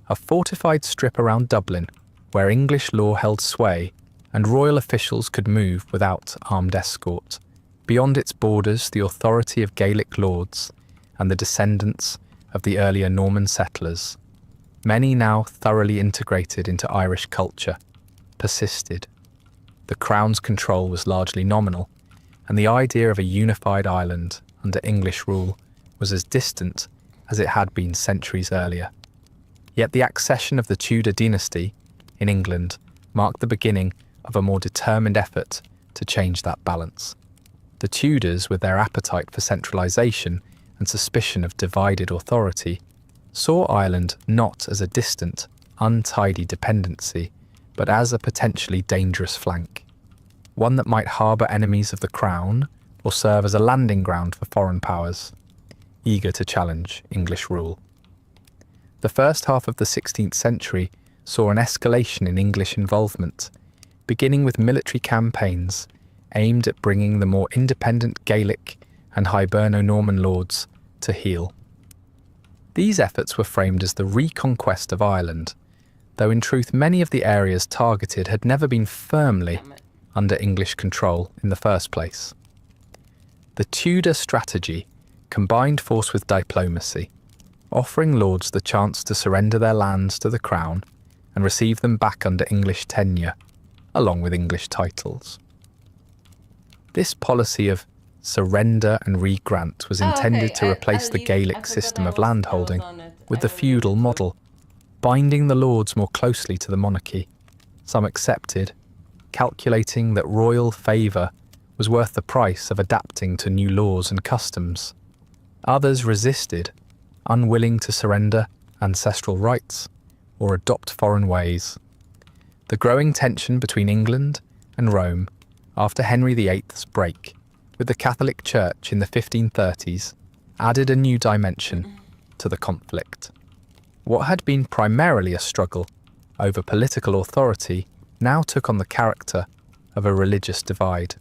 a fortified strip around Dublin where English law held sway and royal officials could move without armed escort. Beyond its borders, the authority of Gaelic lords and the descendants of the earlier Norman settlers, many now thoroughly integrated into Irish culture, persisted. The Crown's control was largely nominal, and the idea of a unified Ireland under English rule was as distant as it had been centuries earlier. Yet the accession of the Tudor dynasty in England marked the beginning of a more determined effort to change that balance. The Tudors, with their appetite for centralisation and suspicion of divided authority, saw Ireland not as a distant, untidy dependency, but as a potentially dangerous flank, one that might harbour enemies of the crown or serve as a landing ground for foreign powers, eager to challenge English rule. The first half of the 16th century saw an escalation in English involvement, beginning with military campaigns aimed at bringing the more independent Gaelic and Hiberno-Norman lords to heel. These efforts were framed as the reconquest of Ireland, though in truth many of the areas targeted had never been firmly under English control in the first place. The Tudor strategy combined force with diplomacy, offering lords the chance to surrender their lands to the crown and receive them back under English tenure, along with English titles. This policy of surrender and regrant was intended to replace the Gaelic system of landholding with the feudal model, binding the lords more closely to the monarchy. Some accepted, calculating that royal favour was worth the price of adapting to new laws and customs. Others resisted, unwilling to surrender ancestral rights or adopt foreign ways. The growing tension between England and Rome after Henry VIII's break with the Catholic Church in the 1530s added a new dimension to the conflict. What had been primarily a struggle over political authority now took on the character of a religious divide.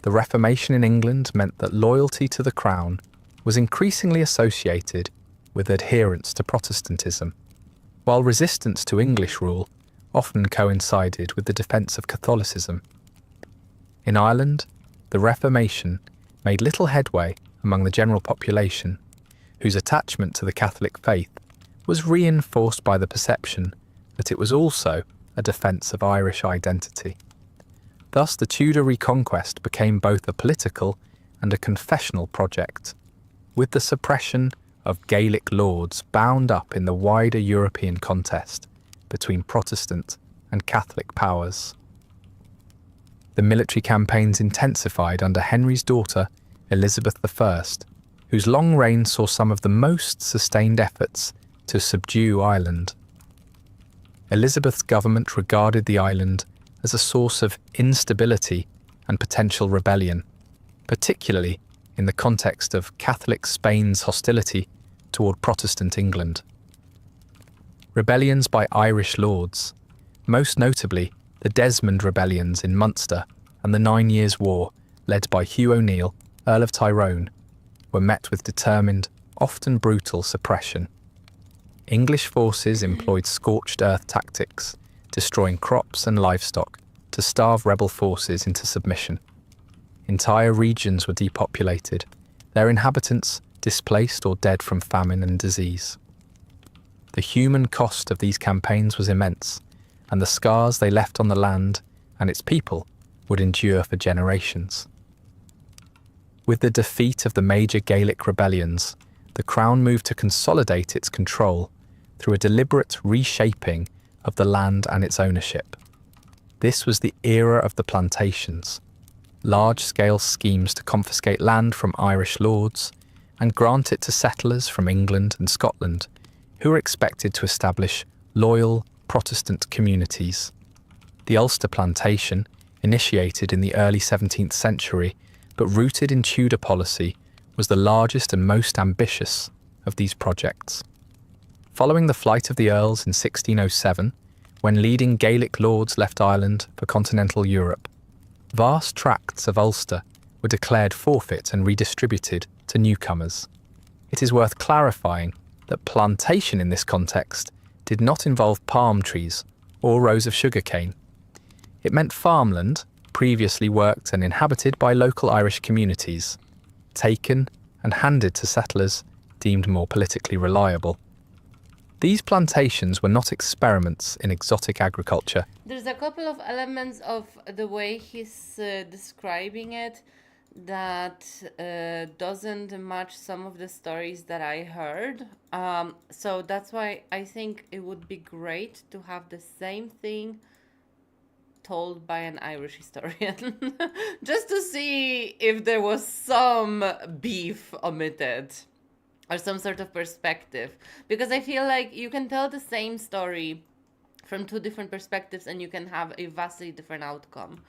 The Reformation in England meant that loyalty to the crown was increasingly associated with adherence to Protestantism, while resistance to English rule often coincided with the defence of Catholicism. In Ireland, the Reformation made little headway among the general population, whose attachment to the Catholic faith was reinforced by the perception that it was also a defence of Irish identity. Thus, the Tudor reconquest became both a political and a confessional project, with the suppression of Gaelic lords bound up in the wider European contest between Protestant and Catholic powers. The military campaigns intensified under Henry's daughter, Elizabeth I, whose long reign saw some of the most sustained efforts to subdue Ireland. Elizabeth's government regarded the island as a source of instability and potential rebellion, particularly in the context of Catholic Spain's hostility toward Protestant England. Rebellions by Irish lords, most notably the Desmond rebellions in Munster and the 9 Years' War led by Hugh O'Neill, Earl of Tyrone, were met with determined, often brutal suppression. English forces employed scorched earth tactics, destroying crops and livestock to starve rebel forces into submission. Entire regions were depopulated, their inhabitants displaced or dead from famine and disease. The human cost of these campaigns was immense, and the scars they left on the land and its people would endure for generations. With the defeat of the major Gaelic rebellions, the Crown moved to consolidate its control through a deliberate reshaping of the land and its ownership. This was the era of the plantations, large-scale schemes to confiscate land from Irish lords and grant it to settlers from England and Scotland, who were expected to establish loyal Protestant communities. The Ulster Plantation, initiated in the early 17th century but rooted in Tudor policy, was the largest and most ambitious of these projects. Following the flight of the Earls in 1607, when leading Gaelic lords left Ireland for continental Europe, vast tracts of Ulster were declared forfeit and redistributed to newcomers. It is worth clarifying that plantation in this context did not involve palm trees or rows of sugarcane. It meant farmland, previously worked and inhabited by local Irish communities, taken and handed to settlers deemed more politically reliable. These plantations were not experiments in exotic agriculture. There's a couple of elements of the way he's describing it that doesn't match some of the stories that I heard. So that's why I think it would be great to have the same thing told by an Irish historian, just to see if there was some beef omitted or some sort of perspective. Because I feel like you can tell the same story from two different perspectives and you can have a vastly different outcome.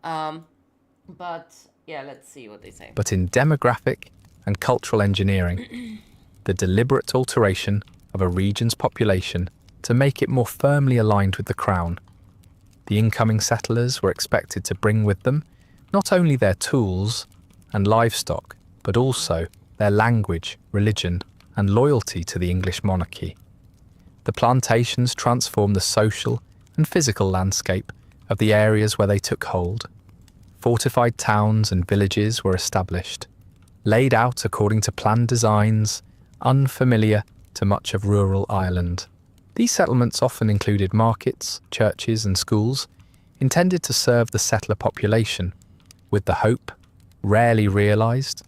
But yeah, let's see what they say. But in demographic and cultural engineering, the deliberate alteration of a region's population to make it more firmly aligned with the crown. The incoming settlers were expected to bring with them not only their tools and livestock, but also their language, religion, and loyalty to the English monarchy. The plantations transformed the social and physical landscape of the areas where they took hold. Fortified towns and villages were established, laid out according to planned designs, unfamiliar to much of rural Ireland. These settlements often included markets, churches, and schools intended to serve the settler population, with the hope, rarely realised,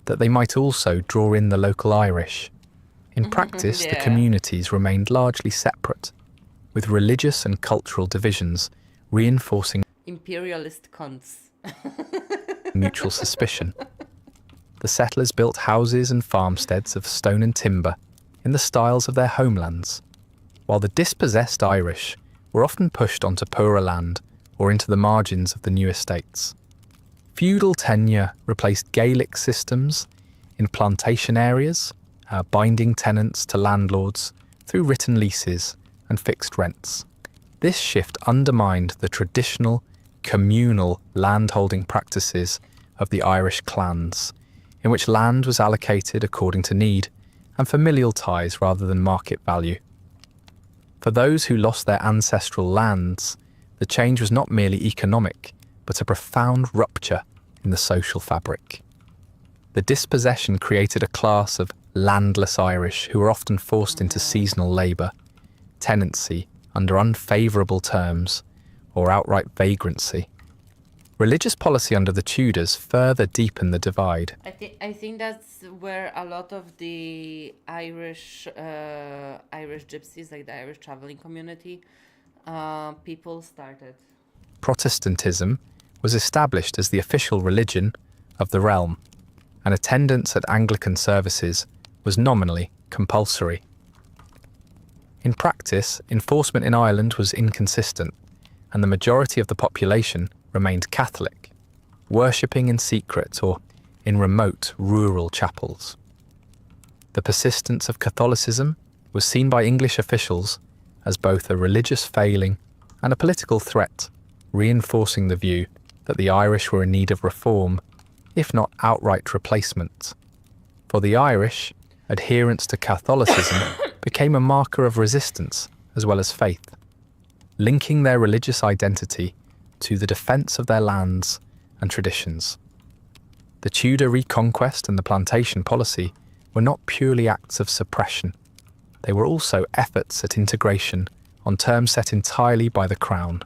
that they might also draw in the local Irish. In practice, the communities remained largely separate, with religious and cultural divisions reinforcing imperialist cunts. mutual suspicion. The settlers built houses and farmsteads of stone and timber in the styles of their homelands, while the dispossessed Irish were often pushed onto poorer land or into the margins of the new estates. Feudal tenure replaced Gaelic systems in plantation areas, binding tenants to landlords through written leases and fixed rents. This shift undermined the traditional communal landholding practices of the Irish clans, in which land was allocated according to need and familial ties rather than market value. For those who lost their ancestral lands, the change was not merely economic, but a profound rupture in the social fabric. The dispossession created a class of landless Irish who were often forced into seasonal labour, tenancy under unfavourable terms, or outright vagrancy. Religious policy under the Tudors further deepened the divide. I think that's where a lot of the Irish gypsies, like the Irish traveling community, people started. Protestantism was established as the official religion of the realm, and attendance at Anglican services was nominally compulsory. In practice, enforcement in Ireland was inconsistent, and the majority of the population remained Catholic, worshipping in secret or in remote rural chapels. The persistence of Catholicism was seen by English officials as both a religious failing and a political threat, reinforcing the view that the Irish were in need of reform, if not outright replacement. For the Irish, adherence to Catholicism became a marker of resistance as well as faith, linking their religious identity to the defence of their lands and traditions. The Tudor reconquest and the plantation policy were not purely acts of suppression. They were also efforts at integration on terms set entirely by the Crown.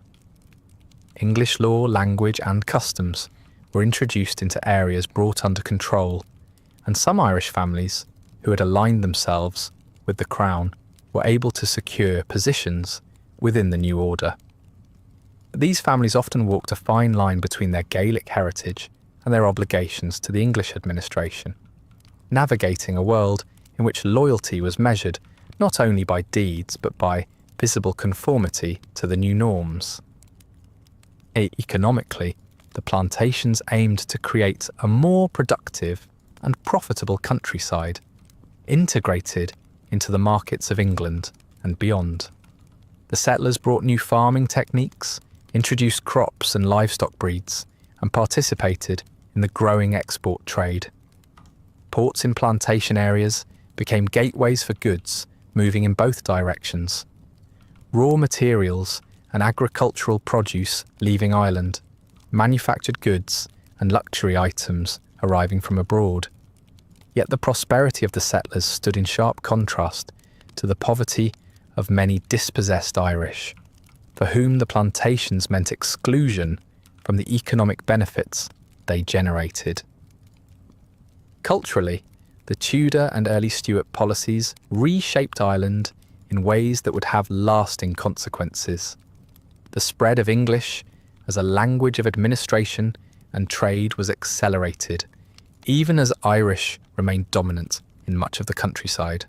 English law, language and customs were introduced into areas brought under control, and some Irish families who had aligned themselves with the Crown were able to secure positions within the new order. These families often walked a fine line between their Gaelic heritage and their obligations to the English administration, navigating a world in which loyalty was measured not only by deeds but by visible conformity to the new norms. Economically, the plantations aimed to create a more productive and profitable countryside, integrated into the markets of England and beyond. The settlers brought new farming techniques, introduced crops and livestock breeds, and participated in the growing export trade. Ports in plantation areas became gateways for goods moving in both directions. Raw materials and agricultural produce leaving Ireland, manufactured goods and luxury items arriving from abroad. Yet the prosperity of the settlers stood in sharp contrast to the poverty of many dispossessed Irish, for whom the plantations meant exclusion from the economic benefits they generated. Culturally, the Tudor and early Stuart policies reshaped Ireland in ways that would have lasting consequences. The spread of English as a language of administration and trade was accelerated, even as Irish remained dominant in much of the countryside.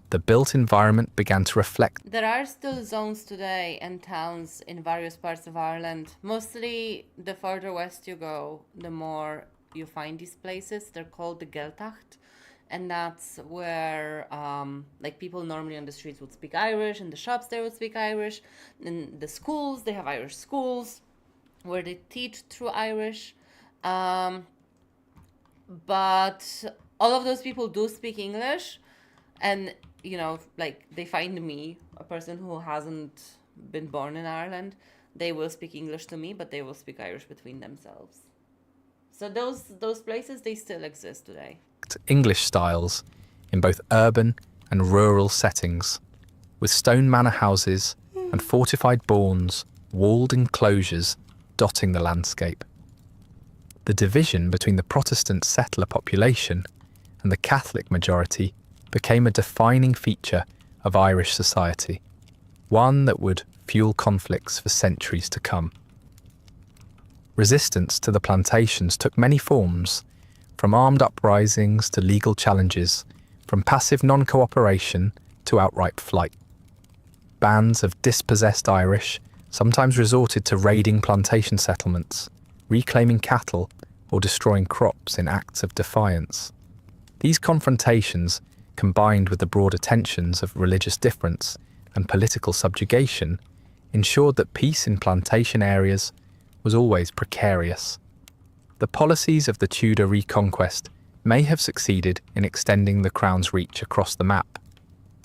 The built environment began to reflect. There are still zones today and towns in various parts of Ireland. Mostly the further west you go, the more you find these places. They're called the Gaeltacht. And that's where like people normally on the streets would speak Irish, in the shops they would speak Irish, in the schools they have Irish schools where they teach through Irish. But all of those people do speak English, and like they find me, a person who hasn't been born in Ireland, they will speak English to me, but they will speak Irish between themselves. So those places, they still exist today. English styles in both urban and rural settings, with stone manor houses and fortified bournes, walled enclosures dotting the landscape. The division between the Protestant settler population and the Catholic majority became a defining feature of Irish society, one that would fuel conflicts for centuries to come. Resistance to the plantations took many forms, from armed uprisings to legal challenges, from passive non-cooperation to outright flight. Bands of dispossessed Irish sometimes resorted to raiding plantation settlements, reclaiming cattle, or destroying crops in acts of defiance. These confrontations, combined with the broader tensions of religious difference and political subjugation, ensured that peace in plantation areas was always precarious. The policies of the Tudor reconquest may have succeeded in extending the Crown's reach across the map,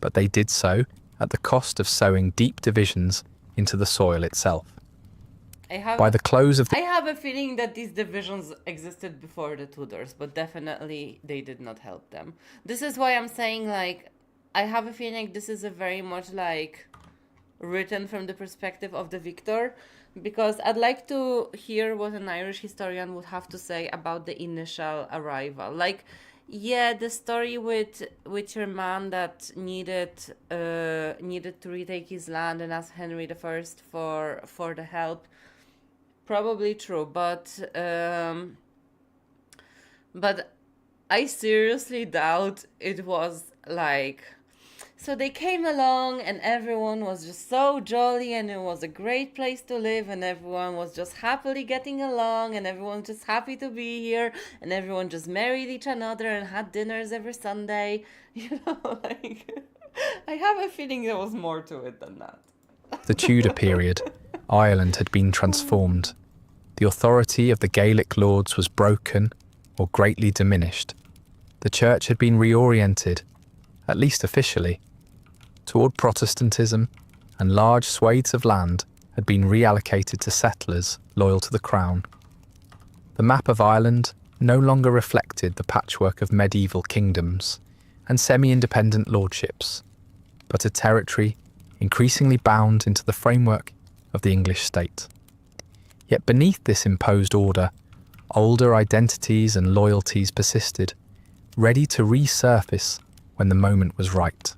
but they did so at the cost of sowing deep divisions into the soil itself. By the close of I have a feeling that these divisions existed before the Tudors, but definitely they did not help them. This is why I'm saying, like, I have a feeling this is a very much like written from the perspective of the victor, because I'd like to hear what an Irish historian would have to say about the initial arrival. Like, yeah, the story with your man that needed to retake his land and ask Henry I for the help, probably true, but I seriously doubt it was like. So they came along and everyone was just so jolly and it was a great place to live and everyone was just happily getting along and everyone just happy to be here and everyone just married each another and had dinners every Sunday. Like, I have a feeling there was more to it than that. the Tudor period, Ireland had been transformed. The authority of the Gaelic lords was broken or greatly diminished. The church had been reoriented, at least officially, toward Protestantism, and large swathes of land had been reallocated to settlers loyal to the crown. The map of Ireland no longer reflected the patchwork of medieval kingdoms and semi-independent lordships, but a territory increasingly bound into the framework of the English state. Yet beneath this imposed order, older identities and loyalties persisted, ready to resurface when the moment was right.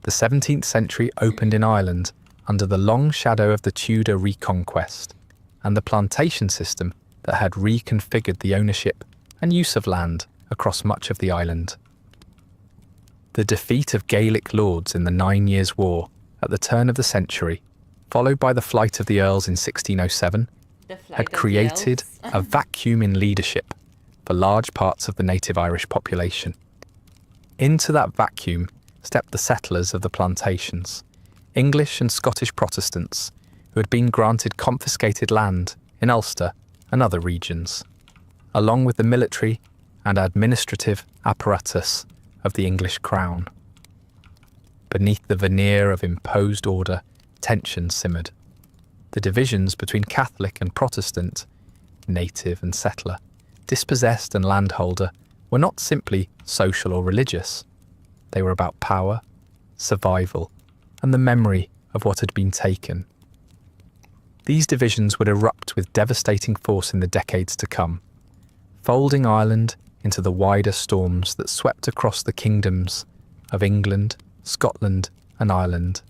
The 17th century opened in Ireland under the long shadow of the Tudor reconquest and the plantation system that had reconfigured the ownership and use of land across much of the island. The defeat of Gaelic lords in the 9 Years' War at the turn of the century, followed by the flight of the Earls in 1607, had created a vacuum in leadership for large parts of the native Irish population. Into that vacuum stepped the settlers of the plantations, English and Scottish Protestants, who had been granted confiscated land in Ulster and other regions, along with the military and administrative apparatus of the English crown. Beneath the veneer of imposed order, tension simmered. The divisions between Catholic and Protestant, native and settler, dispossessed and landholder, were not simply social or religious. They were about power, survival, and the memory of what had been taken. These divisions would erupt with devastating force in the decades to come, folding Ireland into the wider storms that swept across the kingdoms of England, Scotland, and Ireland.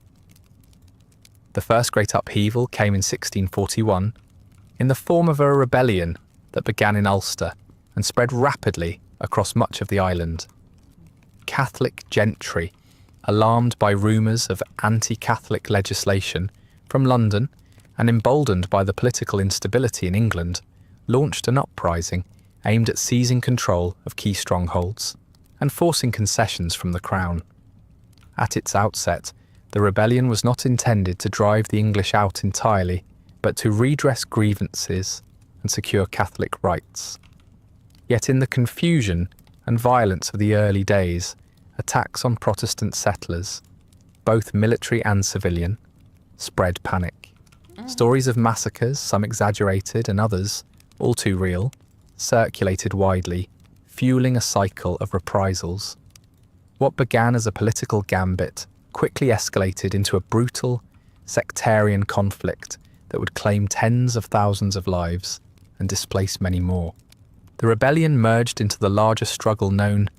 The first great upheaval came in 1641 in the form of a rebellion that began in Ulster and spread rapidly across much of the island. Catholic gentry, alarmed by rumours of anti-Catholic legislation from London and emboldened by the political instability in England, launched an uprising aimed at seizing control of key strongholds and forcing concessions from the Crown. At its outset, the rebellion was not intended to drive the English out entirely, but to redress grievances and secure Catholic rights. Yet in the confusion and violence of the early days, attacks on Protestant settlers, both military and civilian, spread panic. Stories of massacres, some exaggerated and others, all too real, circulated widely, fueling a cycle of reprisals. What began as a political gambit quickly escalated into a brutal, sectarian conflict that would claim tens of thousands of lives and displace many more. The rebellion merged into the larger struggle known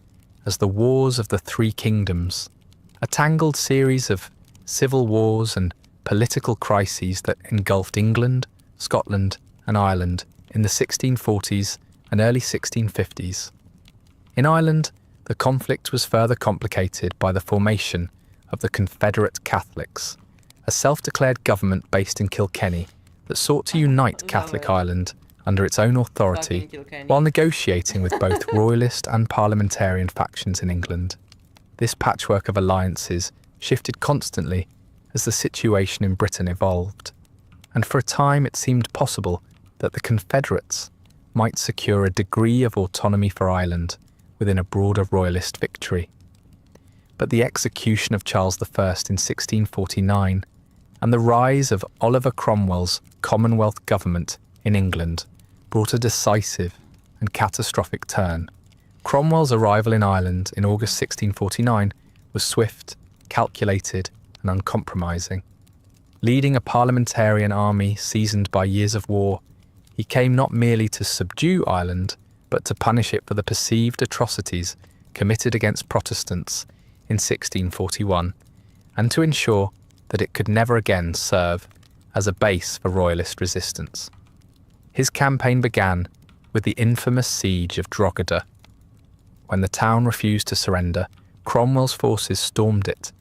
as the Wars of the Three Kingdoms, a tangled series of civil wars and political crises that engulfed England, Scotland, and Ireland in the 1640s and early 1650s. In Ireland, the conflict was further complicated by the formation of the Confederate Catholics, a self-declared government based in Kilkenny that sought to unite Catholic Ireland under its own authority while negotiating with both royalist and parliamentarian factions in England. This patchwork of alliances shifted constantly as the situation in Britain evolved, and for a time it seemed possible that the Confederates might secure a degree of autonomy for Ireland within a broader royalist victory. But the execution of Charles I in 1649 and the rise of Oliver Cromwell's Commonwealth government in England brought a decisive and catastrophic turn. Cromwell's arrival in Ireland in August 1649 was swift, calculated, and uncompromising. Leading a parliamentarian army seasoned by years of war, he came not merely to subdue Ireland, but to punish it for the perceived atrocities committed against Protestants in 1641, and to ensure that it could never again serve as a base for royalist resistance. His campaign began with the infamous siege of Drogheda. When the town refused to surrender, Cromwell's forces stormed it,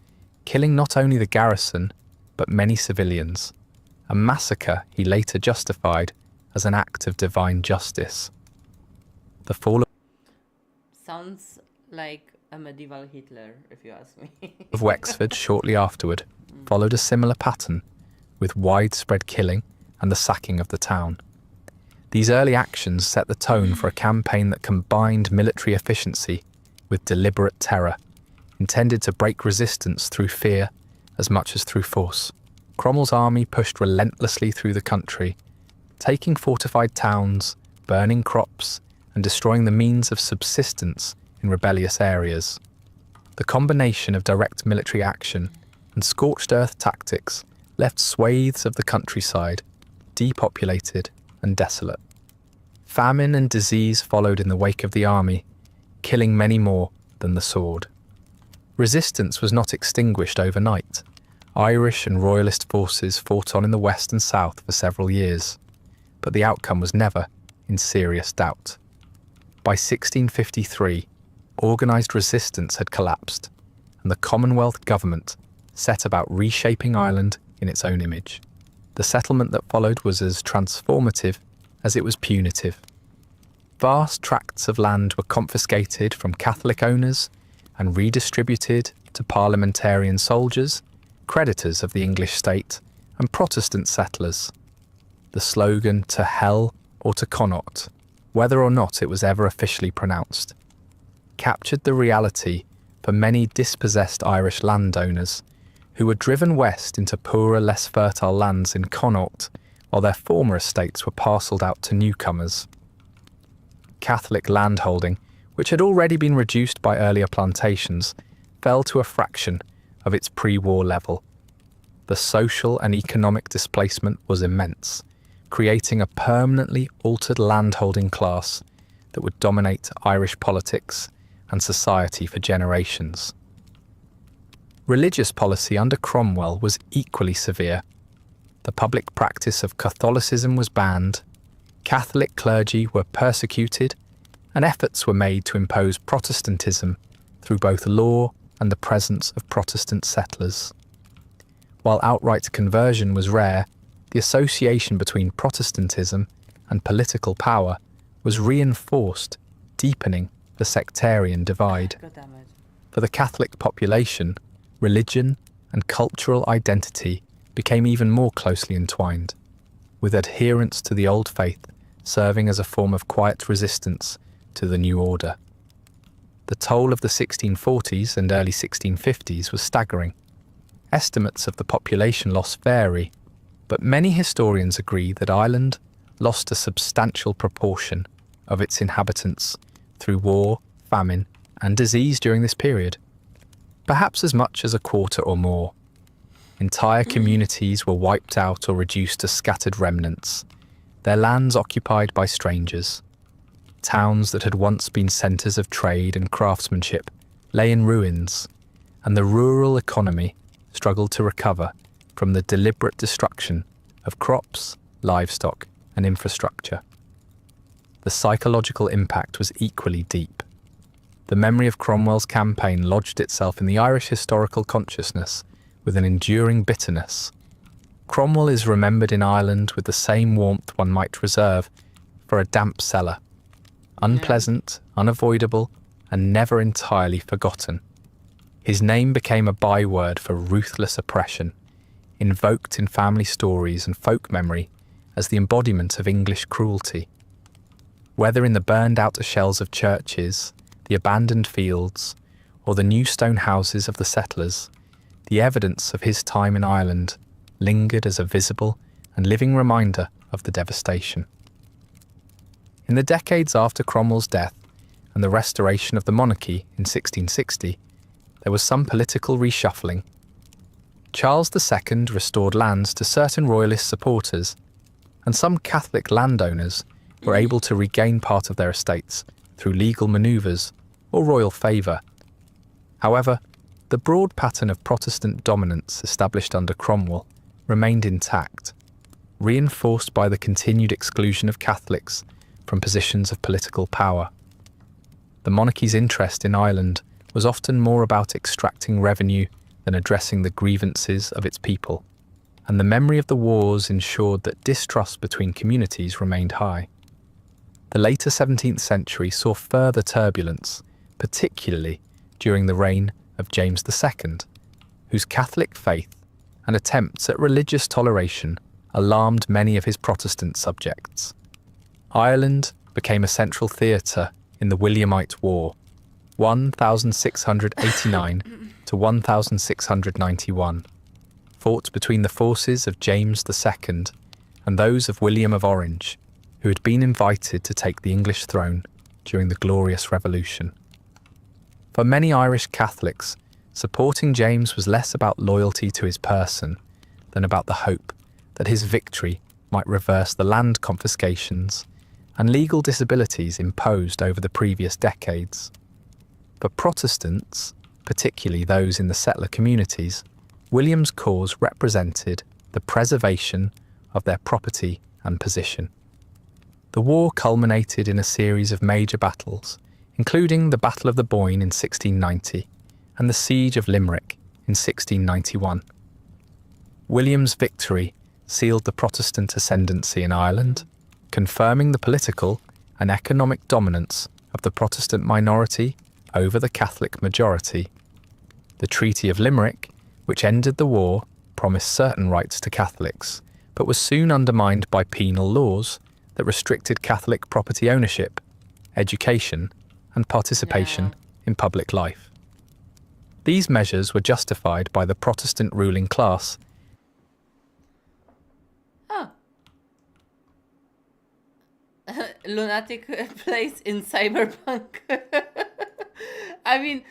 killing not only the garrison, but many civilians, a massacre he later justified as an act of divine justice. The fall Sounds like a medieval Hitler, if you ask me. of Wexford shortly afterward followed a similar pattern, with widespread killing and the sacking of the town. These early actions set the tone for a campaign that combined military efficiency with deliberate terror, intended to break resistance through fear as much as through force. Cromwell's army pushed relentlessly through the country, taking fortified towns, burning crops, and destroying the means of subsistence in rebellious areas. The combination of direct military action and scorched earth tactics left swathes of the countryside depopulated and desolate. Famine and disease followed in the wake of the army, killing many more than the sword. Resistance was not extinguished overnight. Irish and royalist forces fought on in the west and south for several years, but the outcome was never in serious doubt. By 1653, organised resistance had collapsed, and the Commonwealth government set about reshaping Ireland in its own image. The settlement that followed was as transformative as it was punitive. Vast tracts of land were confiscated from Catholic owners and redistributed to parliamentarian soldiers, creditors of the English state, and Protestant settlers. The slogan "to hell or to Connaught," whether or not it was ever officially pronounced, captured the reality for many dispossessed Irish landowners who were driven west into poorer, less fertile lands in Connaught, while their former estates were parcelled out to newcomers. Catholic landholding, which had already been reduced by earlier plantations, fell to a fraction of its pre-war level. The social and economic displacement was immense, creating a permanently altered landholding class that would dominate Irish politics and society for generations. Religious policy under Cromwell was equally severe. the public practice of Catholicism was banned, Catholic clergy were persecuted, and efforts were made to impose Protestantism through both law and the presence of Protestant settlers. While outright conversion was rare, the association between Protestantism and political power was reinforced, deepening the sectarian divide. God damn it. For the Catholic population, religion and cultural identity became even more closely entwined, with adherence to the old faith serving as a form of quiet resistance to the new order. The toll of the 1640s and early 1650s was staggering. Estimates of the population loss vary, but many historians agree that Ireland lost a substantial proportion of its inhabitants through war, famine, and disease during this period, perhaps as much as a quarter or more. Entire communities were wiped out or reduced to scattered remnants, their lands occupied by strangers. Towns that had once been centres of trade and craftsmanship lay in ruins, and the rural economy struggled to recover from the deliberate destruction of crops, livestock, and infrastructure. The psychological impact was equally deep. The memory of Cromwell's campaign lodged itself in the Irish historical consciousness with an enduring bitterness. Cromwell is remembered in Ireland with the same warmth one might reserve for a damp cellar. Unpleasant, unavoidable, and never entirely forgotten. His name became a byword for ruthless oppression, invoked in family stories and folk memory as the embodiment of English cruelty. Whether in the burned-out shells of churches, the abandoned fields, or the new stone houses of the settlers, the evidence of his time in Ireland lingered as a visible and living reminder of the devastation. In the decades after Cromwell's death and the restoration of the monarchy in 1660, there was some political reshuffling. Charles II restored lands to certain royalist supporters, and some Catholic landowners were able to regain part of their estates through legal manoeuvres or royal favour. However, the broad pattern of Protestant dominance established under Cromwell remained intact, reinforced by the continued exclusion of Catholics from positions of political power. The monarchy's interest in Ireland was often more about extracting revenue than addressing the grievances of its people, and the memory of the wars ensured that distrust between communities remained high. The later 17th century saw further turbulence, particularly during the reign of James II, whose Catholic faith and attempts at religious toleration alarmed many of his Protestant subjects. Ireland became a central theatre in the Williamite War, 1689 to 1691, fought between the forces of James II and those of William of Orange, who had been invited to take the English throne during the Glorious Revolution. For many Irish Catholics, supporting James was less about loyalty to his person than about the hope that his victory might reverse the land confiscations and legal disabilities imposed over the previous decades. For Protestants, particularly those in the settler communities, William's cause represented the preservation of their property and position. The war culminated in a series of major battles, including the Battle of the Boyne in 1690 and the Siege of Limerick in 1691. William's victory sealed the Protestant ascendancy in Ireland, confirming the political and economic dominance of the Protestant minority over the Catholic majority. The Treaty of Limerick, which ended the war, promised certain rights to Catholics, but was soon undermined by penal laws that restricted Catholic property ownership, education, and participation in public life. These measures were justified by the Protestant ruling class. Lunatic plays in Cyberpunk. I mean,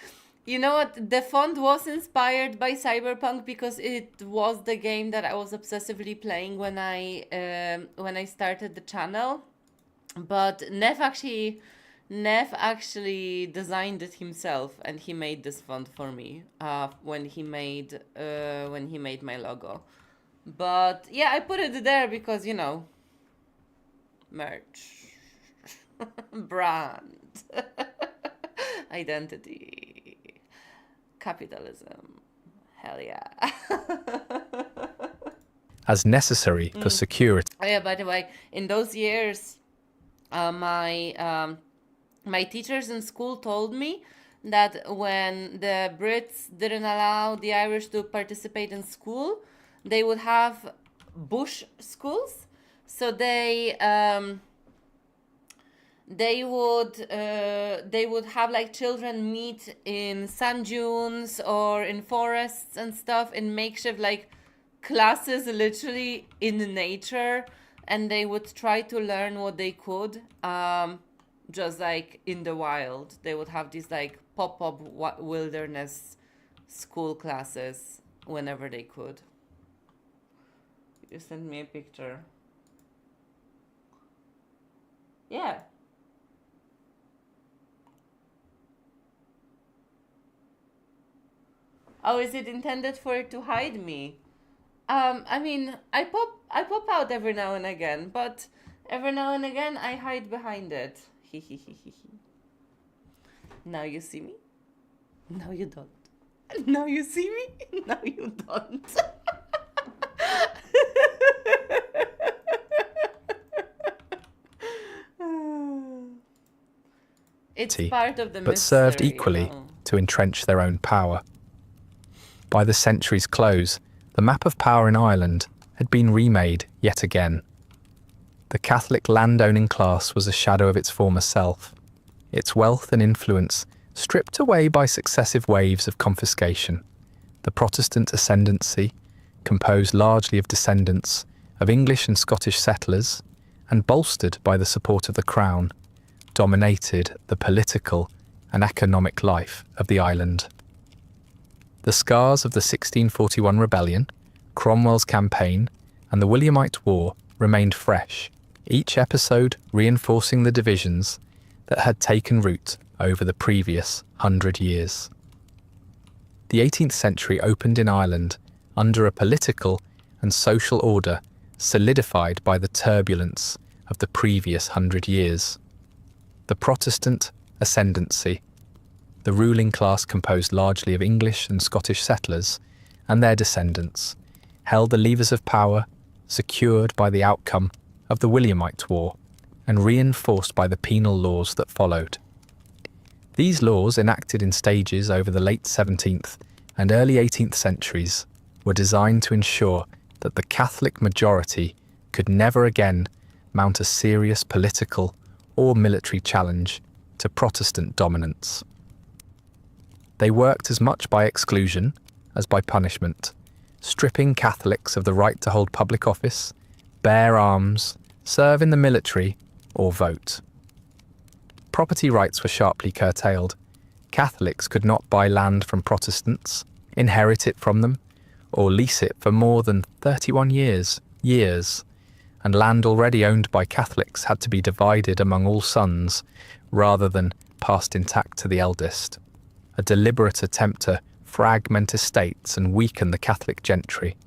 you know what? The font was inspired by Cyberpunk because it was the game that I was obsessively playing when I started the channel. But Nev actually designed it himself, and he made this font for me when he made my logo. But yeah, I put it there because, you know, merch, brand, identity, capitalism. Hell yeah. as necessary for security. Oh yeah, by the way, in those years, my teachers in school told me that when the Brits didn't allow the Irish to participate in school, they would have bush schools. So they would have like children meet in sand dunes or in forests and stuff in makeshift like classes, literally in nature, and they would try to learn what they could, just like in the wild. They would have these like pop-up wilderness school classes whenever they could. You sent me a picture. Yeah. Oh, is it intended for it to hide me? I mean, I pop out every now and again, but every now and again I hide behind it. Now you see me? Now you don't. Now you see me? Now you don't. It's part of the but served mystery, equally you know. to entrench their own power. By the century's close, the map of power in Ireland had been remade yet again. The Catholic landowning class was a shadow of its former self, its wealth and influence stripped away by successive waves of confiscation. The Protestant ascendancy, composed largely of descendants of English and Scottish settlers, and bolstered by the support of the Crown, dominated the political and economic life of the island. The scars of the 1641 rebellion, Cromwell's campaign, and the Williamite War remained fresh, each episode reinforcing the divisions that had taken root over the previous 100 years. The 18th century opened in Ireland under a political and social order solidified by the turbulence of the previous 100 years. The Protestant ascendancy, the ruling class composed largely of English and Scottish settlers and their descendants, held the levers of power secured by the outcome of the Williamite War and reinforced by the penal laws that followed. These laws, enacted in stages over the late 17th and early 18th centuries, were designed to ensure that the Catholic majority could never again mount a serious political or military challenge to Protestant dominance. They worked as much by exclusion as by punishment, stripping Catholics of the right to hold public office, bear arms, serve in the military, or vote. Property rights were sharply curtailed. Catholics could not buy land from Protestants, inherit it from them, or lease it for more than 31 years, and land already owned by Catholics had to be divided among all sons rather than passed intact to the eldest, a deliberate attempt to fragment estates and weaken the Catholic gentry.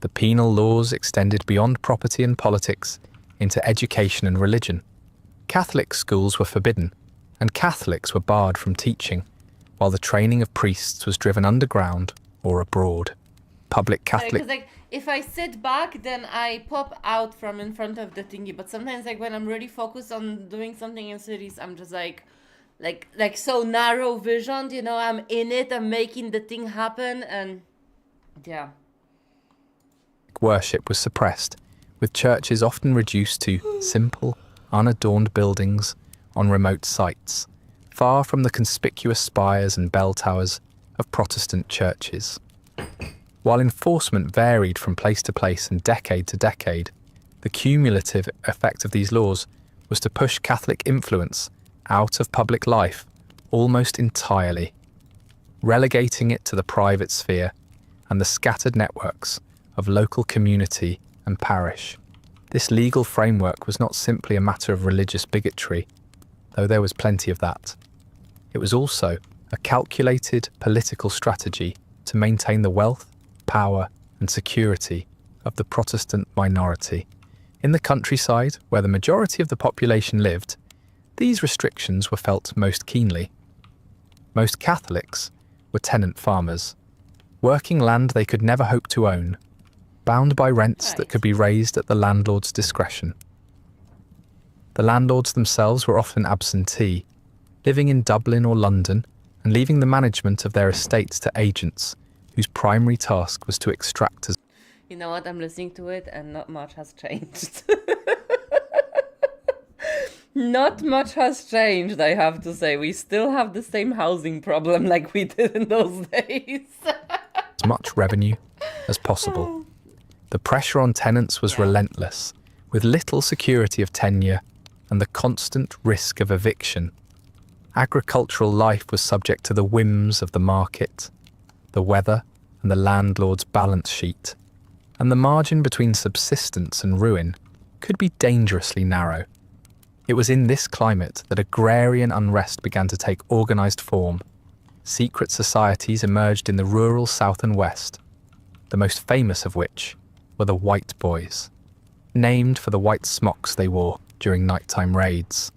The penal laws extended beyond property and politics into education and religion. Catholic schools were forbidden, and Catholics were barred from teaching, while the training of priests was driven underground or abroad. Public Catholic... Because like, if I sit back, then I pop out from in front of the thingy. But sometimes, like, when I'm really focused on doing something in cities, I'm just like so narrow visioned, you know, I'm in it, I'm making the thing happen, and yeah. Worship was suppressed, with churches often reduced to simple, unadorned buildings on remote sites, far from the conspicuous spires and bell towers of Protestant churches. While enforcement varied from place to place and decade to decade, the cumulative effect of these laws was to push Catholic influence out of public life almost entirely, relegating it to the private sphere and the scattered networks of local community and parish. This legal framework was not simply a matter of religious bigotry, though there was plenty of that. It was also a calculated political strategy to maintain the wealth, power, and security of the Protestant minority. In the countryside, where the majority of the population lived, these restrictions were felt most keenly. Most Catholics were tenant farmers, working land they could never hope to own, bound by rents that could be raised at the landlord's discretion. The landlords themselves were often absentee, living in Dublin or London and leaving the management of their estates to agents whose primary task was to extract as You know what? I'm listening to it and not much has changed. Not much has changed, I have to say. We still have the same housing problem like we did in those days. much revenue as possible. The pressure on tenants was relentless, with little security of tenure and the constant risk of eviction. Agricultural life was subject to the whims of the market, the weather and the landlord's balance sheet, and the margin between subsistence and ruin could be dangerously narrow. It was in this climate that agrarian unrest began to take organised form. Secret societies emerged in the rural south and west, the most famous of which were the White Boys, named for the white smocks they wore during nighttime raids.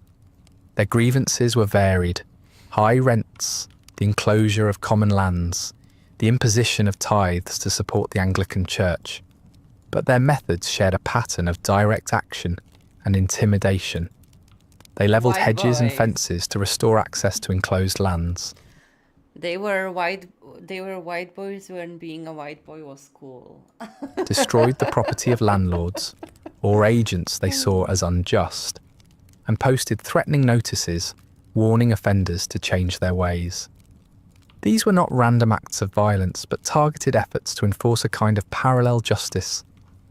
Their grievances were varied: high rents, the enclosure of common lands, the imposition of tithes to support the Anglican Church. But their methods shared a pattern of direct action and intimidation. They levelled White hedges and boys. fences to restore access to enclosed lands. They were white boys when being a white boy was cool. Destroyed the property of landlords or agents they saw as unjust, and posted threatening notices warning offenders to change their ways. These were not random acts of violence, but targeted efforts to enforce a kind of parallel justice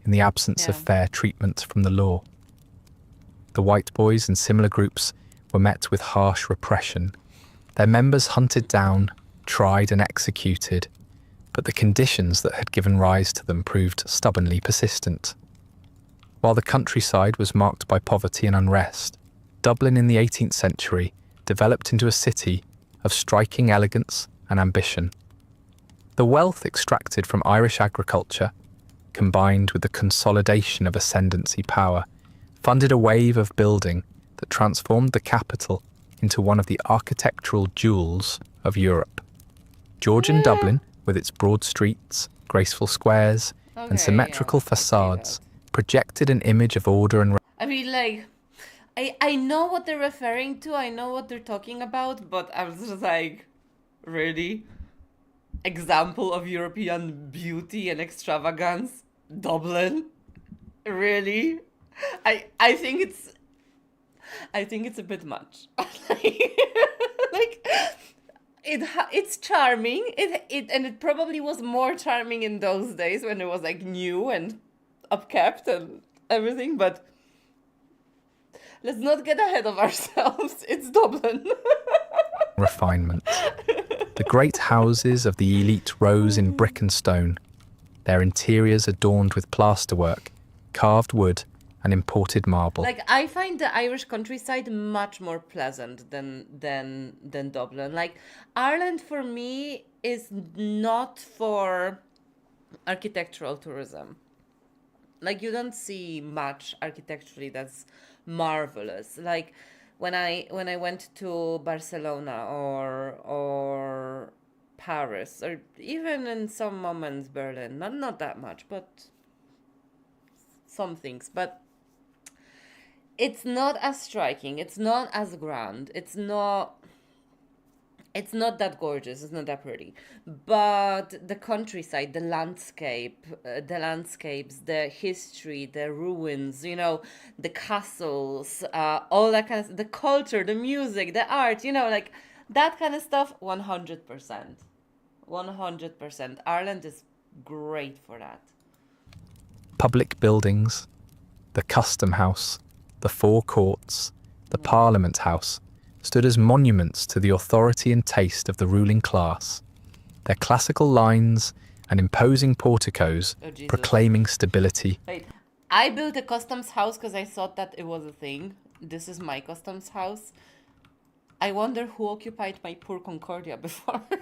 in the absence of fair treatment from the law. The White Boys and similar groups were met with harsh repression. Their members hunted down, tried and executed, but the conditions that had given rise to them proved stubbornly persistent. While the countryside was marked by poverty and unrest, Dublin in the 18th century developed into a city of striking elegance and ambition. The wealth extracted from Irish agriculture, combined with the consolidation of ascendancy power, funded a wave of building that transformed the capital into one of the architectural jewels of Europe. Georgian Dublin, with its broad streets, graceful squares, and symmetrical facades, projected an image of order and I mean, like, I know what they're referring to, I know what they're talking about, but I was just like, really? Example of European beauty and extravagance? Dublin? Really? I think it's a bit much. Like, it's charming. It probably was more charming in those days when it was like new and upkept and everything, but let's not get ahead of ourselves. It's Dublin. refinement. The great houses of the elite rose in brick and stone, their interiors adorned with plasterwork, carved wood, and imported marble. Like, I find the Irish countryside much more pleasant than Dublin. Like, Ireland for me is not for architectural tourism. Like, you don't see much architecturally that's marvelous. Like, when I went to Barcelona or Paris, or even in some moments Berlin, not that much, but some things, but it's not as striking, it's not as grand, it's not that gorgeous, it's not that pretty. But the countryside, the landscapes, the history, the ruins, you know, the castles, all that kind of, the culture, the music, the art, you know, like that kind of stuff, 100%. 100%. Ireland is great for that. Public buildings, the Custom House, the Four Courts, the Parliament House, stood as monuments to the authority and taste of the ruling class, their classical lines and imposing porticos proclaiming stability. Wait, I built a customs house because I thought that it was a thing. This is my customs house. I wonder who occupied my poor Concordia before. Here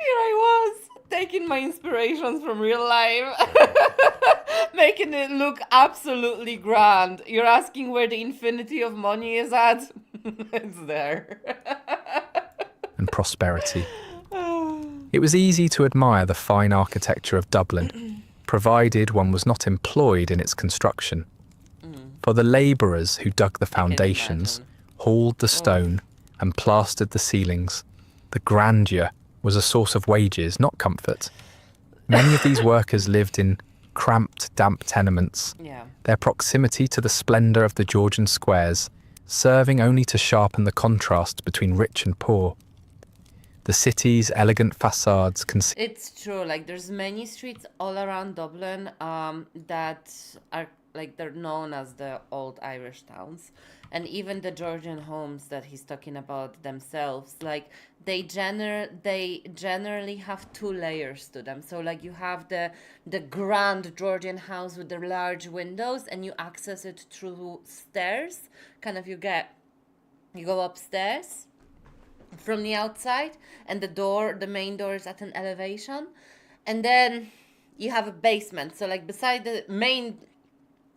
I was, taking my inspirations from real life, making it look absolutely grand. You're asking where the infinity of money is at? It's there. And prosperity. It was easy to admire the fine architecture of Dublin, provided one was not employed in its construction. For the labourers who dug the foundations, hauled the stone, and plastered the ceilings, the grandeur was a source of wages, not comfort. Many of these workers lived in cramped, damp tenements, their proximity to the splendour of the Georgian squares serving only to sharpen the contrast between rich and poor. The city's elegant facades It's true, like there's many streets all around Dublin that are like they're known as the old Irish towns, and even the Georgian homes that he's talking about themselves, like they generally have two layers to them. So like you have the grand Georgian house with the large windows, and you access it through stairs. Kind of you go upstairs from the outside, and the main door is at an elevation, and then you have a basement. So like beside the main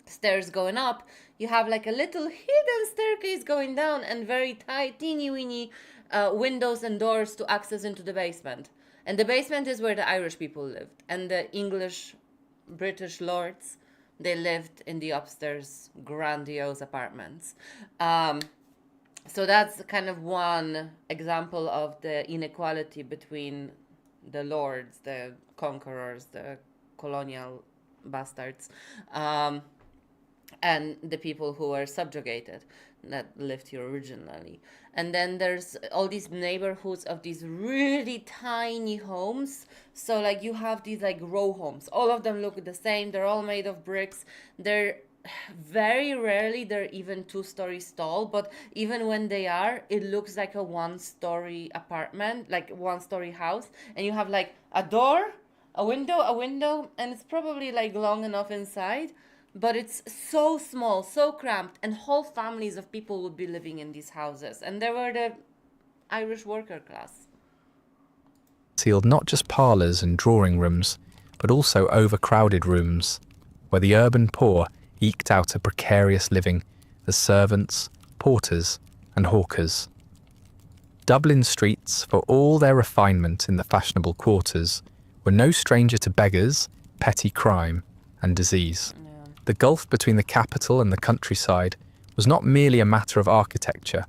stairs going up, you have like a little hidden staircase going down, and very tight, teeny-weeny windows and doors to access into the basement. And the basement is where the Irish people lived, and the English, British lords, they lived in the upstairs grandiose apartments. So that's kind of one example of the inequality between the lords, the conquerors, the colonial bastards, and the people who were subjugated that lived here originally. And then there's all these neighborhoods of these really tiny homes. So like you have these like row homes. All of them look the same. They're all made of bricks. They're very rarely they're even 2 stories tall, but even when they are, it looks like a 1-story apartment, like 1-story house, and you have like a door, a window, and it's probably like long enough inside, but it's so small, so cramped, and whole families of people would be living in these houses, and they were the Irish worker class. Sealed not just parlours and drawing rooms, but also overcrowded rooms, where the urban poor eked out a precarious living as servants, porters, and hawkers. Dublin streets, for all their refinement in the fashionable quarters, were no stranger to beggars, petty crime, and disease. The gulf between the capital and the countryside was not merely a matter of architecture.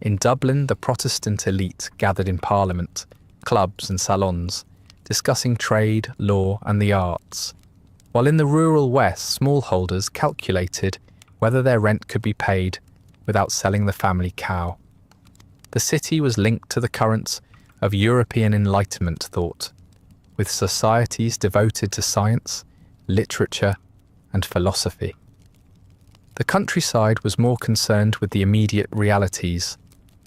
In Dublin, the Protestant elite gathered in Parliament, clubs and salons, discussing trade, law, and the arts, while in the rural West, smallholders calculated whether their rent could be paid without selling the family cow. The city was linked to the currents of European Enlightenment thought, with societies devoted to science, literature, and philosophy. The countryside was more concerned with the immediate realities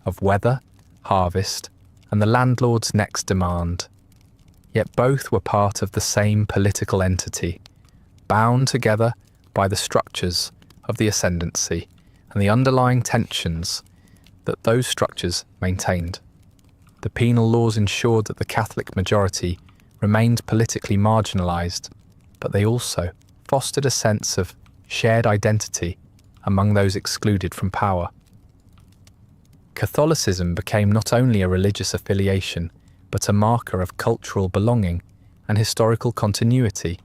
of weather, harvest, and the landlord's next demand. Yet both were part of the same political entity, bound together by the structures of the ascendancy and the underlying tensions that those structures maintained. The penal laws ensured that the Catholic majority remained politically marginalised, but they also fostered a sense of shared identity among those excluded from power. Catholicism became not only a religious affiliation, but a marker of cultural belonging and historical continuity,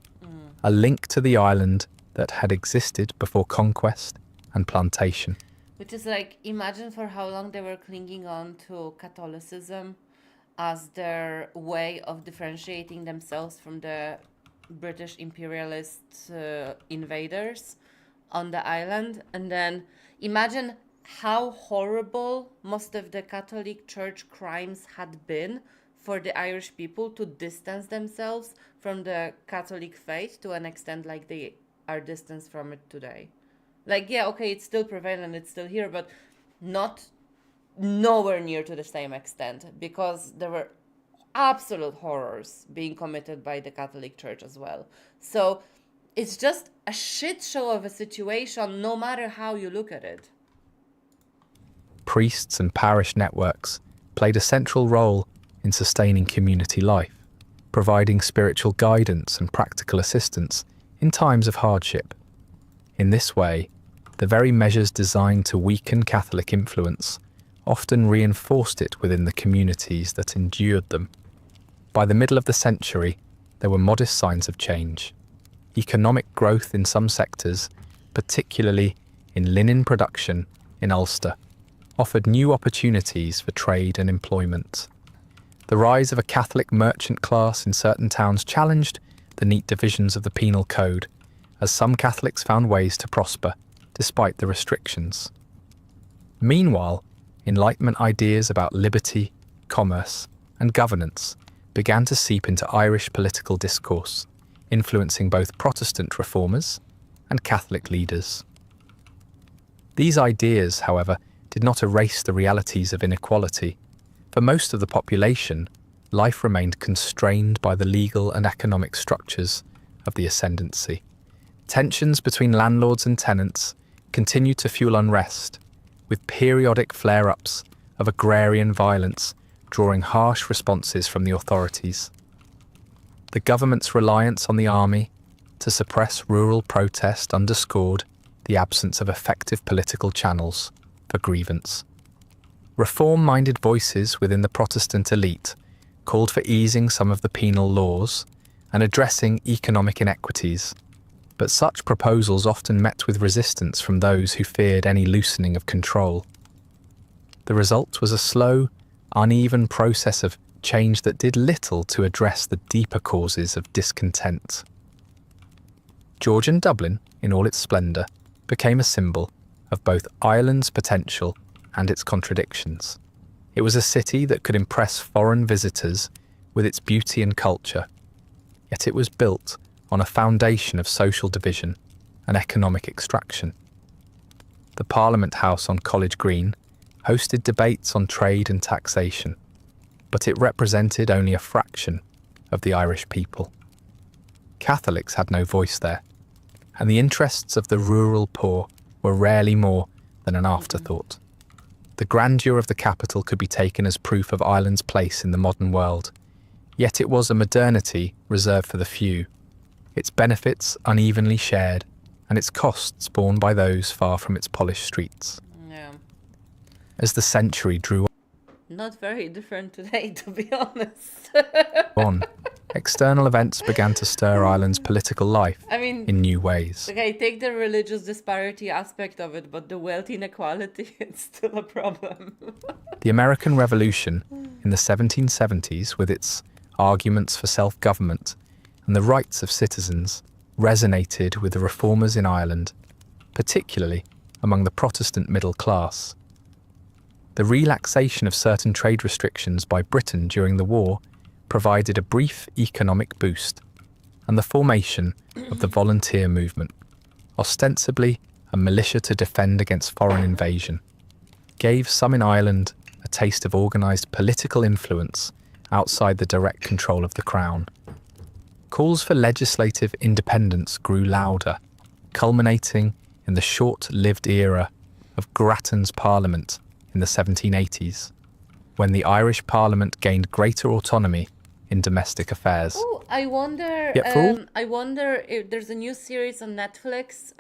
a link to the island that had existed before conquest and plantation. Which is like, imagine for how long they were clinging on to Catholicism as their way of differentiating themselves from the British imperialist invaders on the island. And then imagine how horrible most of the Catholic Church crimes had been for the Irish people to distance themselves from the Catholic faith to an extent like they are distanced from it today. Like, yeah, okay, it's still prevalent, it's still here, but nowhere near to the same extent, because there were absolute horrors being committed by the Catholic Church as well. So it's just a shit show of a situation, no matter how you look at it. Priests and parish networks played a central role in sustaining community life. providing spiritual guidance and practical assistance in times of hardship. In this way, the very measures designed to weaken Catholic influence often reinforced it within the communities that endured them. By the middle of the century, there were modest signs of change. Economic growth in some sectors, particularly in linen production in Ulster, offered new opportunities for trade and employment. The rise of a Catholic merchant class in certain towns challenged the neat divisions of the penal code, as some Catholics found ways to prosper despite the restrictions. Meanwhile, Enlightenment ideas about liberty, commerce, and governance began to seep into Irish political discourse, influencing both Protestant reformers and Catholic leaders. These ideas, however, did not erase the realities of inequality. For most of the population, life remained constrained by the legal and economic structures of the ascendancy. Tensions between landlords and tenants continued to fuel unrest, with periodic flare-ups of agrarian violence drawing harsh responses from the authorities. The government's reliance on the army to suppress rural protest underscored the absence of effective political channels for grievance. Reform-minded voices within the Protestant elite called for easing some of the penal laws and addressing economic inequities, but such proposals often met with resistance from those who feared any loosening of control. The result was a slow, uneven process of change that did little to address the deeper causes of discontent. Georgian Dublin, in all its splendour, became a symbol of both Ireland's potential and its contradictions. It was a city that could impress foreign visitors with its beauty and culture, yet it was built on a foundation of social division and economic extraction. The Parliament House on College Green hosted debates on trade and taxation, but it represented only a fraction of the Irish people. Catholics had no voice there, and the interests of the rural poor were rarely more than an afterthought. The grandeur of the capital could be taken as proof of Ireland's place in the modern world, yet it was a modernity reserved for the few, its benefits unevenly shared, and its costs borne by those far from its polished streets. Yeah. As the century drew Not very different today, to be honest. on, external events began to stir Ireland's political life I mean, in new ways. okay, take the religious disparity aspect of it, but the wealth inequality, it's still a problem. The American Revolution in the 1770s, with its arguments for self-government and the rights of citizens, resonated with the reformers in Ireland, particularly among the Protestant middle class. The relaxation of certain trade restrictions by Britain during the war provided a brief economic boost, and the formation of the volunteer movement, ostensibly a militia to defend against foreign invasion, gave some in Ireland a taste of organised political influence outside the direct control of the Crown. Calls for legislative independence grew louder, culminating in the short-lived era of Grattan's Parliament in the 1780s, when the Irish Parliament gained greater autonomy in domestic affairs. Oh, I wonder. I wonder if there's a new series on Netflix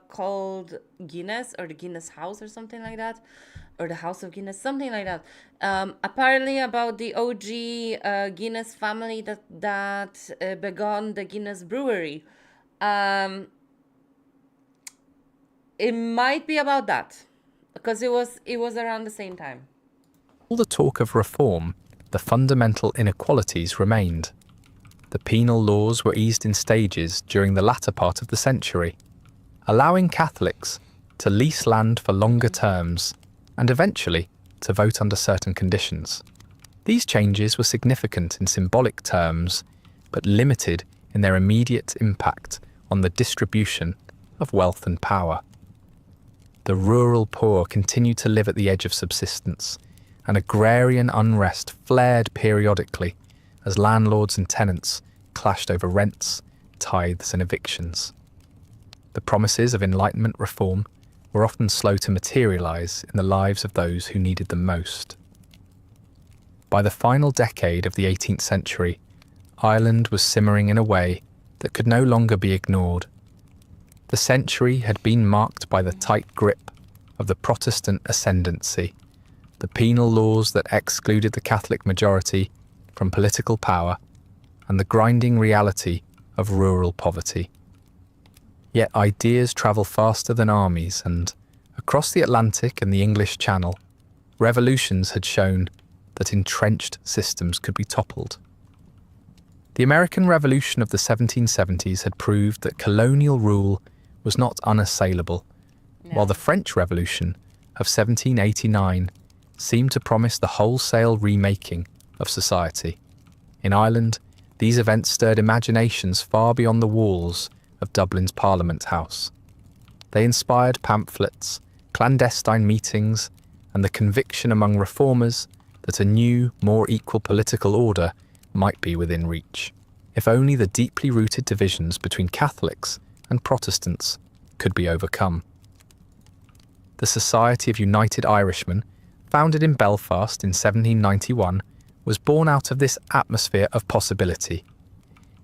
called Guinness, or the Guinness House, or something like that, or the House of Guinness, something like that. Apparently about the OG Guinness family that began the Guinness brewery. It might be about that, because it was around the same time. All the talk of reform, the fundamental inequalities remained. The penal laws were eased in stages during the latter part of the century, allowing Catholics to lease land for longer terms and eventually to vote under certain conditions. These changes were significant in symbolic terms, but limited in their immediate impact on the distribution of wealth and power. The rural poor continued to live at the edge of subsistence, and agrarian unrest flared periodically as landlords and tenants clashed over rents, tithes and evictions. The promises of Enlightenment reform were often slow to materialise in the lives of those who needed them most. By the final decade of the 18th century, Ireland was simmering in a way that could no longer be ignored. The century had been marked by the tight grip of the Protestant ascendancy, the penal laws that excluded the Catholic majority from political power, and the grinding reality of rural poverty. Yet ideas travel faster than armies, and across the Atlantic and the English Channel, revolutions had shown that entrenched systems could be toppled. The American Revolution of the 1770s had proved that colonial rule was not unassailable, while the French Revolution of 1789 seemed to promise the wholesale remaking of society. In Ireland, these events stirred imaginations far beyond the walls of Dublin's Parliament House. They inspired pamphlets, clandestine meetings, and the conviction among reformers that a new, more equal political order might be within reach, if only the deeply rooted divisions between Catholics and Protestants could be overcome. The Society of United Irishmen, founded in Belfast in 1791, was born out of this atmosphere of possibility.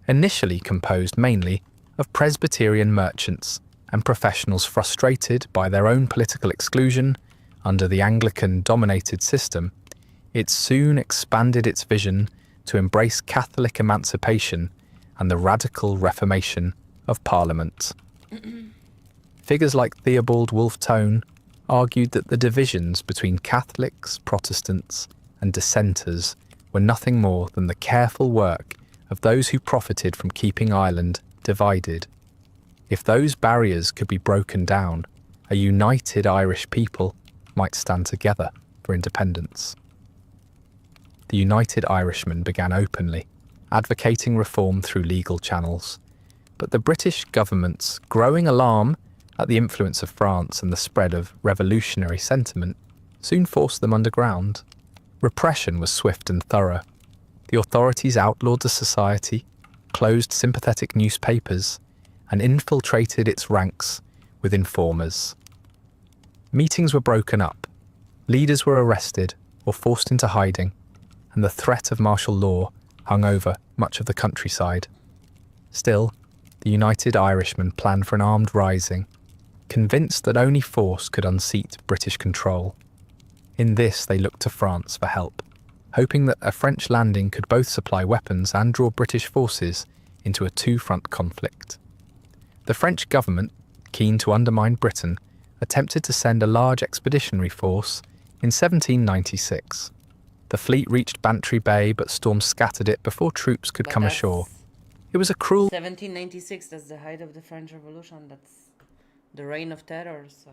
Initially composed mainly of Presbyterian merchants and professionals frustrated by their own political exclusion under the Anglican-dominated system, it soon expanded its vision to embrace Catholic emancipation and the radical reformation of Parliament. Figures like Theobald Wolfe Tone argued that the divisions between Catholics, Protestants, and dissenters were nothing more than the careful work of those who profited from keeping Ireland divided. If those barriers could be broken down, a united Irish people might stand together for independence. The United Irishmen began openly, advocating reform through legal channels, but the British government's growing alarm at the influence of France and the spread of revolutionary sentiment soon forced them underground. Repression was swift and thorough. The authorities outlawed the society, closed sympathetic newspapers, and infiltrated its ranks with informers. Meetings were broken up, leaders were arrested or forced into hiding, and the threat of martial law hung over much of the countryside. Still, the United Irishmen planned for an armed rising, convinced that only force could unseat British control. In this, they looked to France for help, hoping that a French landing could both supply weapons and draw British forces into a two-front conflict. The French government, keen to undermine Britain, attempted to send a large expeditionary force in 1796. The fleet reached Bantry Bay, but storms scattered it before troops could come ashore. It was a cruel 1796, that's the height of the French Revolution, that's the reign of terror, so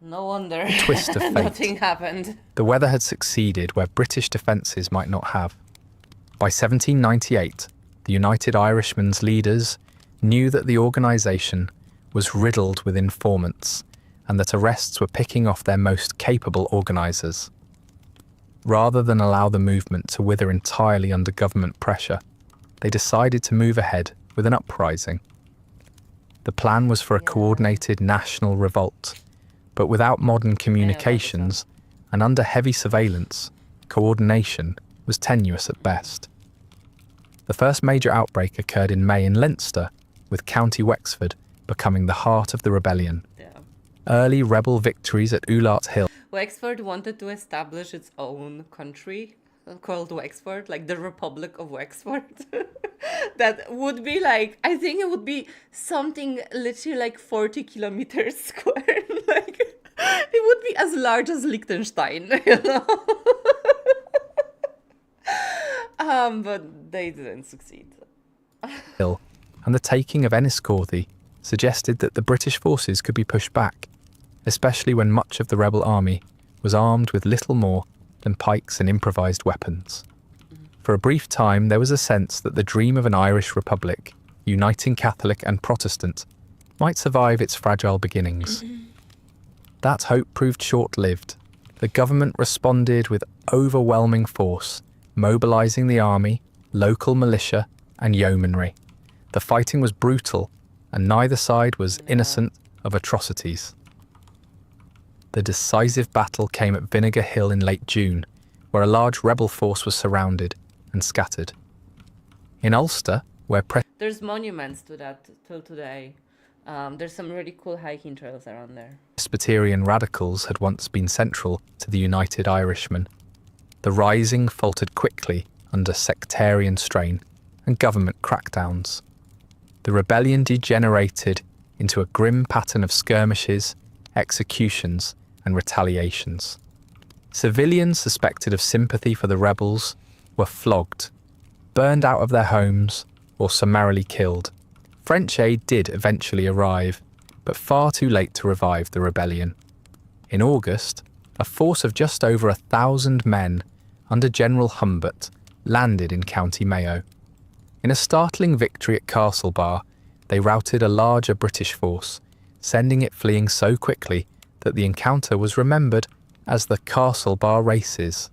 no wonder twist of fate. nothing happened. The weather had succeeded where British defences might not have. By 1798, the United Irishmen's leaders knew that the organisation was riddled with informants and that arrests were picking off their most capable organisers. Rather than allow the movement to wither entirely under government pressure, they decided to move ahead with an uprising. The plan was for a coordinated national revolt, but without modern communications and under heavy surveillance, coordination was tenuous at best. The first major outbreak occurred in May in Leinster, with County Wexford becoming the heart of the rebellion. Early rebel victories at Oulart Hill. Wexford wanted to establish its own country called Wexford, like the Republic of Wexford. That would be like, I think it would be something literally like 40 kilometers square. Like, it would be as large as Liechtenstein, you know? But they didn't succeed. And the taking of Enniscorthy suggested that the British forces could be pushed back, especially when much of the rebel army was armed with little more than pikes and improvised weapons. For a brief time, there was a sense that the dream of an Irish republic, uniting Catholic and Protestant, might survive its fragile beginnings. That hope proved short-lived. The government responded with overwhelming force, mobilising the army, local militia, and yeomanry. The fighting was brutal, and neither side was innocent of atrocities. The decisive battle came at Vinegar Hill in late June, where a large rebel force was surrounded and scattered. In Ulster, where There's monuments to that till today. There's some really cool hiking trails around there. Presbyterian radicals had once been central to the United Irishmen, the rising faltered quickly under sectarian strain and government crackdowns. The rebellion degenerated into a grim pattern of skirmishes, executions, and retaliations. Civilians suspected of sympathy for the rebels were flogged, burned out of their homes, or summarily killed. French aid did eventually arrive, but far too late to revive the rebellion. In August, a force of just over 1,000 men under General Humbert landed in County Mayo. In a startling victory at Castlebar, they routed a larger British force, sending it fleeing so quickly that the encounter was remembered as the Castlebar Races.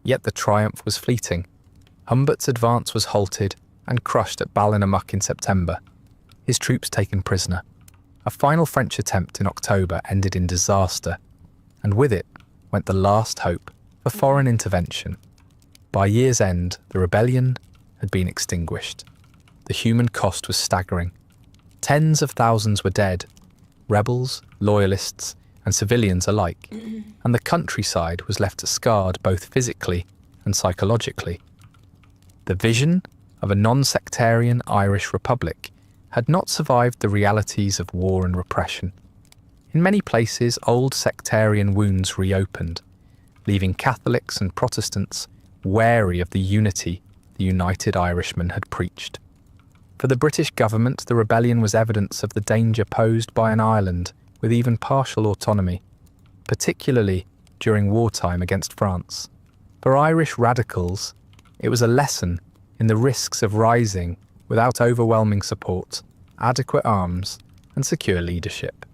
Yet the triumph was fleeting. Humbert's advance was halted and crushed at Ballinamuck in September, his troops taken prisoner. A final French attempt in October ended in disaster, and with it went the last hope for foreign intervention. By year's end, the rebellion had been extinguished. The human cost was staggering. Tens of thousands were dead, rebels, loyalists, and civilians alike, and the countryside was left scarred both physically and psychologically. The vision of a non-sectarian Irish republic had not survived the realities of war and repression. In many places, old sectarian wounds reopened, leaving Catholics and Protestants wary of the unity the United Irishmen had preached. For the British government, the rebellion was evidence of the danger posed by an Ireland with even partial autonomy, particularly during wartime against France. For Irish radicals, it was a lesson in the risks of rising without overwhelming support, adequate arms, and secure leadership.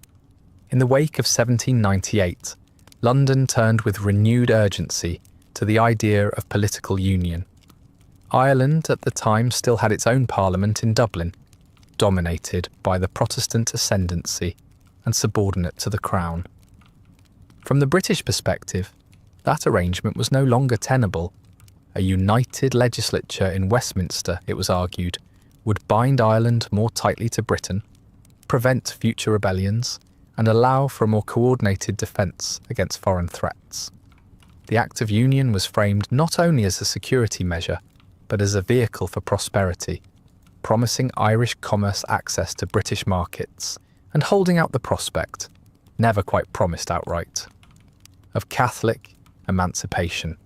In the wake of 1798, London turned with renewed urgency to the idea of political union. Ireland at the time still had its own parliament in Dublin, dominated by the Protestant ascendancy and subordinate to the Crown. From the British perspective, that arrangement was no longer tenable. A united legislature in Westminster, it was argued, would bind Ireland more tightly to Britain, prevent future rebellions, and allow for a more coordinated defence against foreign threats. The Act of Union was framed not only as a security measure, but as a vehicle for prosperity, promising Irish commerce access to British markets and holding out the prospect, never quite promised outright, of Catholic emancipation.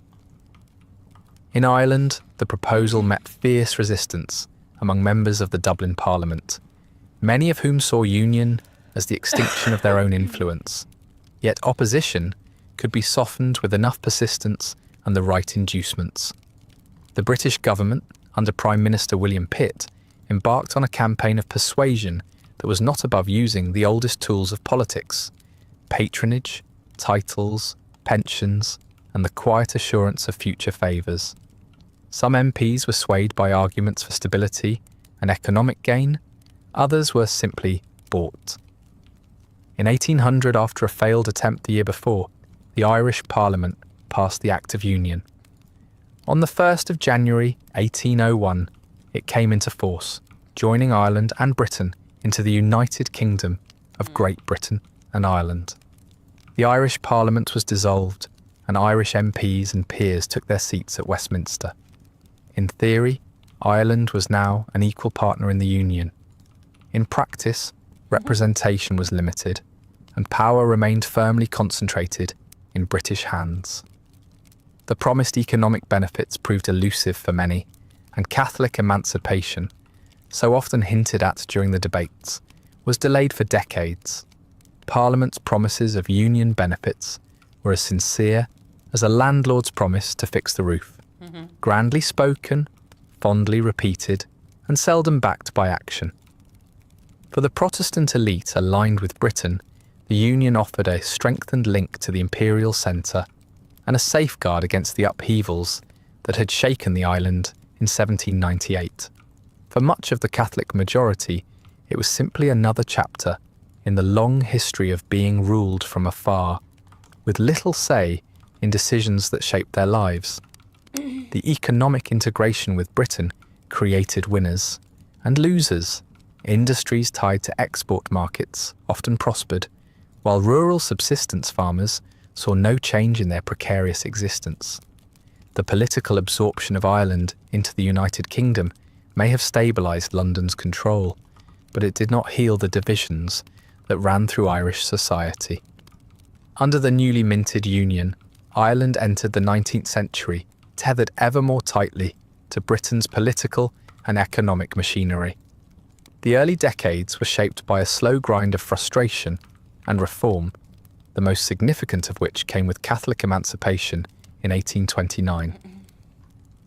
In Ireland, the proposal met fierce resistance among members of the Dublin Parliament, many of whom saw union as the extinction of their own influence. Yet opposition could be softened with enough persistence and the right inducements. The British government, under Prime Minister William Pitt, embarked on a campaign of persuasion that was not above using the oldest tools of politics: patronage, titles, pensions, and the quiet assurance of future favours. Some MPs were swayed by arguments for stability and economic gain, others were simply bought. In 1800, after a failed attempt the year before, the Irish Parliament passed the Act of Union. On the 1st of January 1801, it came into force, joining Ireland and Britain into the United Kingdom of Great Britain and Ireland. The Irish Parliament was dissolved, and Irish MPs and peers took their seats at Westminster. In theory, Ireland was now an equal partner in the Union. In practice, representation was limited, and power remained firmly concentrated in British hands. The promised economic benefits proved elusive for many, and Catholic emancipation, so often hinted at during the debates, was delayed for decades. Parliament's promises of union benefits were as sincere as a landlord's promise to fix the roof, grandly spoken, fondly repeated, and seldom backed by action. For the Protestant elite aligned with Britain, the Union offered a strengthened link to the imperial centre and a safeguard against the upheavals that had shaken the island in 1798. For much of the Catholic majority, it was simply another chapter in the long history of being ruled from afar, with little say in decisions that shaped their lives. The economic integration with Britain created winners and losers. Industries tied to export markets often prospered, while rural subsistence farmers saw no change in their precarious existence. The political absorption of Ireland into the United Kingdom may have stabilised London's control, but it did not heal the divisions that ran through Irish society. Under the newly minted Union, Ireland entered the 19th century tethered ever more tightly to Britain's political and economic machinery. The early decades were shaped by a slow grind of frustration and reform, the most significant of which came with Catholic emancipation in 1829.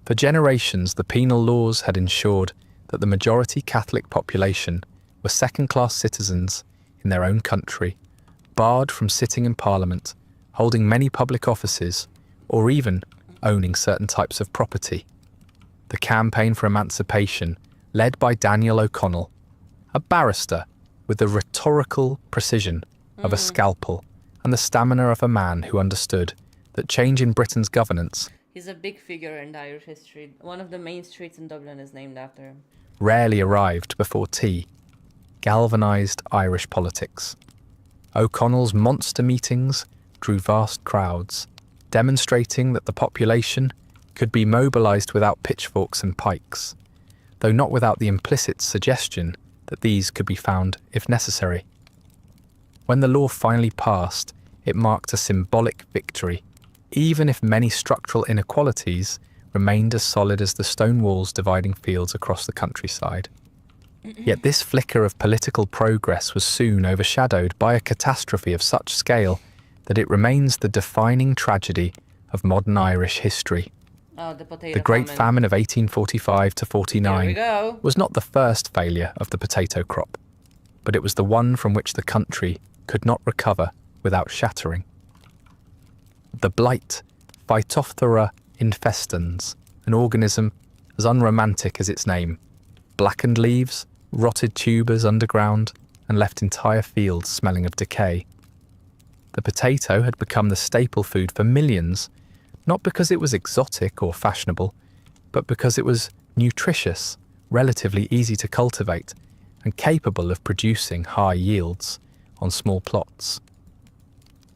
For generations, the penal laws had ensured that the majority Catholic population were second-class citizens in their own country, barred from sitting in Parliament, holding many public offices, or even owning certain types of property. The campaign for emancipation, led by Daniel O'Connell, a barrister with the rhetorical precision of a scalpel and the stamina of a man who understood that change in Britain's governance He's a big figure in Irish history. One of the main streets in Dublin is named after him. rarely arrived before tea, galvanised Irish politics. O'Connell's monster meetings drew vast crowds, demonstrating that the population could be mobilised without pitchforks and pikes, though not without the implicit suggestion that these could be found if necessary. When the law finally passed, it marked a symbolic victory, even if many structural inequalities remained as solid as the stone walls dividing fields across the countryside. Yet this flicker of political progress was soon overshadowed by a catastrophe of such scale that it remains the defining tragedy of modern Irish history. Oh, the potato The Great Famine of 1845 to Here we 49 go. was not the first failure of the potato crop, but it was the one from which the country could not recover without shattering. The blight, Phytophthora infestans, an organism as unromantic as its name, blackened leaves, rotted tubers underground, and left entire fields smelling of decay. The potato had become the staple food for millions, not because it was exotic or fashionable, but because it was nutritious, relatively easy to cultivate, and capable of producing high yields on small plots.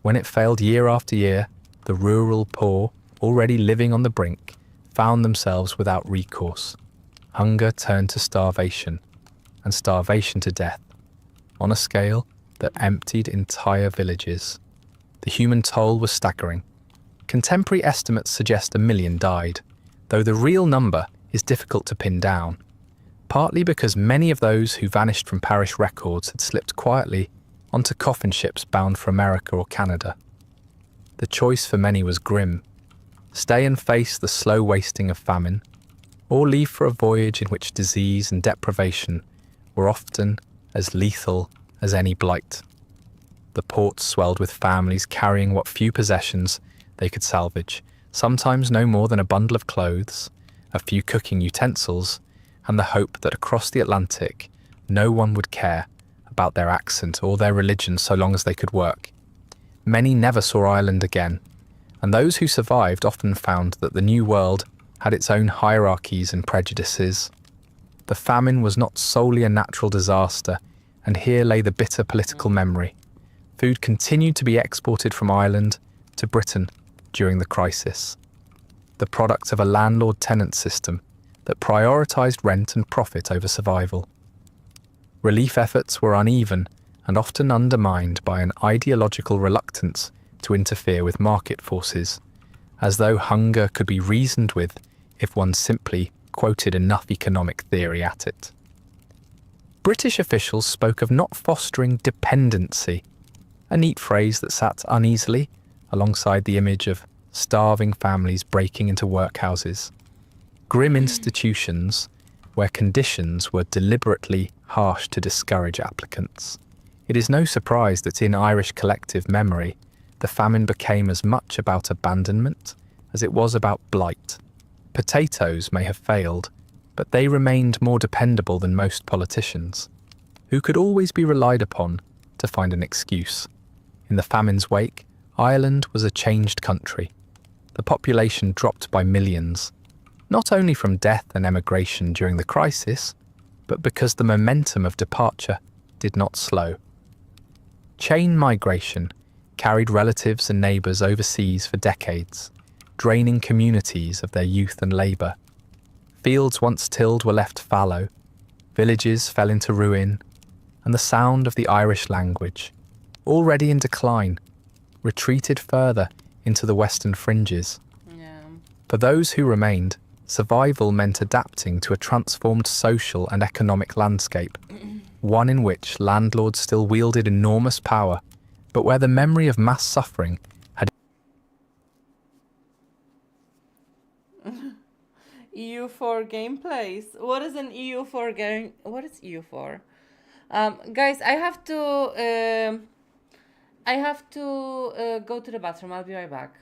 When it failed year after year, the rural poor, already living on the brink, found themselves without recourse. Hunger turned to starvation, and starvation to death, on a scale that emptied entire villages. The human toll was staggering. Contemporary estimates suggest 1 million died, though the real number is difficult to pin down, partly because many of those who vanished from parish records had slipped quietly onto coffin ships bound for America or Canada. The choice for many was grim: stay and face the slow wasting of famine, or leave for a voyage in which disease and deprivation were often as lethal as any blight. The ports swelled with families carrying what few possessions they could salvage, sometimes no more than a bundle of clothes, a few cooking utensils, and the hope that across the Atlantic no one would care about their accent or their religion so long as they could work. Many never saw Ireland again, and those who survived often found that the New World had its own hierarchies and prejudices. The famine was not solely a natural disaster, and here lay the bitter political memory. Food continued to be exported from Ireland to Britain during the crisis, the product of a landlord-tenant system that prioritised rent and profit over survival. Relief efforts were uneven and often undermined by an ideological reluctance to interfere with market forces, as though hunger could be reasoned with if one simply quoted enough economic theory at it. British officials spoke of not fostering dependency, a neat phrase that sat uneasily alongside the image of starving families breaking into workhouses, grim institutions where conditions were deliberately harsh to discourage applicants. It is no surprise that in Irish collective memory, the famine became as much about abandonment as it was about blight. Potatoes may have failed, but they remained more dependable than most politicians, who could always be relied upon to find an excuse. In the famine's wake, Ireland was a changed country. the population dropped by millions, not only from death and emigration during the crisis, but because the momentum of departure did not slow. Chain migration carried relatives and neighbours overseas for decades, draining communities of their youth and labour. Fields once tilled were left fallow, villages fell into ruin, and the sound of the Irish language, already in decline, retreated further into the western fringes. Yeah. For those who remained, survival meant adapting to a transformed social and economic landscape, one in which landlords still wielded enormous power, but where the memory of mass suffering had EU4 gameplays. What is an EU4 game? What is EU4? Guys, I have to go to the bathroom. I'll be right back.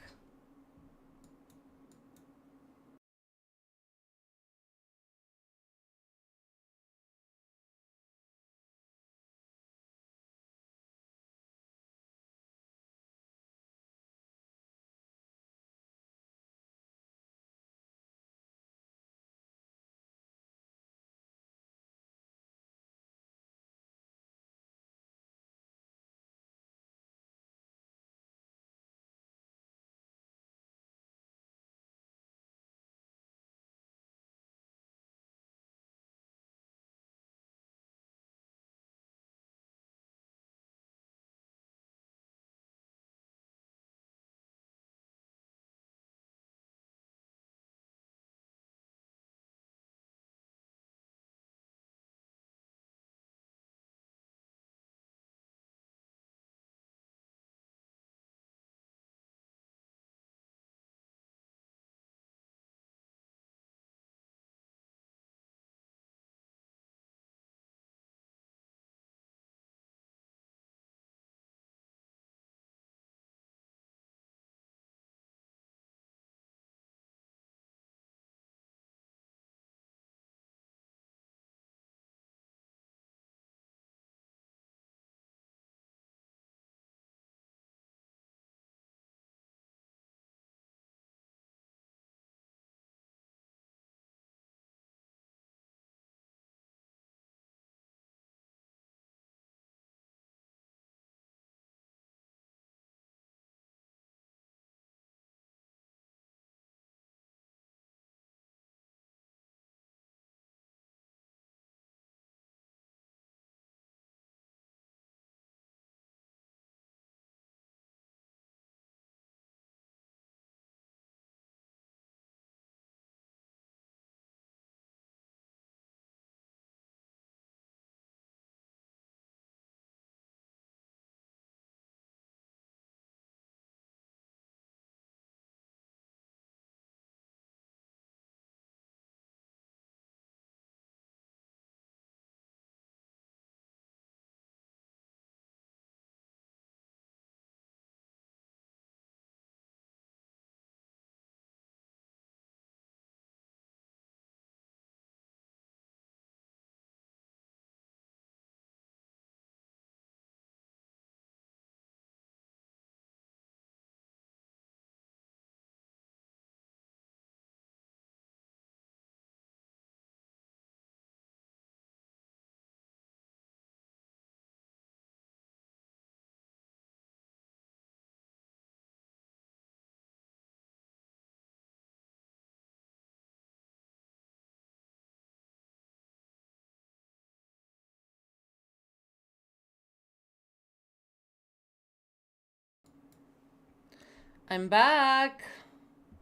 I'm back.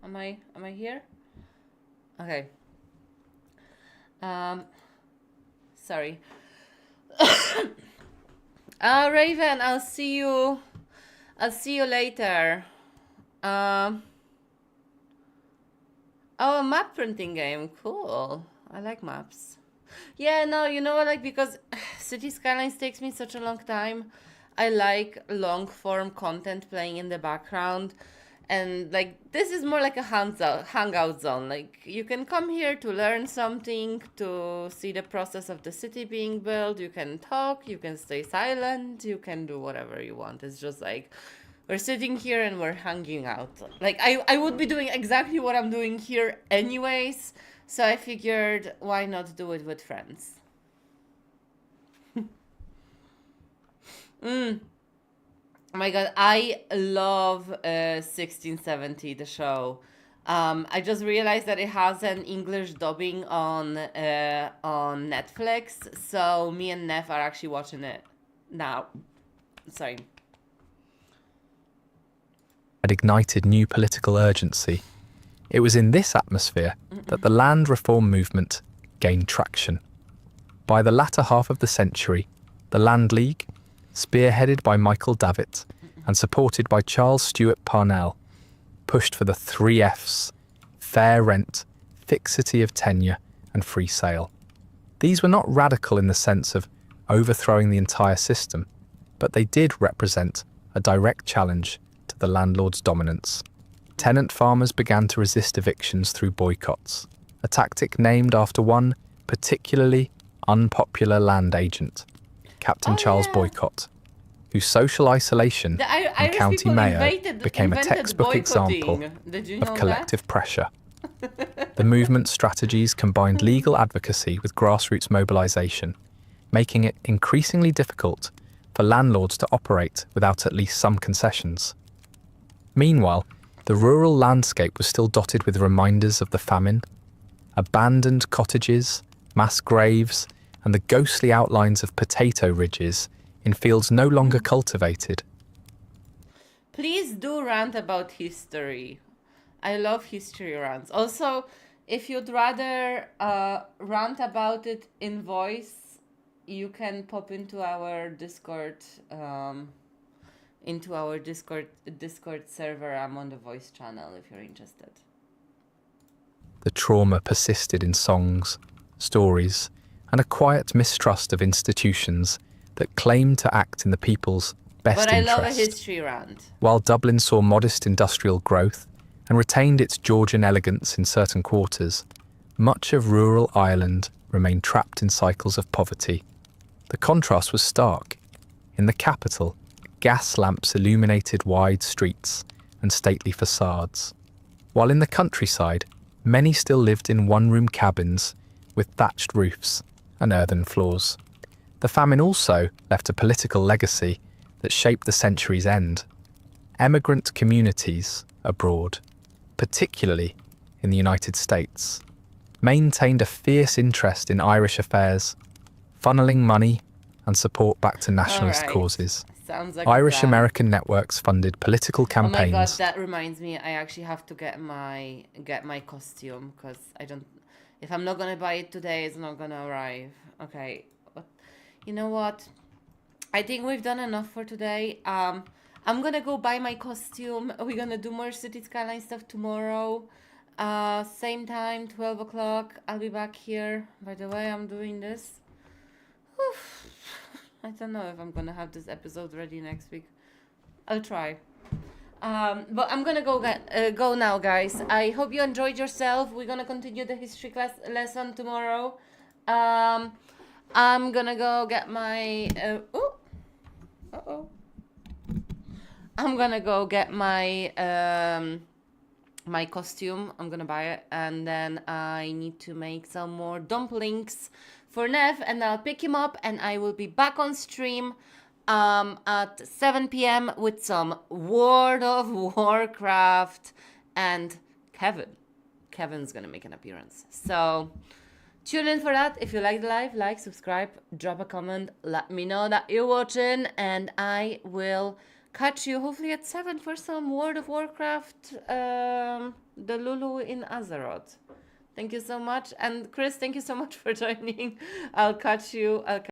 Am I here? Okay. Sorry. Raven, I'll see you later. Oh, a map printing game. Cool. I like maps. Yeah, no, you know what, like, because Cities Skylines takes me such a long time. I like long form content playing in the background. And like this is more like a hangout zone. Like you can come here to learn something, to see the process of the city being built. You can talk, you can stay silent, you can do whatever you want. It's just like We're sitting here and we're hanging out. Like, I would be doing exactly what I'm doing here anyways, so I figured, why not do it with friends? Oh my god, I love 1670, the show. I just realized that it has an English dubbing on Netflix, so me and Neff are actually watching it now. Sorry. Had ignited new political urgency. It was in this atmosphere that the land reform movement gained traction. By the latter half of the century, the Land League, spearheaded by Michael Davitt and supported by Charles Stewart Parnell, pushed for the 3 Fs: fair rent, fixity of tenure, and free sale. These were not radical in the sense of overthrowing the entire system, but they did represent a direct challenge to the landlord's dominance. Tenant farmers began to resist evictions through boycotts, a tactic named after one particularly unpopular land agent, Captain Charles Boycott, whose social isolation and Irish county people mayor became a invented textbook example boycotting. Did you know of collective pressure. The movement's strategies combined legal advocacy with grassroots mobilization, making it increasingly difficult for landlords to operate without at least some concessions. Meanwhile, the rural landscape was still dotted with reminders of the famine. Abandoned cottages, mass graves, and the ghostly outlines of potato ridges in fields no longer cultivated. Please do rant about history. I love history rants. Also, if you'd rather rant about it in voice, you can pop into our Discord, Discord server. I'm on the voice channel if you're interested. The trauma persisted in songs, stories, and a quiet mistrust of institutions that claimed to act in the people's best But I interest. love a history rant. While Dublin saw modest industrial growth and retained its Georgian elegance in certain quarters, much of rural Ireland remained trapped in cycles of poverty. The contrast was stark. In the capital, gas lamps illuminated wide streets and stately facades, while in the countryside, many still lived in one-room cabins with thatched roofs and earthen floors. The famine also left a political legacy that shaped the century's end. Emigrant communities abroad, particularly in the United States, maintained a fierce interest in Irish affairs, funneling money and support back to nationalist Alright. causes. Sounds like a plan. Irish-American networks funded political Oh my god, campaigns. that reminds me. I actually have to get my costume because I don't. If I'm not gonna buy it today, it's not gonna arrive. Okay, but you know what? I think we've done enough for today. I'm gonna go buy my costume. We're gonna do more Cities Skylines stuff tomorrow. Same time, 12 o'clock. I'll be back here. By the way, I'm doing this. Oof. I don't know if I'm gonna have this episode ready next week. I'll try. But I'm gonna go now, guys. I hope you enjoyed yourself. We're gonna continue the history class lesson tomorrow. I'm gonna go get my. I'm gonna go get my my costume. I'm gonna buy it, and then I need to make some more dumplings for Nev, and I'll pick him up, and I will be back on stream at 7 p.m. with some World of Warcraft and Kevin. Kevin's gonna make an appearance. So tune in for that. If you like the live, like, subscribe, drop a comment, let me know that you're watching, and I will catch you hopefully at 7 for some World of Warcraft, the Lulu in Azeroth. Thank you so much. And Chris, thank you so much for joining. I'll catch you.